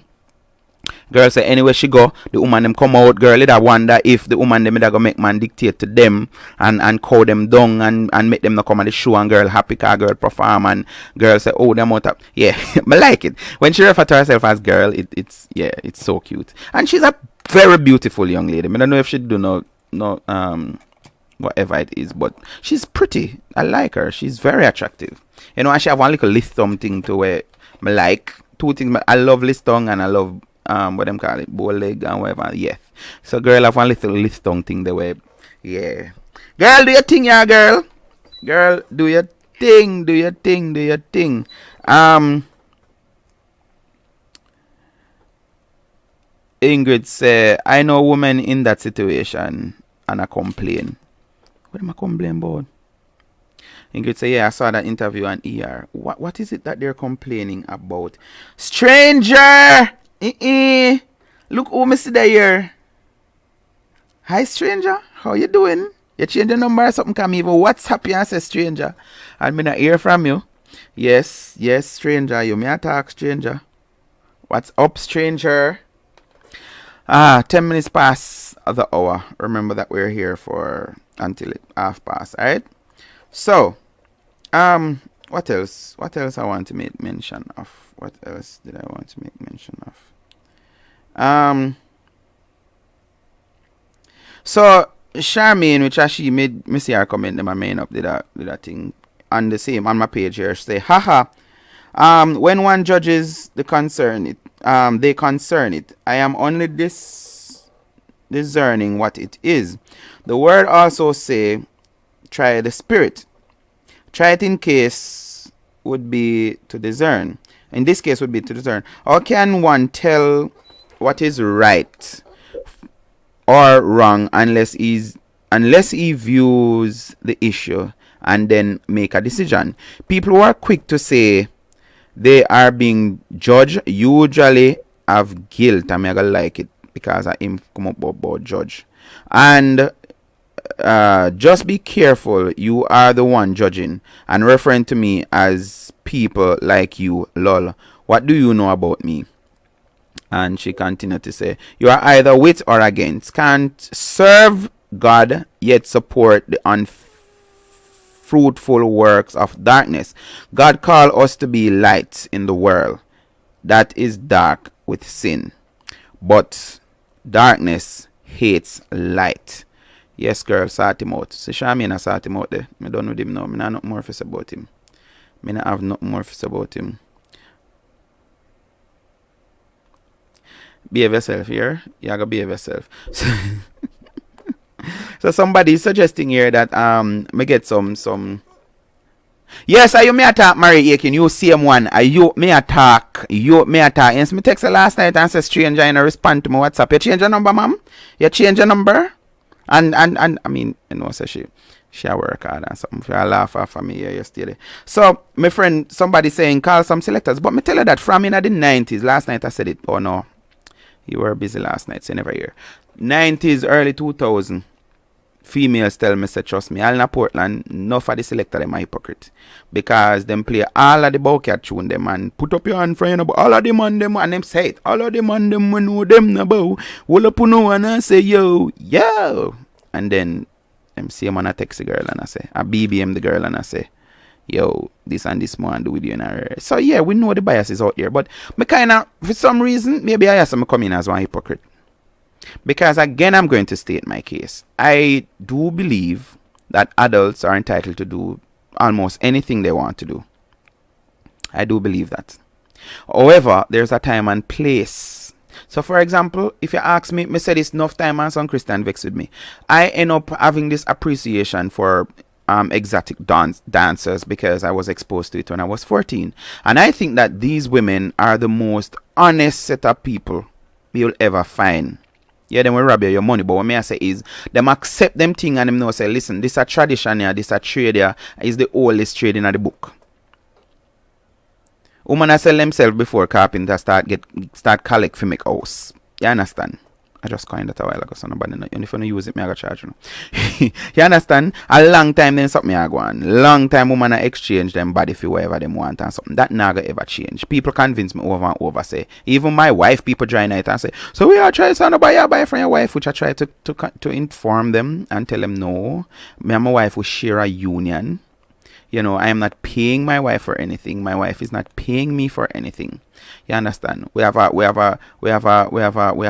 Girl say anywhere she go, the woman them come out. Girl, it a wonder if the woman them go make man dictate to them and call them down and make them not come on the show and girl happy car girl perform and girl say, oh, them out of yeah, I like it. When she refer to herself as girl, it's so cute. And she's a very beautiful young lady. I don't know if she do no whatever it is, but she's pretty. I like her. She's very attractive. And she have one little list thumb thing to where I like two things. I love list tongue and I love what them call it, bow leg and whatever. Yeah. So girl have one little list tongue thing the way. Yeah. Girl, do your thing, yeah, girl. Girl, do your thing, do your thing, do your thing. Ingrid say, I know women in that situation and I complain. What am I complaining about? Ingrid say, yeah, I saw that interview on ER. What is it that they're complaining about? Stranger! Look who me see there here. Hi, stranger. How you doing? You change your number or something? Come even WhatsApp you and say, stranger. And me not hear from you. Yes, stranger. You may talk, stranger. What's up, stranger? 10 minutes past the hour. Remember that we're here for until 1:30. Alright? So, what else? What else I want to make mention of? What else did I want to make mention of? So Charmaine, which she made me see her comment them I main up did that thing on the same on my page here. She say, haha. When one judges the concern it they concern it. I am only discerning what it is. The word also say try the spirit. Try it in case would be to discern. In this case would be to discern. How can one tell what is right or wrong unless he views the issue and then make a decision? People who are quick to say they are being judged usually have guilt. I'm gonna like it because I am come up about judge. And just be careful, you are the one judging and referring to me as people like you, lol. What do you know about me? And she continued to say, you are either with or against. Can't serve God yet support the unfruitful works of darkness. God called us to be lights in the world that is dark with sin. But darkness hates light. Yes, girl, sort him out. So Shamina sort him out there. I don't know him now. I have nothing more to say about him. I have nothing more to say about him. Behave yourself here. You gotta behave yourself. So somebody is suggesting here that me get some. Yes, you may attack Mary Aiken. You same one. You may attack. Yes, me text her last night and say stranger and respond to my WhatsApp. You change your number, ma'am? You change your number? And I mean, you know, so she work hard and something. I laugh off of me here yesterday. So my friend, somebody saying call some selectors, but me tell her that from in the 90s. Last night I said it. Oh no, you were busy last night, so you never hear. 90s, early 2000. Females tell me, say, trust me, all in Portland, enough of the selector them are hypocrite. Because them play all of the bowcat tune them and put up your hand for you know, all of them on them and them say it. All of them on them we know them no bow. Will up no and I say yo. And then them see him and I text the girl and I say, I BBM the girl and I say, yo, this and this man do with you in a So yeah, we know the biases out here. But me kinda for some reason, maybe I have to come in as one hypocrite. Because again, I'm going to state my case. I do believe that adults are entitled to do almost anything they want to do. I do believe that. However, there's a time and place. So for example, if you ask me, me say this enough time and some Christian vex with me. I end up having this appreciation for exotic dancers because I was exposed to it when I was 14. And I think that these women are the most honest set of people you'll ever find. Yeah, them will rob you your money, but what me I say is them accept them thing and them know say, listen, this a tradition here, this a trade here, is the oldest trade in the book. Women I sell themselves before carpenter start collect for make house. You understand? I just coined that a while ago, so nobody know. And if you don't use it, me I got charge you. You understand? A long time then something I go on. Long time women I exchange them body for whatever them want and something. That never ever change. People convince me over and over say. Even my wife, people join it and say, so we are trying to buy from your wife, which I try to inform them and tell them no. Me and my wife will share a union. You know, I am not paying my wife for anything. My wife is not paying me for anything. You understand? We have a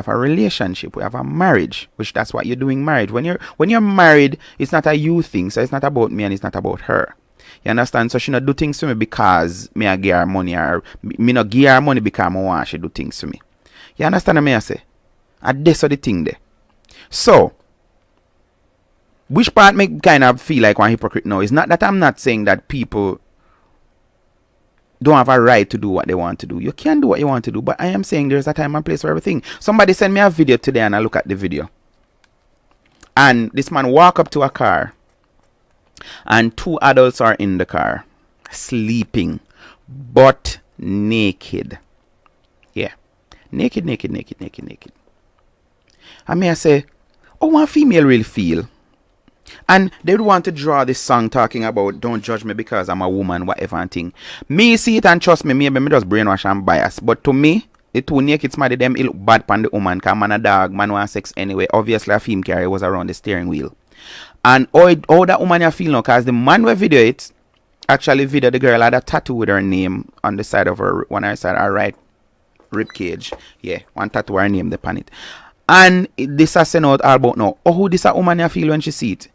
relationship. We have a marriage, which that's what you're doing marriage. When you're married, it's not a you thing. So it's not about me and it's not about her. You understand? So she not do things for me because me I give her money or me not give her money because I want she do things for me. You understand what I say? And that's the thing there. So which part make kind of feel like one hypocrite now? It's not that I'm not saying that people don't have a right to do what they want to do. You can do what you want to do, but I am saying there's a time and place for everything. Somebody sent me a video today and I look at the video. And this man walk up to a car and two adults are in the car sleeping but naked. Yeah. Naked. I mean I say, how one female really feel. And they would want to draw this song talking about don't judge me because I'm a woman, whatever and thing. Me see it and trust me, maybe me just brainwash and bias. But to me, the two naked smarty them, it look bad pan the woman, cause man a dog, man want sex anyway. Obviously a film carrier was around the steering wheel. And how that woman you feel now, cause the man will video it, actually video the girl had a tattoo with her name on the side of her, her right rib cage. Yeah, one tattoo her name upon it. And this has sent out all about now. Oh, who this a woman you feel when she see it?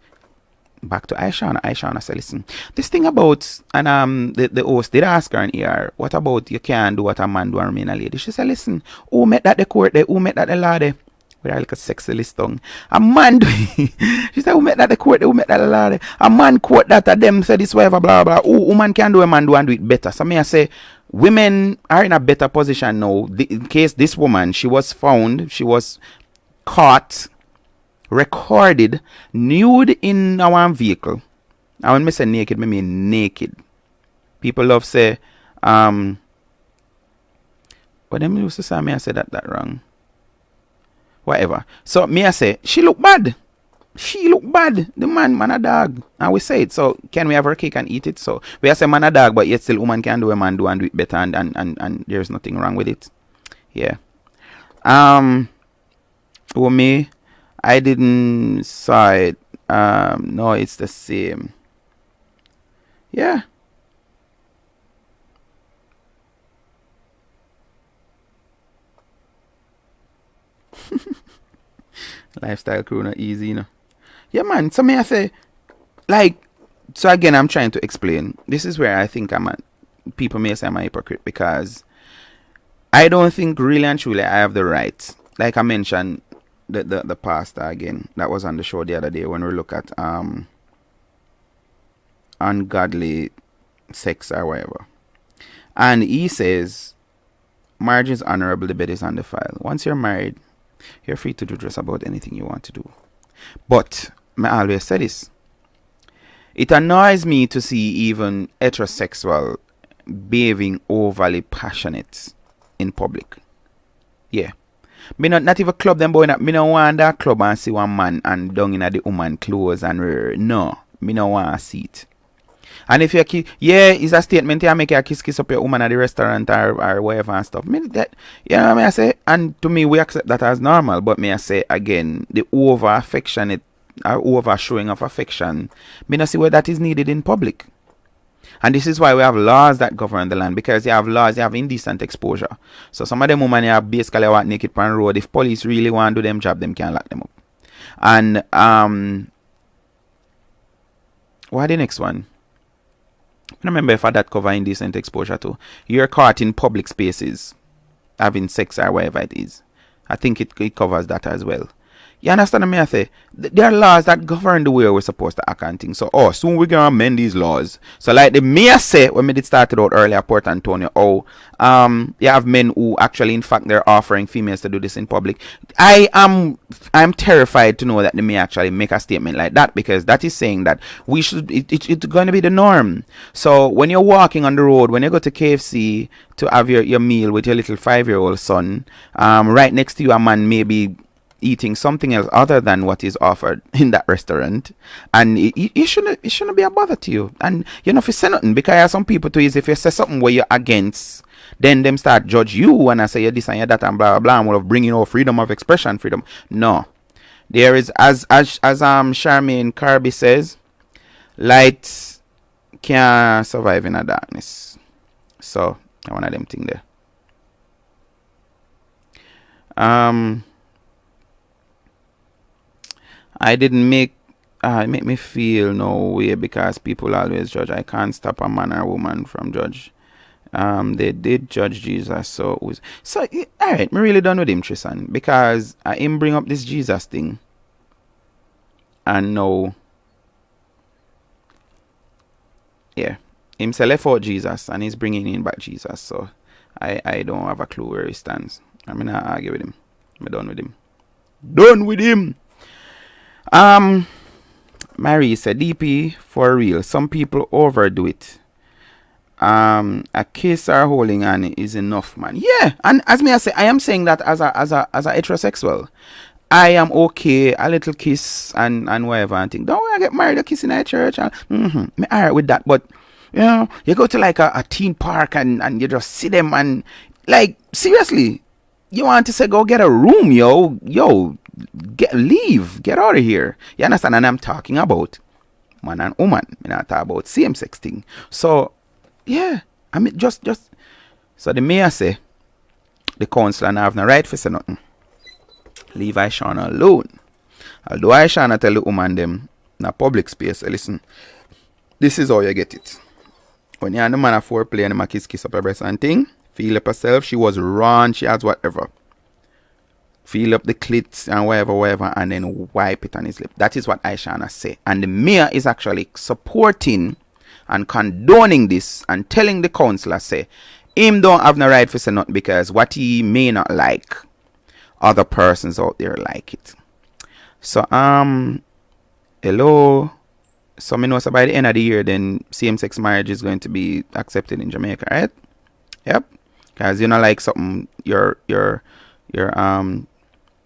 Back to Ishawna. Ishawna said, listen, this thing about, and the host did ask her in here, what about you can't do what a man do and remain a lady? She said, listen, who met that the court there? Who met that the law there? With her like a sexy list tongue. A man do she said, who met that the court there? Who met that the law there? A man quote that at them, said this whatever, blah, blah, blah. Woman can do a man do and do it better. So me I say, women are in a better position now. In case this woman, she was found, she was caught, recorded nude in our vehicle. And when I say naked, I mean naked. People love say, but them used to say me I said that wrong. Whatever. So me I say, she look bad. She look bad. The man a dog. And we say it. So can we have her cake and eat it? So we say man a dog, but yet still woman can do a man do and do it better and there's nothing wrong with it. Yeah. For me, I didn't saw it. No, it's the same. Yeah. Lifestyle crew not easy, you know. Yeah, man. So me I say, like, so again, I'm trying to explain. This is where I think people may say I'm a hypocrite because I don't think really and truly I have the right. Like I mentioned, the pastor again that was on the show the other day when we look at ungodly sex or whatever, and he says marriage is honorable, the bed is undefiled. Once you're married, you're free to do just about anything you want to do. But I always say this, it annoys me to see even heterosexual behaving overly passionate in public. Yeah. Me not even club them boy. Me no want that club and see one man and down in the woman clothes and no. Me no want to see it. And if you it's a statement you make you kiss up your woman at the restaurant or whatever and stuff. Me that, you know what I say? And to me we accept that as normal. But me I say again, the over affectionate or over showing of affection, me not see where that is needed in public. And this is why we have laws that govern the land, because you have laws, you have indecent exposure. So some of them women you have basically want naked on the road. If police really want to do them job, them can lock them up. And what the next one? I remember if I that cover indecent exposure too. You're caught in public spaces having sex or whatever it is. I think it covers that as well. You understand me? I say there are laws that govern the way we're supposed to act and things. So soon we're gonna amend these laws. So like the me I say when we did started out earlier, Port Antonio, you have men who actually in fact they're offering females to do this in public. I'm terrified to know that they may actually make a statement like that, because that is saying that we should it's gonna be the norm. So when you're walking on the road, when you go to KFC to have your meal with your little 5-year-old son, right next to you a man maybe eating something else other than what is offered in that restaurant, and it shouldn't be a bother to you. And you know, if you say nothing, because there are some people too is if you say something where you're against, then them start judge you and I say you're this and you're that and blah blah blah, and will bring freedom of expression, freedom. No, there is as Charmaine Kirby says, light can't survive in a darkness. So one of them thing there. I didn't make me feel no way because people always judge. I can't stop a man or woman from judge. They did judge Jesus, so alright, me really done with him, Tristan, because I him bring up this Jesus thing, and no, yeah, him say left out Jesus and he's bringing in back Jesus. So I don't have a clue where he stands. I'm not argue with him. I'm done with him. Done with him. Mary said, DP, for real, some people overdo it. A kiss or holding on is enough, man. Yeah, and as me I say, I am saying that as a heterosexual. I am okay, a little kiss and whatever and think, don't want to get married, a kiss in a church. And, me alright with that. But, you know, you go to like a theme park and you just see them and, like, seriously, you want to say, go get a room, yo, leave, get out of here. You understand? And I'm talking about man and woman. I'm not talking about same-sex thing. So, yeah, I mean, just, so the mayor say, the council and have no right for say nothing. Leave Ishawna alone. Although Ishawna tell the woman them in a public space, listen, this is how you get it. When you and the man a foreplay and him a kiss up her breast and thing, feel up herself, she was wrong, she has whatever. Feel up the clit and whatever, and then wipe it on his lip. That is what Ishawna say. And the mayor is actually supporting and condoning this and telling the councillor say, him don't have no right for say nothing because what he may not like, other persons out there like it. So, hello. So, me know so by the end of the year, then same-sex marriage is going to be accepted in Jamaica, right? Yep. Because you know, like something you're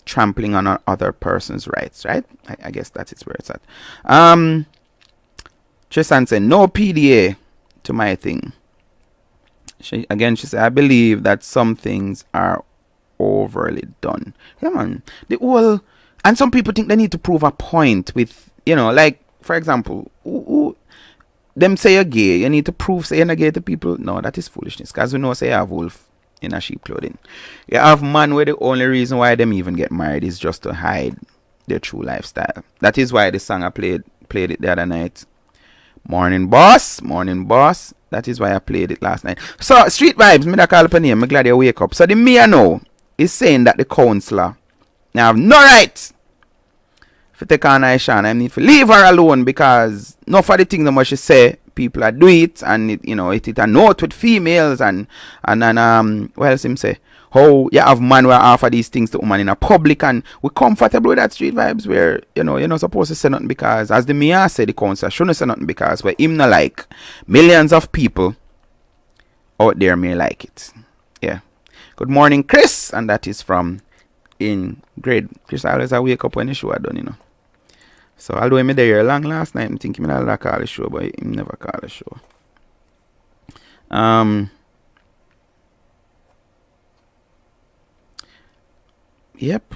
trampling on other person's rights, right? I guess that is where it's at. Tristan said no PDA to my thing. She said I believe that some things are overly done. Yeah, man. The whole, and some people think they need to prove a point with, you know, like for example, them say you're gay, you need to prove say you're not gay to people. No, that is foolishness. Because we know say you have wolf in a sheep clothing. You have man where the only reason why them even get married is just to hide their true lifestyle. That is why the song I played it the other night. Morning boss. That is why I played it last night. So Street Vibes, me da call up a name. I'm glad you wake up. So the mayor now is saying that the councillor now have no right to take on Ishawna. I need to leave her alone because no for the things that she say, people are do it and it, you know, it a note with females and what else him say? How you have man where offer these things to women in a public and we comfortable with that Street Vibes where, you know, you're not supposed to say nothing because as the mayor said, the council shouldn't say nothing because where him not like millions of people out there may like it. Yeah. Good morning, Chris, and that is from in grade. Chris always I wake up when the show are done, you know. So although I'm there long last night, I'm thinking I'll call the show, but him never call the show. Yep.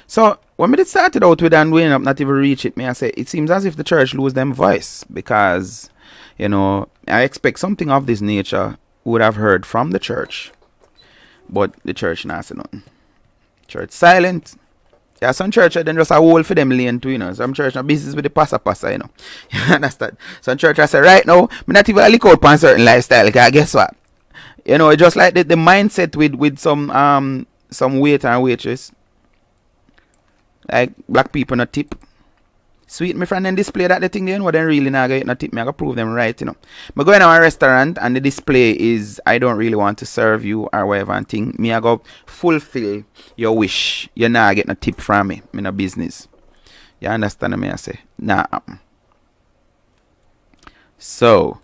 So when we started out with and we ended up not even reach it, I say it seems as if the church lose them voice because, you know, I expect something of this nature would have heard from the church, but the church not say nothing. Church silent. Yeah, some church then just a hole for them lane too, you know. Some church no business with the passa, you know. You understand? Some church I say right now, me not even look out on certain lifestyle, because guess what? You know, just like the mindset with some waiter and waitress. Like black people not tip. Sweet, my friend, then display that the thing they know, then really not get no tip. I gotta prove them right, you know. I go in a restaurant and the display is I don't really want to serve you or whatever and thing. Me I go fulfill your wish. You not get no tip from me. Me no business. You understand me I say? Nah. So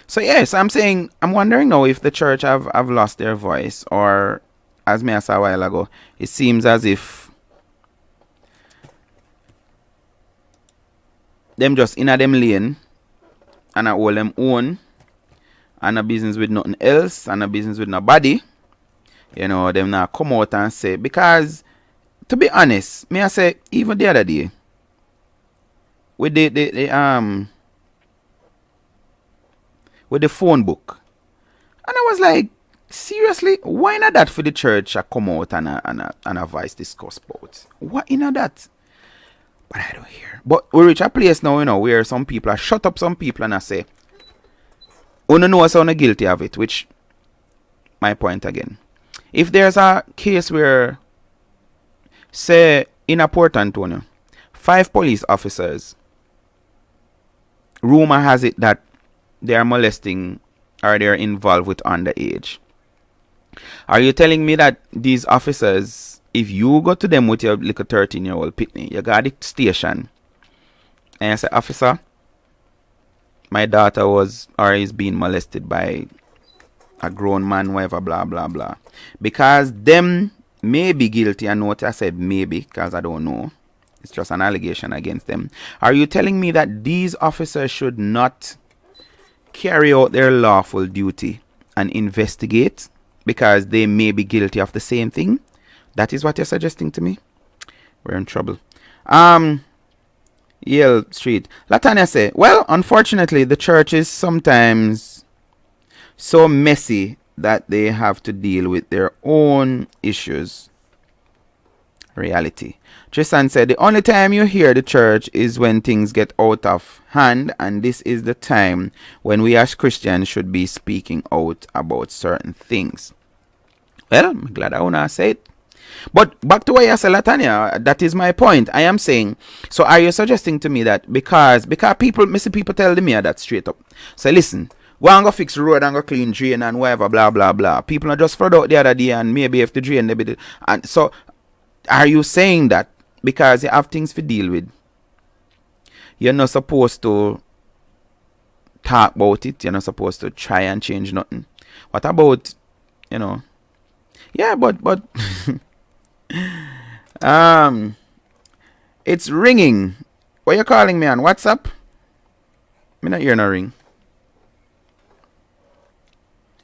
So yes, I'm saying, I'm wondering now if the church have lost their voice, or as me I said a while ago, it seems as if them just in a them lane and I hold them own and a business with nothing else and a business with nobody. You know, them now come out and say, because to be honest, me I say even the other day with with the phone book. And I was like, seriously, why not that for the church I come out and a voice discuss about? What in that? But I don't hear. But we reach a place now, you know, where some people are shut up some people and I say, oh no, I sound guilty of it, which my point again. If there's a case where, say, in a Port Antonio, 5 police officers, rumor has it that they are molesting or they are involved with underage. Are you telling me that these officers, if you go to them with your little 13-year-old pitney, you got the station, and you say, officer, my daughter was or is being molested by a grown man, whatever, blah, blah, blah. Because them may be guilty, and note I said maybe, because I don't know. It's just an allegation against them. Are you telling me that these officers should not carry out their lawful duty and investigate because they may be guilty of the same thing? That is what you're suggesting to me? We're in trouble. Yale Street. Latanya say, well, unfortunately, the church is sometimes so messy that they have to deal with their own issues. Reality. Tristan said, the only time you hear the church is when things get out of hand, and this is the time when we as Christians should be speaking out about certain things. Well, I'm glad I wanna say it. But back to what you said, Latanya, that is my point. I am saying, so are you suggesting to me that because people, missing people tell me that straight up. So listen, go and go fix the road and go clean drain and whatever, blah, blah, blah. People are just flood out the other day and maybe if the drain, they be and so are you saying that because you have things to deal with, you're not supposed to talk about it, you're not supposed to try and change nothing? What about, yeah, but it's ringing. What you calling me on WhatsApp? Me not hear no ring.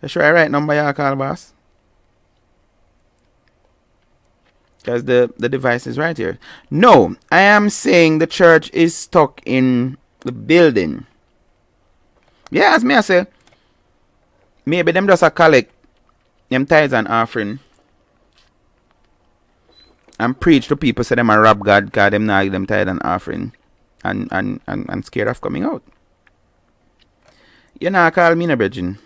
You sure I right number you call, boss? Because the device is right here. No, I am saying the church is stuck in the building. Yeah, as me I say, maybe them just a collect them tithes and offering and preach to people, say them a rob God because them not give them tithe and offering and scared of coming out. You know, call me no bridging.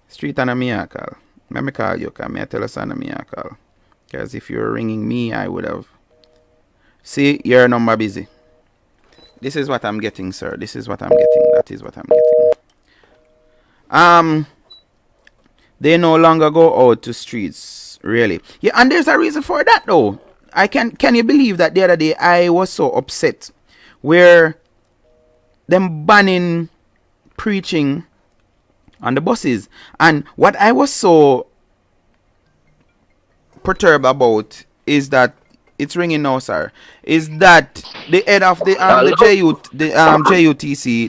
Street and me I call. Let me call you, because I tell us on me I call. Because if you were ringing me, I would have. See, your number busy. This is what I'm getting, sir. This is what I'm getting. That is what I'm getting. They no longer go out to streets, really. Yeah, and there's a reason for that, though. Can you believe that the other day I was so upset where them banning preaching on the buses, and what I was so perturbed about is that it's ringing now, sir. Is that the head of the JUTC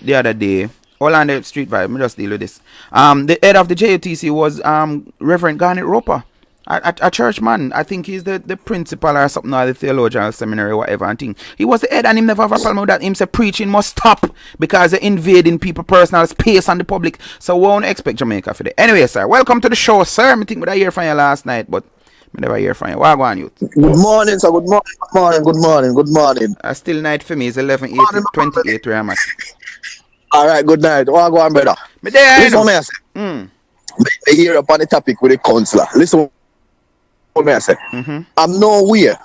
the other day? All on the street vibe. Let me just deal with this. The head of the JUTC was Reverend Garnet Roper, a church man. I think he's the principal or something, or the theological seminary, or whatever. I think he was the head, and him never have a problem with that. Him say preaching must stop because they're invading people's personal space and the public. So we won't expect Jamaica for that. Anyway, sir, welcome to the show, sir. I think I hear from you last night, but I never hear from you. What go on, youth? Good morning, sir. Good morning. Still night for me. It's 11:28 where I'm at. All right, good night. What go on, brother? Listen what me I say. Me hear up on the topic with the counselor. Listen what me I say. I'm nowhere.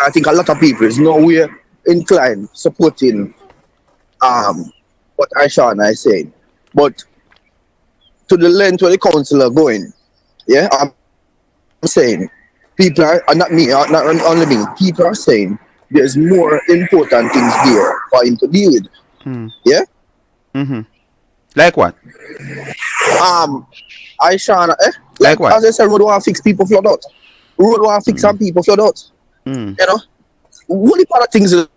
I think a lot of people is nowhere inclined supporting what Ishawna is saying. But to the length where the counselor going, yeah, I'm saying people are not me, not only me, people are saying there's more important things there for him to deal with. Yeah? Like what? Ishawna, like what? As I said, road want to fix people flood out. Road want to fix some people flood out. You know? What the other things to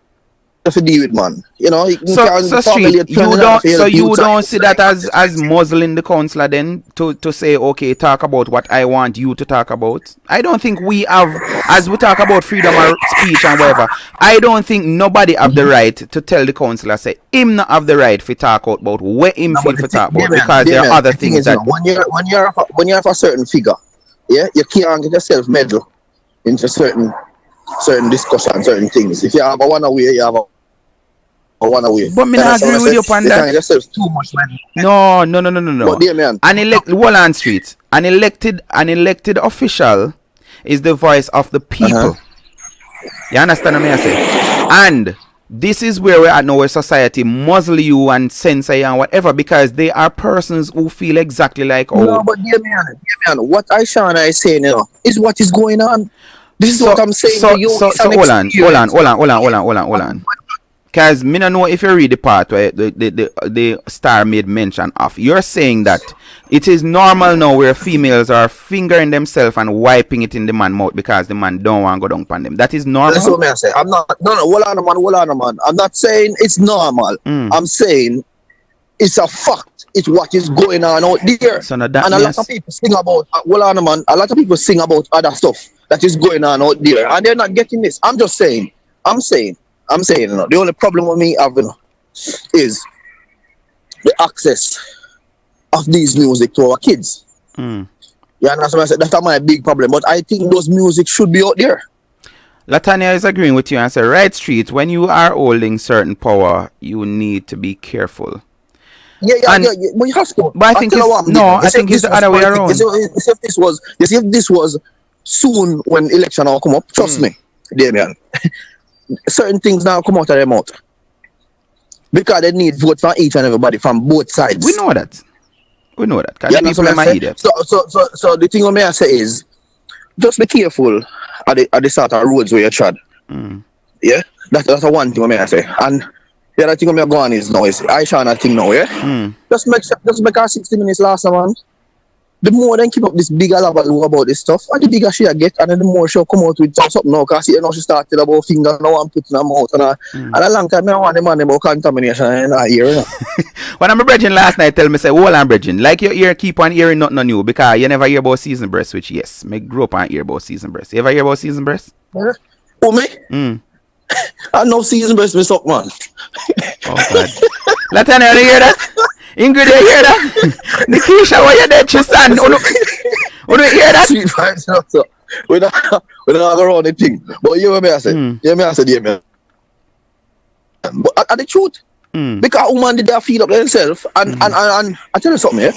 deal with, man? You know, so Street, you don't see that as muzzling the counselor then to say, okay, talk about what I want you to talk about. I don't think we have, as we talk about freedom of speech and whatever, I don't think nobody have the right to tell the counselor, say him not have the right to talk about where him feel to talk about, because there are other things that when you have a certain figure, yeah, you can't get yourself meddle into certain discussion, certain things. If you have a one away, you have a one away. But me not agree with you on that. Too much, man. No. But dear man, Walland Street, an elected official is the voice of the people. You understand what I say? And this is where we're at now, where society muzzle you and censor you and whatever, because they are persons who feel exactly like No, but dear man, what Ishawna is saying now is what is going on. This is what I'm saying to you. So hold on. Because me don't know if you read the part where the star made mention of. You're saying that it is normal now where females are fingering themselves and wiping it in the man's mouth because the man don't want to go down upon them. That is normal. That's what I say. I'm not. No. Hold on, man. I'm not saying it's normal. I'm saying it's a fact. It's what is going on out there. So and a lot of people sing about. Hold on, man. A lot of people sing about other stuff that is going on out there, and they're not getting this. I'm just saying. I'm saying, you know, the only problem with me having is the access of these music to our kids. Yeah, and that's what I said. That's my big problem. But I think those music should be out there. Latanya is agreeing with you and say, right street, when you are holding certain power, you need to be careful. Yeah, but you have to. But I think it's the other way around. If this was soon when election will come up, trust me, Damien. Certain things now come out of their mouth because they need vote from each and everybody from both sides. We know that. Yeah, people are idiots. So the thing I say is, just be careful at the sort of roads where you tread. Yeah, that's the one thing I say. And the other thing I'm going on is Ishawna thing now. Yeah, just make our 60 minutes last man. The more they keep up this bigger level about this stuff, and the bigger she get, and then the more she'll come out with something now, because you know she started about finger now and putting her mouth and a long time I want the man about contamination in her ear. You know? When I'm bridging last night, tell me say, hold on bridging, like your ear keep on hearing nothing on you because you never hear about season breast, which yes, me grew up and hear about season breast. You ever hear about season breast? Yeah. Oh me? I know season breast me suck man. Oh God. Latanya, you hear that? Ingrid, you hear that? Nikisha, why you dead, Chisan? You hear that? Sweet vibes, so we don't go around the thing. But you hear me I say? But at the truth, because woman did that feed up themselves, and I tell you something, yeah?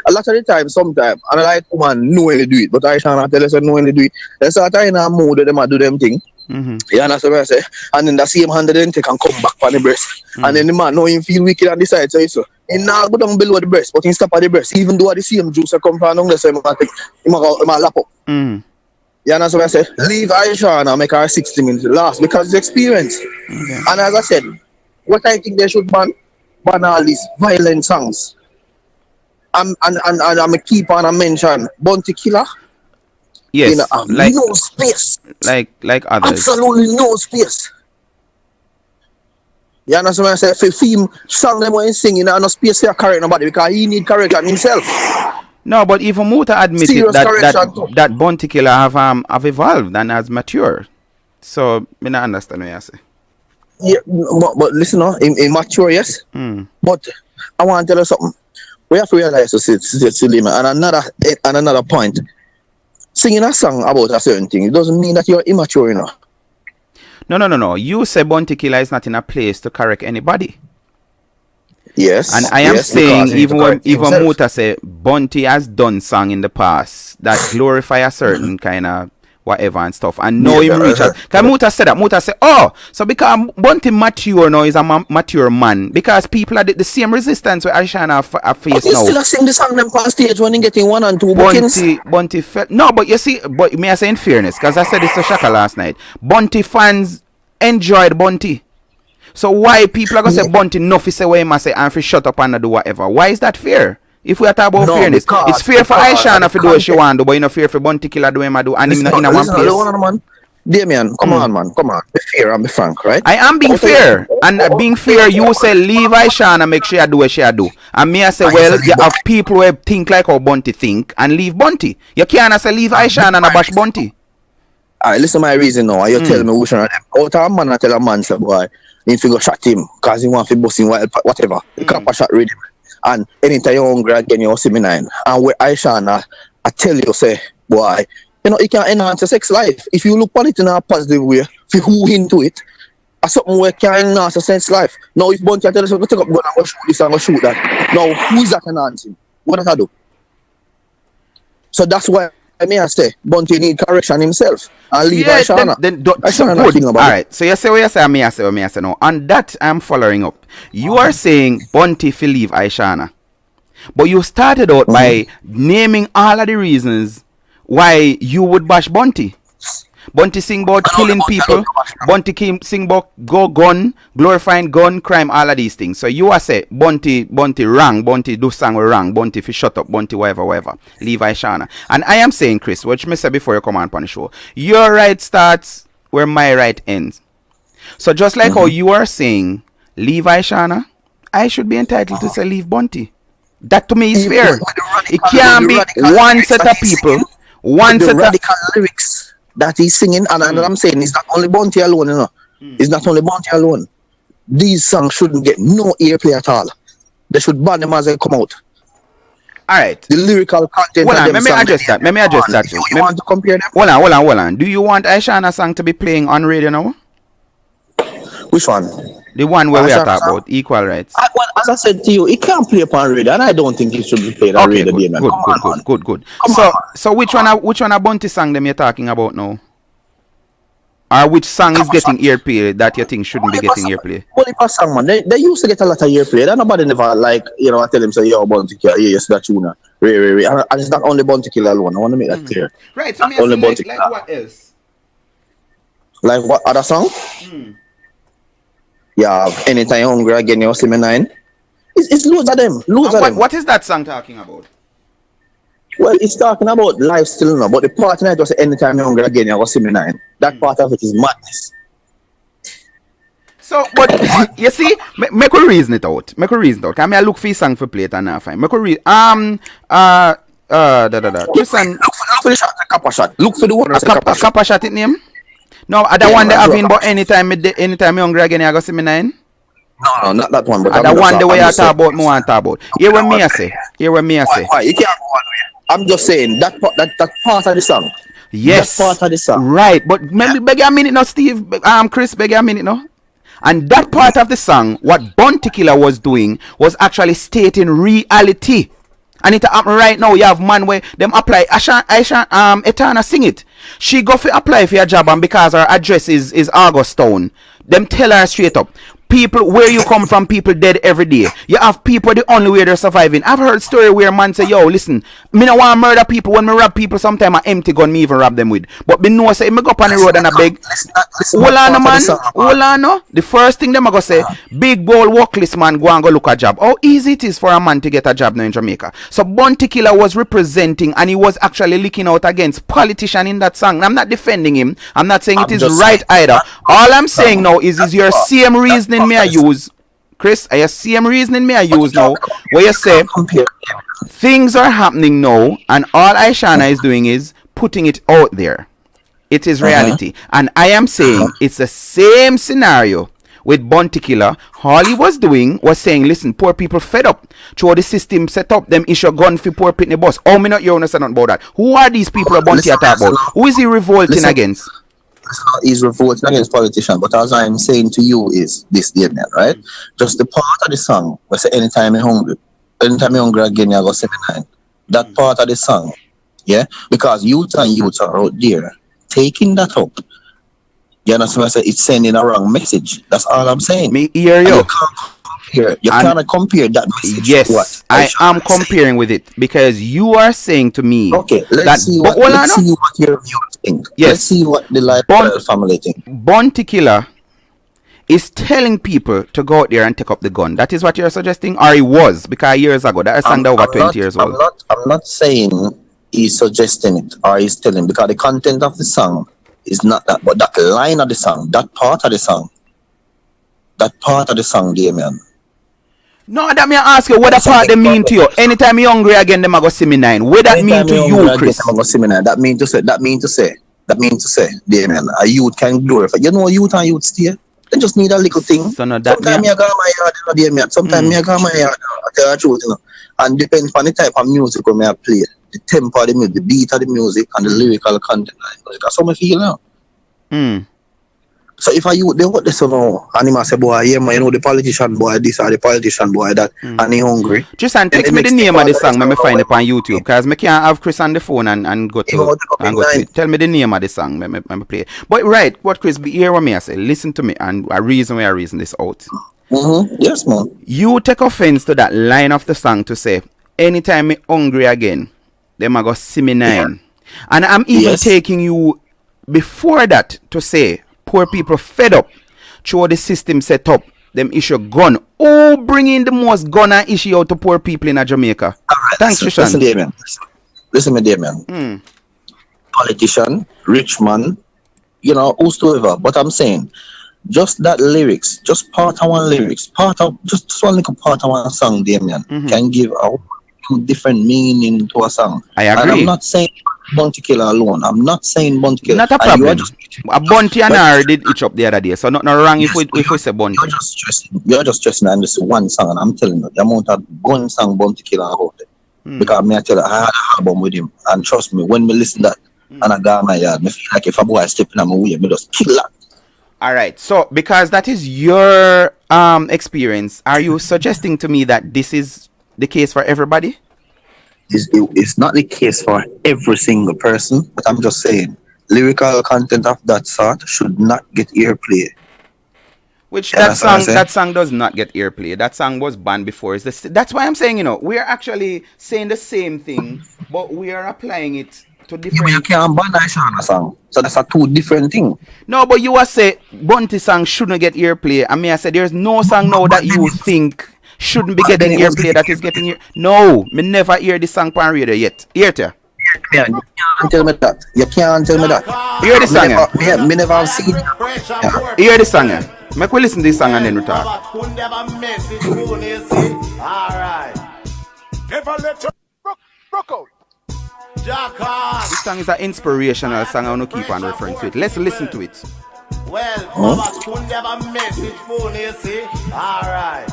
A lot of the time, sometimes, and I like woman knowing they do it, but I can't tell you knowing they do it. They start in a mood that they do them thing. Yeah, that's what I say. And then the same hand then take and come back on the breast. And then the man know him feel wicked on the side, so he now go down below the breast, but he stop at the breast. Even though the same juice come from down there, so he might lap up. Yeah, that's what I say. Leave Ishawna and make her 60 minutes last because it's experience. And as I said, what I think they should ban all these violent songs. And I'm keep on and mention Bounty Killer. Yes, like no space. Like others. Absolutely no space. You understand what I say? If a film song them when singing, no space for correct nobody because he need correction himself. No, but even Muta admitted that Bounty Killer have evolved and has matured. So me not understand what you say. Yeah, but listen, in mature, yes. But I want to tell you something. We have to realize and another point. Singing a song about a certain thing, it doesn't mean that you're immature enough. No. You say Bounty Killer is not in a place to correct anybody. Yes. And I am saying, even Muta say Bounty has done song in the past that glorify a certain kind of whatever and stuff. And now him reach out. Because Muta said that. Muta said, so because Bounty mature now is a mature man. Because people are the same resistance with Ishawna face now. You still sing the song them on stage when he getting 1 and 2 Bounty no, but you see, but may I say in fairness, because I said this to Shaka last night. Bounty fans enjoyed Bounty. So why people are going to say Bounty enough is say what he must say and if shut up and do whatever? Why is that fair? If we are talking about fairness, it's fair for Ishawna to do what she want to do, but you know fair for Bounty Killer do what do and him in one place. Damien, come on, man. Come on. Be fair and be frank, right? I am being fair. And being fair, you say leave Ishawna make sure you do what she do. And me I say, well, you have people who think like how Bounty think and leave Bounty. You can't say leave Ishawna and bash Bounty. Alright, listen to my reason now. You tell me which one of them. Out of a man, I tell a man, say, boy, he to go shot him because he want to bust him, whatever. The cop a shot ready. And anytime you're hungry again, you'll see me 9. And with Ishawna, I tell you, say, boy, you know, it can enhance your sex life. If you look on it in a positive way, if you who into it, or something where can enhance your sex life. Now, if Bounty tell us to take up gun and go shoot this and go shoot that, now, who is that enhancing? What does that do? So that's why I may say, Bounty need correction himself. And leave Ishawna. All right, so you say what you say, I may say no. And that I'm following up. You are saying Bounty will leave Ishawna. But you started out by naming all of the reasons why you would bash Bounty. Bunty sing about killing people. Bunty sing about go gun, glorifying gun, crime, all of these things. So you are say Bunty wrong, Bunty do song wrong, Bunty fi shut up, Bunty whatever. Leave Ishawna. And I am saying, Chris, which me say before you come on the show, your right starts where my right ends. So just like how you are saying leave Ishawna, I should be entitled to say leave Bunty. That to me is fair. It can't be one set of people. One set of radical lyrics that he's singing, and I'm saying it's not only Bunty alone, you know. It's not only Bunty alone. These songs shouldn't get no airplay at all. They should ban them as they come out. Alright. The lyrical content of them let me address that. Let me address that. You want to compare them? Hold on. Do you want Ishawna song to be playing on radio now? Which one? The one where we are talking about equal rights. Well, as I said to you, it can't play upon radio, and I don't think it should be played on radio. Good. So which one a Bunty song them you're talking about now? Or which song is getting airplay that you think shouldn't be getting airplay? Well, song, man. They used to get a lot of airplay. And nobody never I tell them say, yo, Bunty Killer, yes, that tune. And it's not only Bunty Killer alone. I want to make that clear. Right. So me only like what else? Like what other song? Yeah, Anytime You're Hungry Again, you'll see me 9. It's loads of them. What is that song talking about? Well, it's talking about life still now, but the part tonight was Anytime You're Hungry Again, you'll see me 9. That part of it is madness. So, but you see, make we reason it out. Can I look for a song for play it and not find? Make we read. Look for the shot, the Kappa shot. Look for the one that's a Kappa shot. Kappa shot it name? No, the one that having but anytime you're hungry again, you go see me 9? No, not that one. But the one the way I talk about, more and talk about. Hear what me I say. Why? You can't go one way. I'm just saying, that part of the song. Yes. That part of the song. Right, but maybe beg you a minute now, Steve. Chris, beg you a minute now. And that part of the song, what Bunty Killer was doing, was actually stating reality. And it happen right now. You have man where them apply. Etana sing it. She go for apply for a job, and because her address is Augustown, them tell her straight up. People where you come from, people dead every day. You have people the only way they're surviving. I've heard story where man say, yo, listen, me no want to murder people. When me rob people, sometimes I empty gun me even rob them with. But me know say me go up on the road and I beg. Hold on, man. Hold on, no. The first thing them I go say, big bold workless man go and go look a job. How easy it is for a man to get a job now in Jamaica. So Bunty Killer was representing, and he was actually leaking out against politician in that song. I'm not defending him. I'm not saying it is right either. All I'm saying now is your same reasoning me I use, Chris, I same reasoning me I use now, where you say things are happening now, and all Ishawna is doing is putting it out there. It is reality. And I am saying it's the same scenario with Bunty Killer. All he was doing was saying, listen, poor people fed up. Through the system set up, them issue gun for poor pitney boss. Oh, me not you understand nothing about that. Who are these people Bunty talk about? Who is he revolting against? He's revolting against politicians, but as I'm saying to you is this statement, right? Just the part of the song where say anytime you're hungry again, you go 79. That part of the song, yeah? Because youths are out there taking that up. You understand what I say? It's sending a wrong message. That's all I'm saying. Me hear you. You cannot compare that message. Yes, I am comparing with it because you are saying to me. Okay, let's see what your view think. Yes. Let's see what the lifestyle family think. Bunty Killer is telling people to go out there and take up the gun. That is what you're suggesting, or he was, because years ago that song over 20 years old. I'm not saying he's suggesting it or he's telling, because the content of the song is not that, but that line of the song, that part of the song, Damien. No, that me ask you, what that part they mean to you? Anytime you're hungry again, them a go see me 9. What that mean to you, Chris? That mean to say, Damien, a youth can glorify. You know, youth and youth stay. They just need a little thing. So no, that sometimes I go my yard, Damien. Sometimes I go my yard. I tell the truth, And depends on the type of music I play, the tempo of the music, the beat of the music, and the lyrical content. That's how I feel now. So if they want this now, and he say, boy, yeah, man, the politician boy this or the politician boy that, and he hungry. Just and text me the name of the song, let me find it on YouTube, because I can't have Chris on the phone and go to it. Tell me the name of the song, let me play it. But right, what Chris, hear what me I say, listen to me, and I reason this out. Yes, man. You take offense to that line of the song to say, anytime me hungry again, them I go see me 9. And I'm even taking you before that, to say poor people fed up through the system set up, them issue gun. Who bring in the most gun and issue out to poor people in Jamaica? Right, Thanks, Trishan. Listen, Damien. Listen, me, Damien. Politician, rich man, whosoever. But I'm saying, just that lyrics, just part of one lyrics, just one little part of one song, Damien, can give a different meaning to a song. I agree. And I'm not saying Bounty Killer alone. I'm not saying Bounty Killer. Not a problem. A Bounty and I did each up the other day, so not wrong if we say Bounty. You're just stressing on this one song, and I'm telling you, the amount of gun song Bounty Killer about it. Because I tell you, I had an album with him, and trust me, when me listen to that, and I got my yard, me feel like if a boy stepping on my way, me just kill that. All right, so because that is your experience, are you suggesting to me that this is the case for everybody? It's not the case for every single person, but I'm just saying, lyrical content of that sort should not get airplay. Which that song does not get airplay. That song was banned before. That's why I'm saying, we're actually saying the same thing, but we are applying it to different. You can't ban Ishawna song, so that's a two different thing. No, but you will say Bounty song shouldn't get airplay. I mean, I said there's no song now that you think shouldn't be getting airplay that is getting air. No, me never hear this song on radio yet. Hear it? Yeah, you can't tell me that. You can't tell me that. Hear the song. Me never have seen it. Hear the song. Make we listen to this song and then we talk. Alright. Never let you rock out. This song is an inspirational song. I want to keep on referring to it. Let's listen to it. Well, Baba couldn't have a message phone, you see. Alright.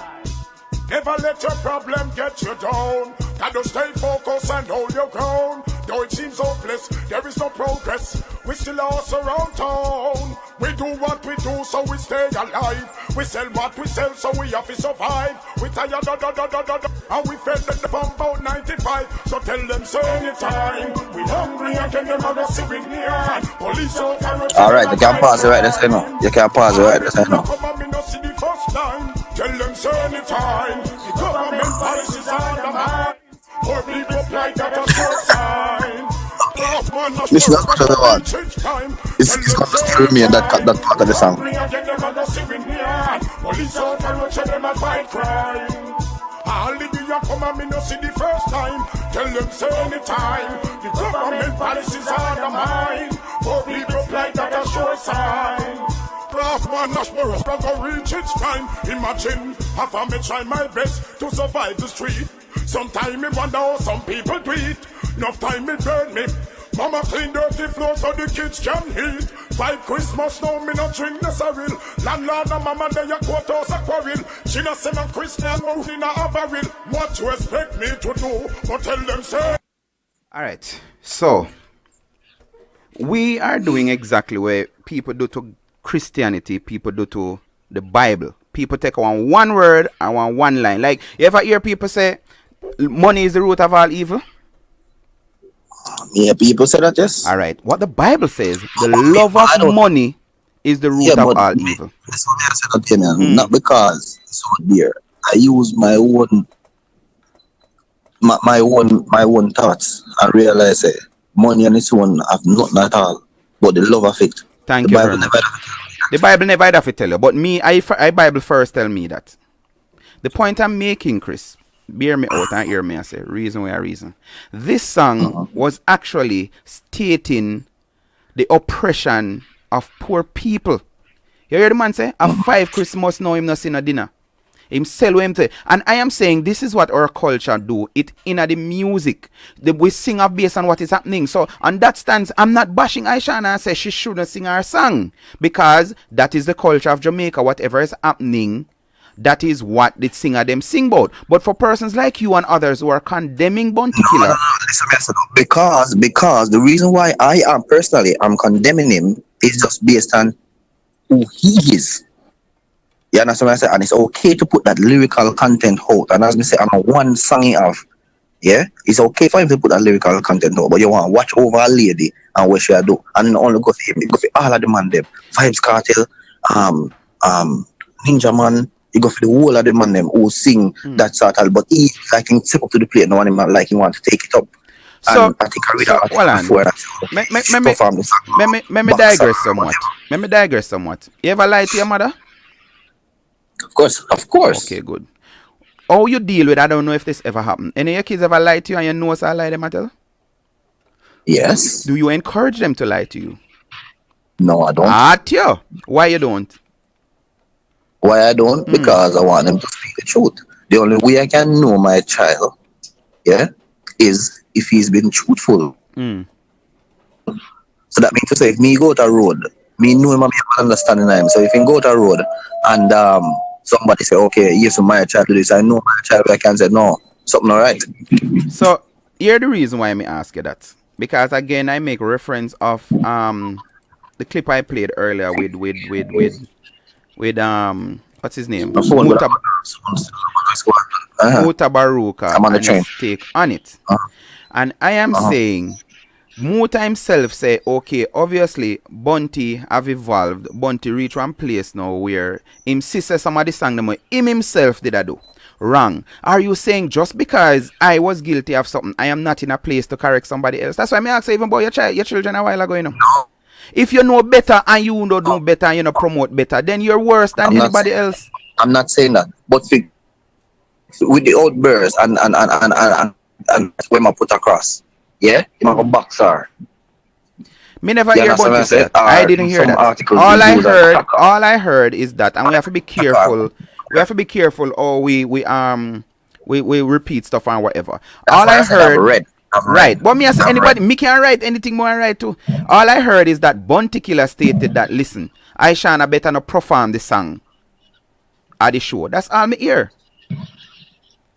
Never let your problem get you down. Gotta stay focused and hold your ground. Though it seems hopeless, there is no progress. We still lost around town. We do what we do, so we stay alive. We sell what we sell, so we have to survive. We tired, and we fed the pump out 95. So tell them, say anytime. We hungry again, them are see we near. Police out. Alright, you can pause it right there, no. You can pause it right there, no. Tell them, say anytime. The government policies are the mind. Or people like that a short sign. Listen, that's what I want. It's going to still remain that part of the song. Hallelujah, come and me no see the first time. Tell them say anytime. The government policies are the mind. For people like that a short sign. Craft man, Nashborough, struggle reach its time. Imagine, half I may try my best to survive the street. Sometime me wonder how some people do it. Enough time it burn me. Mama clean dirty floors so the kids can eat. 5 Christmas now me not drink the cereal. Landlord and mama they a quarters a quarrel. She not send a Christian mouth in a barrel. What you expect me to do? But tell them say. Alright, so we are doing exactly what people do to Christianity, people do to the Bible. People take one word and one line. Like, you ever hear people say, money is the root of all evil? Yeah, people say that, yes. Alright, what the Bible says, the love of money is the root of all evil. That's what I said, okay, man. Not because it's so dear. I use my own thoughts and realize that money on its own have nothing at all but the love of it. Thank you very much. The Bible never have to tell you, but me, I Bible first tell me that. The point I'm making, Chris, bear me out and hear me, I say, reason why reason. This song was actually stating the oppression of poor people. You hear the man say, a 5 Christmas now him not see no dinner. Him sell him to. And I am saying this is what our culture do. It in the music. We sing up based on what is happening. So on that stance, I'm not bashing Ishawna and say she shouldn't sing her song. Because that is the culture of Jamaica. Whatever is happening, that is what the singer them sing about. But for persons like you and others who are condemning Bounty Killer. Listen, because the reason why I'm condemning him is just based on who he is. You understand what I say? And it's okay to put that lyrical content out. And as I say, I'm a one song of. Yeah? It's okay for him to put that lyrical content out. But you want to watch over a lady and what she do. And not only go for him, you go for all of the man them. Vibes Cartel, Ninja Man, you go for the whole of the man them who sing that sort of. But he like him step up to the plate, no one like he want to take it up. And I think I read that article before that. Perform the song. Let me digress somewhat. Let me digress somewhat. You ever lie to your mother? Of course. Okay, good. How you deal with, I don't know if this ever happened. Any of your kids ever lie to you and you know I lie them at all? Yes. Do you encourage them to lie to you? No, I don't. At you? Why you don't? Why I don't? Because I want them to speak the truth. The only way I can know my child, is if he's been truthful. So that means to say, if me go to a road, me know him and me have an understanding of him. So if he go to a road and somebody say, okay, yes, my child do this, I know my child, I can say, no, something all right. So here's the reason why I ask you that. Because again, I make reference of the clip I played earlier with what's his name? Mutabaruka I'm on the and train. his take on it. And I am saying Muta himself say, okay, obviously Bunty have evolved. Bunty reach one place now where him sister somebody sang them him himself did I do. Wrong. Are you saying just because I was guilty of something, I am not in a place to correct somebody else? That's why I asked even about your children a while ago, you know. No. If you know better and you don't do better and you don't promote better, then you're worse than anybody else. I'm not saying that. But with the outbursts and when I put across, you might go boxer. Me never hear Bunty say that. I didn't hear that. All I heard is that, and we have to be careful. We have to be careful or we repeat stuff and whatever. All I heard. Right. But me as anybody, me can write anything more I write too. All I heard is that Bunty Killer stated that, listen, Ishawna better not perform the song at the show. That's all me hear.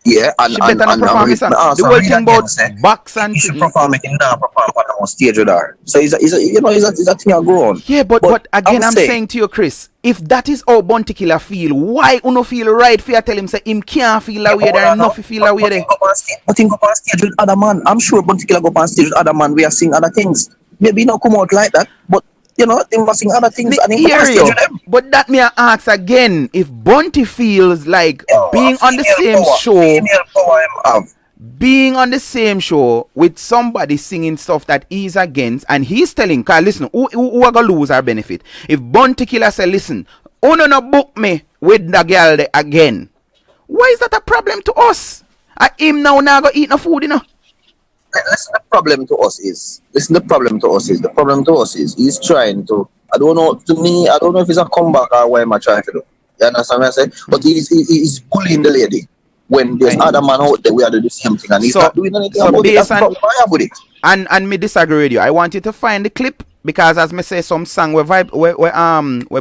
Yeah, and she better not perform the song. The whole thing about box and she perform it in now perform on stage with her. So it's a thing I grow on. Yeah, but again I'm saying to you, Chris, if that is how Bunty Killer feel, why uno feel right for you tell him say him can't feel that way there enough feel that way there? But him go on stage with other man. I'm sure Bunty Killer go on stage with other man. We are seeing other things. Maybe not come out like that, but you know, they must sing other things and them. But that me I ask again, if Bunty feels like being on the same show with somebody singing stuff that he's against, and he's telling, cause listen, who are gonna lose our benefit? If Bunty Killer say, listen, no book me with the girl there again, why is that a problem to us? Him now go eat no food, you know. Listen, the problem to us is he's trying to, I don't know if it's a comeback or what am I trying to do. You understand what I say? But he's bullying the lady when there's other man out there we are doing the same thing and he's not doing anything about it. That's the problem I have with it. And me disagree with you. I want you to find the clip because as me say some song where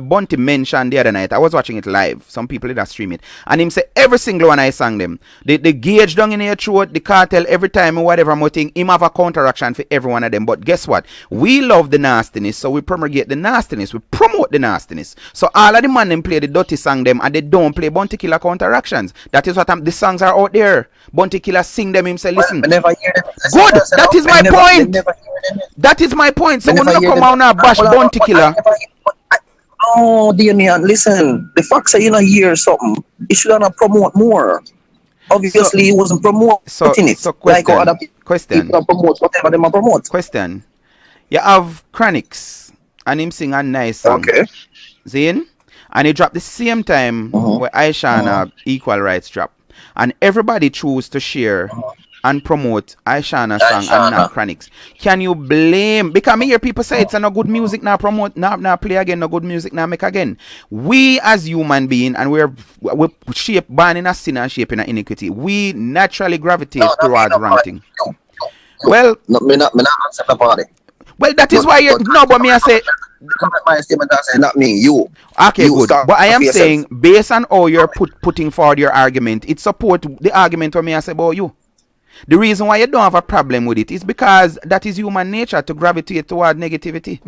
Bunty mentioned the other night, I was watching it live. Some people did stream it. And him say every single one I sang them. The gauge down in your throat, the cartel, every time or whatever more thing, him have a counteraction for every one of them. But guess what? We love the nastiness, so we promulgate the nastiness. We promote the nastiness. So all of the man them play the dirty song them and they don't play Bunty Killer counteractions. That is what the songs are out there. Bunty Killer sing them, him say, listen. I never hear them. Good, that is my point. That is my point. So when you come out now bash Bunty Killer. Oh, dear me, listen. The fact that you not hear something, you should not promote more. Obviously, he wasn't promoting it. So question. Like other people promote whatever they promote. Question. You have Chronix and him sing a nice song. Okay. Zane? And he dropped the same time where Ishawna Equal Rights drop. And everybody choose to share and promote Ishawna's song and not Chronix. Can you blame? Because me hear people say it's no good music now promote, now play again, no good music now make again. We as human being and we're shape born in a sin and shape in an iniquity. We naturally gravitate towards ranting. Well, me not accept the party. Well, that is why you no, but me I say my statement I say not me, you. Okay, you good. But I am saying based on how you're putting forward your argument, it support the argument what me I say about you. The reason why you don't have a problem with it is because that is human nature to gravitate toward negativity.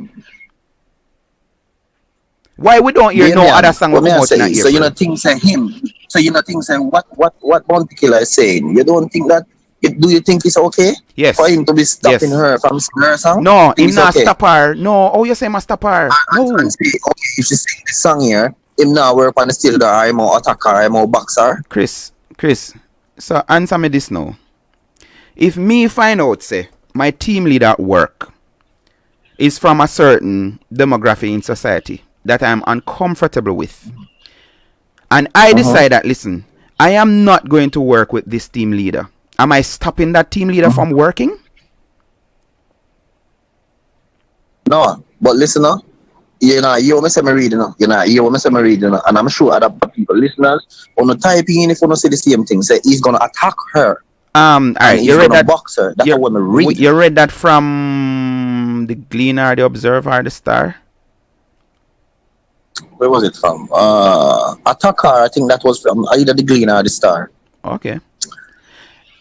Why we don't hear no other song come out in a so you know things say him. So you know things say what Bunty Killer is saying. You don't think that do you think it's okay? Yes. For him to be stopping her from singing her song? No, him not stop her. No, oh you say must stop her. No. Okay, if she sing this song here, him now work on the stage that I'm more attacker, I'm more boxer. Chris, so answer me this now. If me find out say my team leader at work is from a certain demographic in society that I'm uncomfortable with, and I decide that, listen, I am not going to work with this team leader, am I stopping that team leader from working? No, but listen, you want me say me reading, you want me say me reading, and I'm sure other people, listeners, on the typing in if you don't see the same thing, say he's gonna attack her. All right, you read that. Box her. That's what me read. You read that from the Gleaner, the Observer, the Star. Where was it from? Attacker. I think that was from either the Gleaner or the Star. Okay.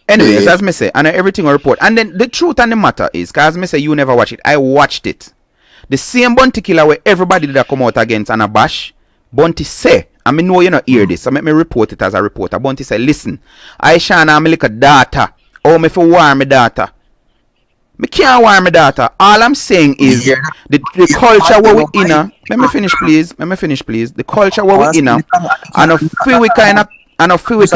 Anyways, as me say, and everything I report, and then the truth and the matter is, cause me say you never watch it, I watched it. The same Bunty killer where everybody did come out against and a bash, Bunty say, I mean, know you not hear this, so let me report it as a reporter. Bunty say, listen, Ishawna, I'm like a data. Oh, me for war my data. Me can't war my data. All I'm saying is the culture where we in. Let me finish, please. The culture where we in, and I feel we kind of, and I feel we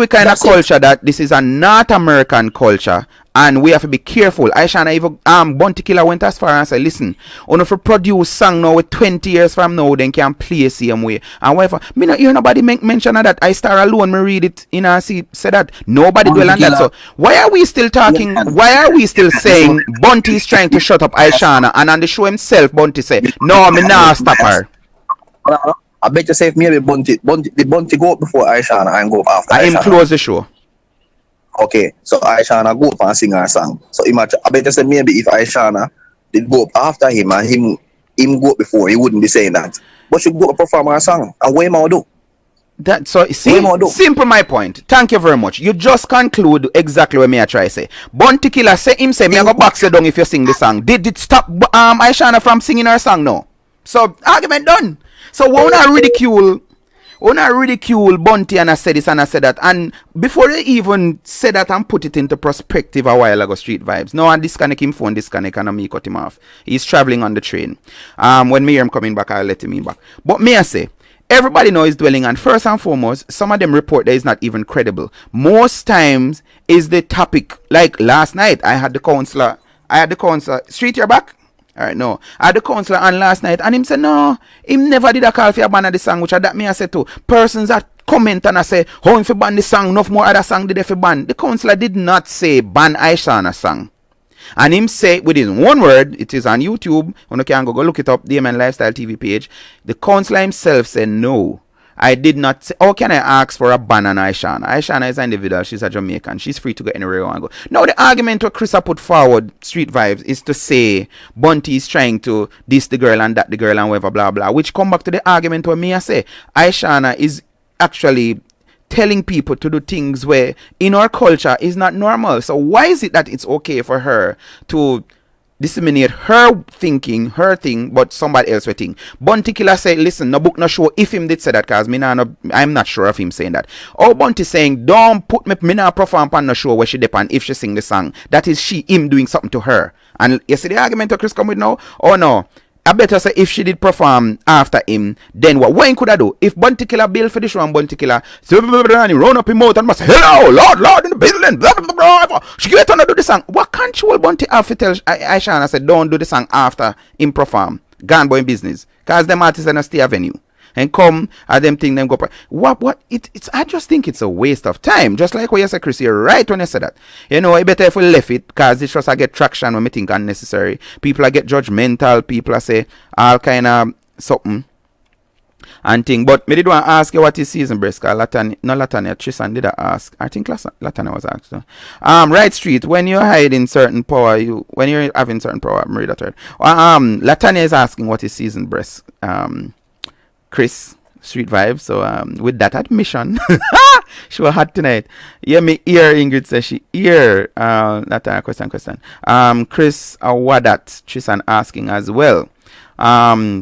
kind of culture that this is a North American culture, and we have to be careful. Ishawna even Bunty Killer went as far and said, listen, if you produce song now with 20 years from now, then can play same way. And whatever. Me not hear nobody mention that. I Star alone, me read it in and see say that nobody dwell on that. So why are we still talking? Why are we still saying Bunty is trying to shut up Ishawna, and on the show himself, Bunty say, no, me nah stop her. I bet you say if maybe Bunty go up before Ishawna and go up after. I him close the show. Okay, so Ishawna go up and sing her song. So imagine, I bet you say maybe if Ishawna did go up after him and him go up before, he wouldn't be saying that. But she go up perform her song, and what am I do? That so simple my point. Thank you very much. You just conclude exactly what me I try to say. Bunty Killer say me I go box you down if you sing the song. Did it stop Ishawna from singing her song? No. So argument done. So we not ridicule Bunty, and I said this and I said that. And before they even said that and put it into perspective a while ago, Street Vibes. No, I disconnect him phone, and me cut him off. He's traveling on the train. When me hear him coming back, I'll let him in back. But me I say, everybody know is dwelling on, first and foremost, some of them report that is not even credible. Most times is the topic. Like last night, I had the counselor. Street, you're back? Alright, no. I had the counselor on last night, and him said, no, him never did a call for a ban of the song, which I that me I said too. Persons that comment and I say, how if you ban the song, enough more other song did if you ban. The counselor did not say ban Ishawna song. And him say within one word, it is on YouTube, you can go look it up, DMN Lifestyle TV page. The counselor himself said, no, I did not say, how can I ask for a ban on Ishawna? Ishawna is an individual, she's a Jamaican, she's free to go anywhere you want to go. Now the argument what Chris put forward, Street Vibes, is to say Bunty is trying to diss the girl and that the girl and whatever, blah blah, which come back to the argument where me I say, Ishawna is actually telling people to do things where in our culture is not normal. So why is it that it's okay for her to disseminate her thinking, her thing, but somebody else will think? Bunty Killer said, listen, no book, no show. If him did say that, cause I'm not sure of him saying that. Or Bunty saying, don't put me not perform on no show where she depend if she sing the song. That is him doing something to her. And you see the argument that Chris come with now? Oh no. I better say if she did perform after him, then what? What could I do? If Bunty Killer bill for the show and Bunty Killer and he run up his mouth and must say, hello, Lord in the building, blah, blah, blah, blah. She get on to do the song. What control Bunty have to tell Ishawna said, don't do the song after him perform? Gone boy in business. Because them artists are not stay a venue. And come and them think them go. It's I just think it's a waste of time. Just like what you said, Chris, you're right when you said that. You know, it better if we left it, because it's just I get traction when we think unnecessary. People are get judgmental, people are say all kind of something and thing. But me did want to ask you what is season breast, because Latanya, Tristan did ask. I think Latanya was asked. Right Street, when you're hiding certain power, when you're having certain power, I'm read that word. Latanya is asking what is season breast. Chris, Street Vibes. So with that admission, she was hot tonight. Yeah, me ear Ingrid says she ear. That question. Chris Wadat Tristan asking as well.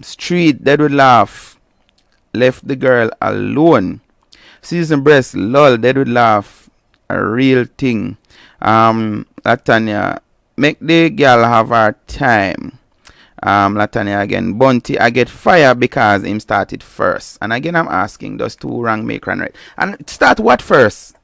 Street, they would laugh. Left the girl alone. Season breast, lol, they would laugh. A real thing. Latanya, make the girl have her time. Latanya again, Bunty, I get fire because him started first. And again, I'm asking, does two wrong make one right? And start what first?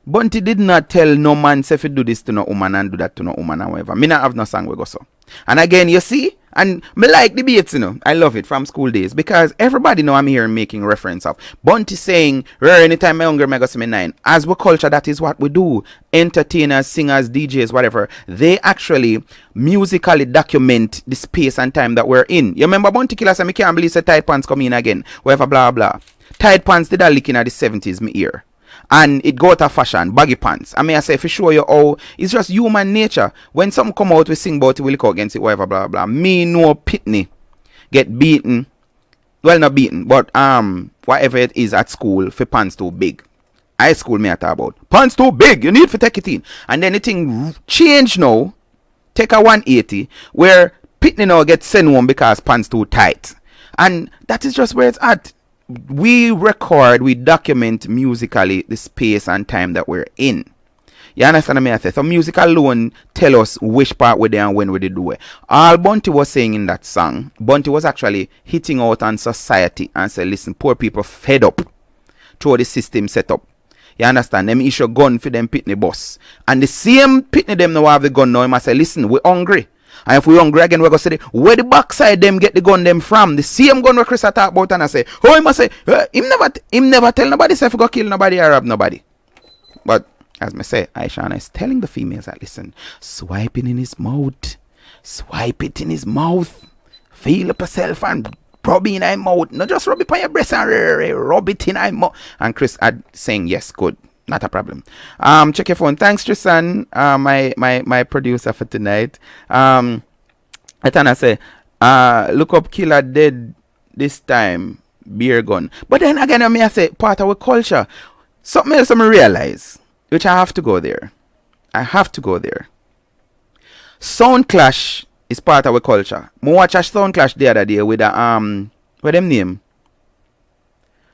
Bunty did not tell no man say if you do this to no woman and do that to no woman and whatever. Me not have no song we go so. And again, you see, and me like debates, you know. I love it from school days because everybody know I'm here making reference of Bunty saying, rare anytime my hungry me go see me 9. As we culture, that is what we do. Entertainers, singers, DJs, whatever. They actually musically document the space and time that we're in. You remember Bunty Killer said, me can't believe say tight pants come in again. Whatever, blah, blah. Tight pants did a leak in the 70s, me ear. And it go out of fashion, baggy pants. I mean, I say, for show you how it's just human nature. When some come out, we sing about it, we look out against it, whatever, blah, blah. Me no pitney get beaten. Well, not beaten, but whatever it is at school, for pants too big. High school, me I talk about. Pants too big, you need to take it in. And then the thing change now, take a 180, where pitney now get sent home because pants too tight. And that is just where it's at. We record, we document musically the space and time that we're in. You understand what I say? So music alone tell us which part we're there and when we did do it. All Bunty was saying in that song, Bunty was actually hitting out on society and say, listen, poor people fed up through the system set up. You understand? Them issue gun for them pitney boss. And the same pitney them now have the gun now. He must say, listen, we're hungry. And if we hungry again, we're going to say, where the backside them get the gun them from? The same gun where Chris talk about and I say, oh, he must say, him never tell nobody say if go kill nobody or rob nobody. But, as I say, Ishawna is telling the females that, listen, swipe it in his mouth. Swipe it in his mouth. Feel up yourself and rub it in his mouth. Not just rub it on your breast and rub it in his mouth. And Chris had saying, yes, good. Not a problem. Check your phone. Thanks, Tristan, my producer for tonight. Etana say, look up Killer dead this time, beer gun. But then again, I may say, part of our culture. Something else I realize, which I have to go there. Sound clash is part of our culture. I watch a sound clash the other day with a, what them name?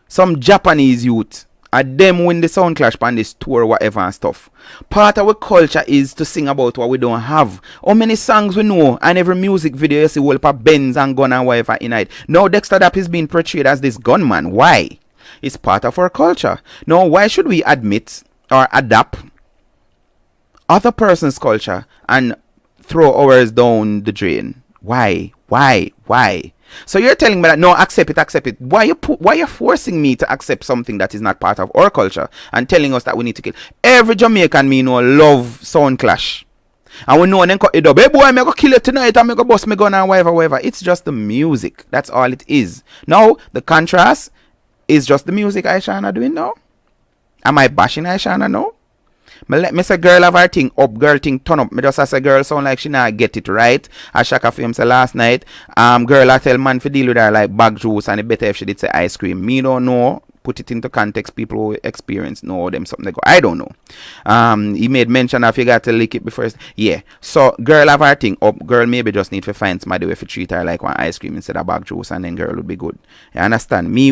Some Japanese youth. And them win the sound clash on this tour, whatever and stuff. Part of our culture is to sing about what we don't have. How many songs we know, and every music video you see will pop Benz and gun and whatever in it. Now Dexter Dapp is being portrayed as this gunman. Why? It's part of our culture. Now, why should we admit or adapt other person's culture and throw ours down the drain? Why? So you're telling me that no, accept it. Why you forcing me to accept something that is not part of our culture and telling us that we need to kill? Every Jamaican me know love sound clash. And we know and then cut it up. Hey boy, I'm gonna kill it tonight, I'm gonna bust me gun and whatever. It's just the music. That's all it is. Now the contrast is just the music Ishawna doing now. Am I bashing Ishawna now? Me say girl have her thing up, girl thing turn up. Me just say girl sound like she not get it right. As Shaka Film say last night, girl I tell man to deal with her like bag juice and it better if she did say ice cream. Me don't know. Put it into context, people who experience know them something they go. I don't know. He made mention of you got to lick it before. Yeah. So girl have her thing up. Girl maybe just need to find somebody way to treat her like one ice cream instead of bag juice and then girl would be good. You understand? Me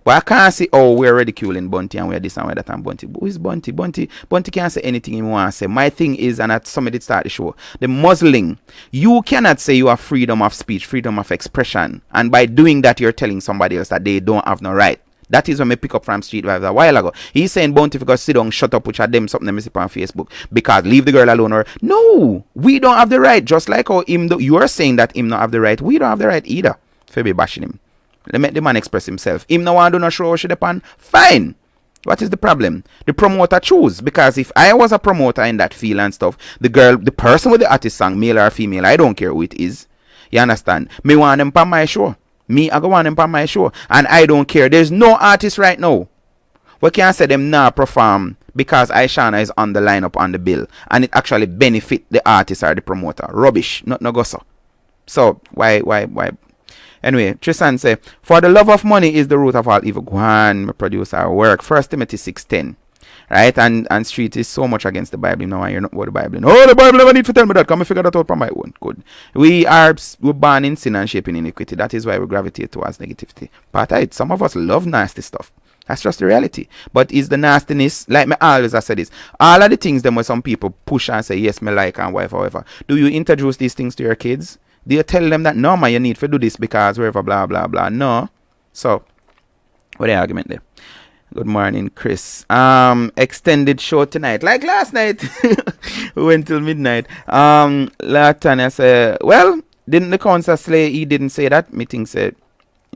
but I can't say we're ridiculing Bunty and we're this and we're that and Bunty. Who is Bunty? Bunty can't say anything he wants to say. My thing is, and somebody did start the show, the muzzling. You cannot say you have freedom of speech, freedom of expression, and by doing that you're telling somebody else that they don't have no right. That is when I pick up from Street Vibes a while ago. He's saying Bounty if you go sit down, shut up, which are them something they see on Facebook. Because leave the girl alone. Or no, we don't have the right. Just like how you are saying that him not have the right. We don't have the right either. For be bashing him. Let the man express himself. Him no want to do no show shit upon. Fine. What is the problem? The promoter choose. Because if I was a promoter in that field and stuff, the person with the artist song, male or female, I don't care who it is. You understand? Me want them on my show. I go want them on my show. And I don't care. There's no artist right now. We can't say them now perform because Ishawna is on the lineup on the bill. And it actually benefit the artist or the promoter. Rubbish. Not no go so. So why? Anyway, Tristan say, for the love of money is the root of all evil. Go on, my producer work. 1 Timothy 6:10. Right? And Street is so much against the Bible now, and you're not about the Bible. Oh, the Bible never need to tell me that. Come and figure that out from my own. Good. We're born in sin and shaping iniquity. That is why we gravitate towards negativity. But some of us love nasty stuff. That's just the reality. But is the nastiness, like me always I said this, all of the things them where some people push and say, yes, me like and whatever. Do you introduce these things to your kids? Do you tell them that, no, man, you need to do this because wherever, blah, blah, blah? No. So, what the argument there? Good morning, Chris. Extended show tonight. Like last night. We went till midnight. Latanya said, well, didn't the council say he didn't say that? Meeting said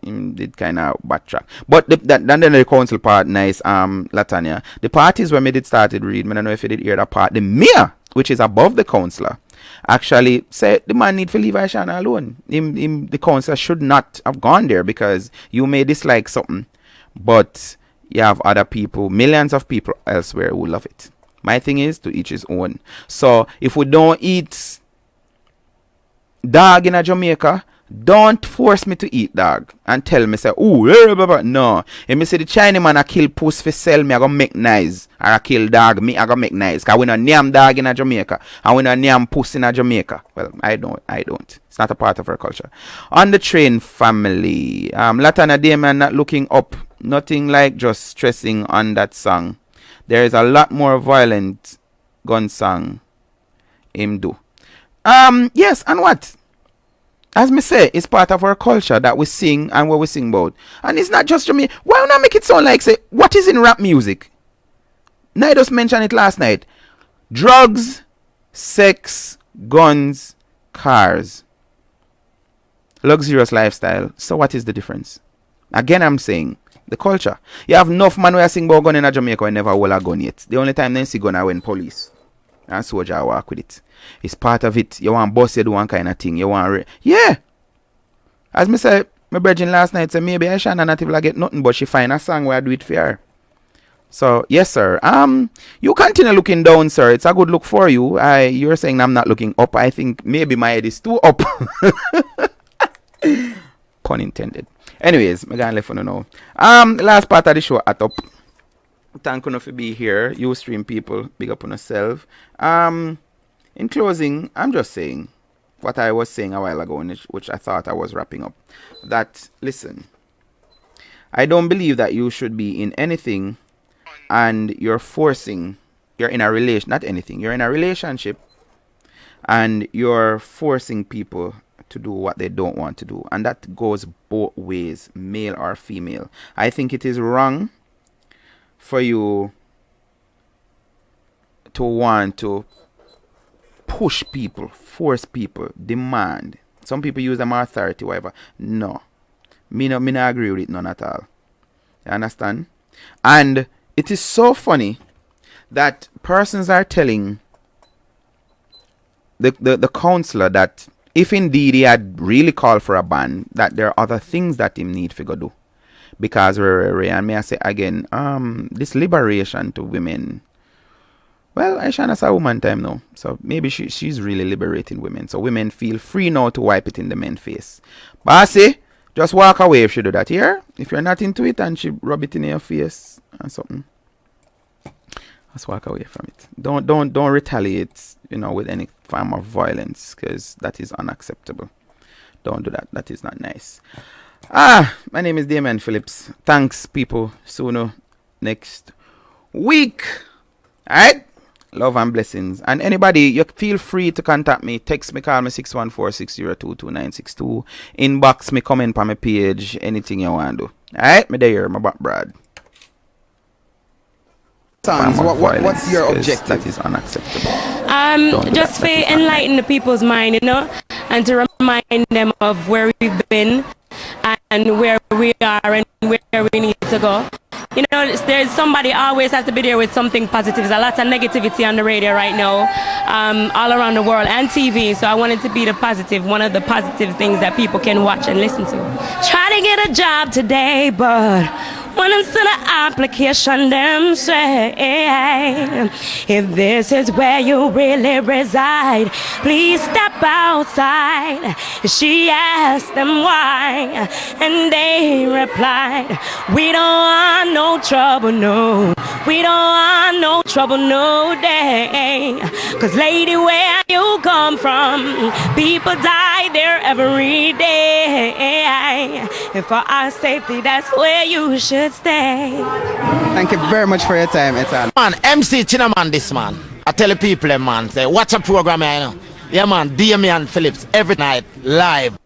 him did kind of backtrack. But then the council part, nice, Latanya. The parties where me did started read, I don't know if you did hear that part. The mayor, which is above the councillor, actually said the man need to leave Ishawna alone. The councillor should not have gone there because you may dislike something, but you have other people, millions of people elsewhere who love it. My thing is to each his own. So if we don't eat dog in a Jamaica, don't force me to eat dog and tell me say, oh, blah, blah. No. If me say the Chinese man a kill puss for sell me, I gonna make nice. Or I kill dog, me I gonna make nice. Cause we no name dog in a Jamaica. And we no name puss in a Jamaica. Well, I don't. It's not a part of our culture. On the train family, Latana Damon not looking up. Nothing like just stressing on that song. There is a lot more violent gun song him do. Yes, and what? As me say, it's part of our culture that we sing and what we sing about. And it's not just Jamaica. Why not make it sound like, say, what is in rap music? Now I just mentioned it last night. Drugs, sex, guns, cars. Luxurious lifestyle. So what is the difference? Again, I'm saying, the culture. You have enough man who sing about gun in a Jamaica and never hold a gun yet. The only time they see gun are when police and soldier walk with it. It's part of it. You want boss, you do one kind of thing. You want yeah. As me say, my brethren last night said maybe Ishawna not even get nothing, but she find a song where I do it for her. So yes, sir. You continue looking down, sir. It's a good look for you. You're saying I'm not looking up. I think maybe my head is too up. Pun intended. Anyways, I'm gonna let you know. Last part of the show at up. Thank you for being here. You stream people, big up on yourself. In closing, I'm just saying what I was saying a while ago, which I thought I was wrapping up. That, listen, I don't believe that you should be in anything and you're in a relation, not anything, you're in a relationship and you're forcing people to do what they don't want to do. And that goes both ways, male or female. I think it is wrong for you to want to push people, force people, demand. Some people use them authority, whatever. No. Me not agree with it, none at all. You understand? And it is so funny that persons are telling the counselor that if indeed he had really called for a ban, that there are other things that him need to go do. Because, and may I say again, this liberation to women, well, Ishawna's a woman time now. So maybe she's really liberating women. So women feel free now to wipe it in the men's face. Bossy, just walk away if she do that here. If you're not into it and she rub it in your face or something, just walk away from it. Don't retaliate, with any form of violence, because that is unacceptable. Don't do that. That is not nice. My name is Damien Phillips. Thanks, people. Sooner next week. Alright? Love and blessings. And anybody, you feel free to contact me. Text me, call me 614-602-2962. Inbox me, comment on my page. Anything you want to do. Alright? Me there, my back Brad. What's your objective? That is unacceptable. Just to enlighten the people's mind, and to remind them of where we've been and where we are and where we need to go. There's somebody always has to be there with something positive. There's a lot of negativity on the radio right now, all around the world, and TV. So I wanted to be the positive, one of the positive things that people can watch and listen to. Try to get a job today, but when I'm still an application, them say, if this is where you really reside, please step outside. She asked them why, and they replied, we don't want no trouble, no. We don't want no trouble, no day. Cause lady, where you come from, people die there every day. And for our safety, that's where you should stay. Thank you very much for your time, Etan. Man, MC Chinaman this man. I tell the people, man, say, watch a program, Yeah, man, Damien Phillips every night, live.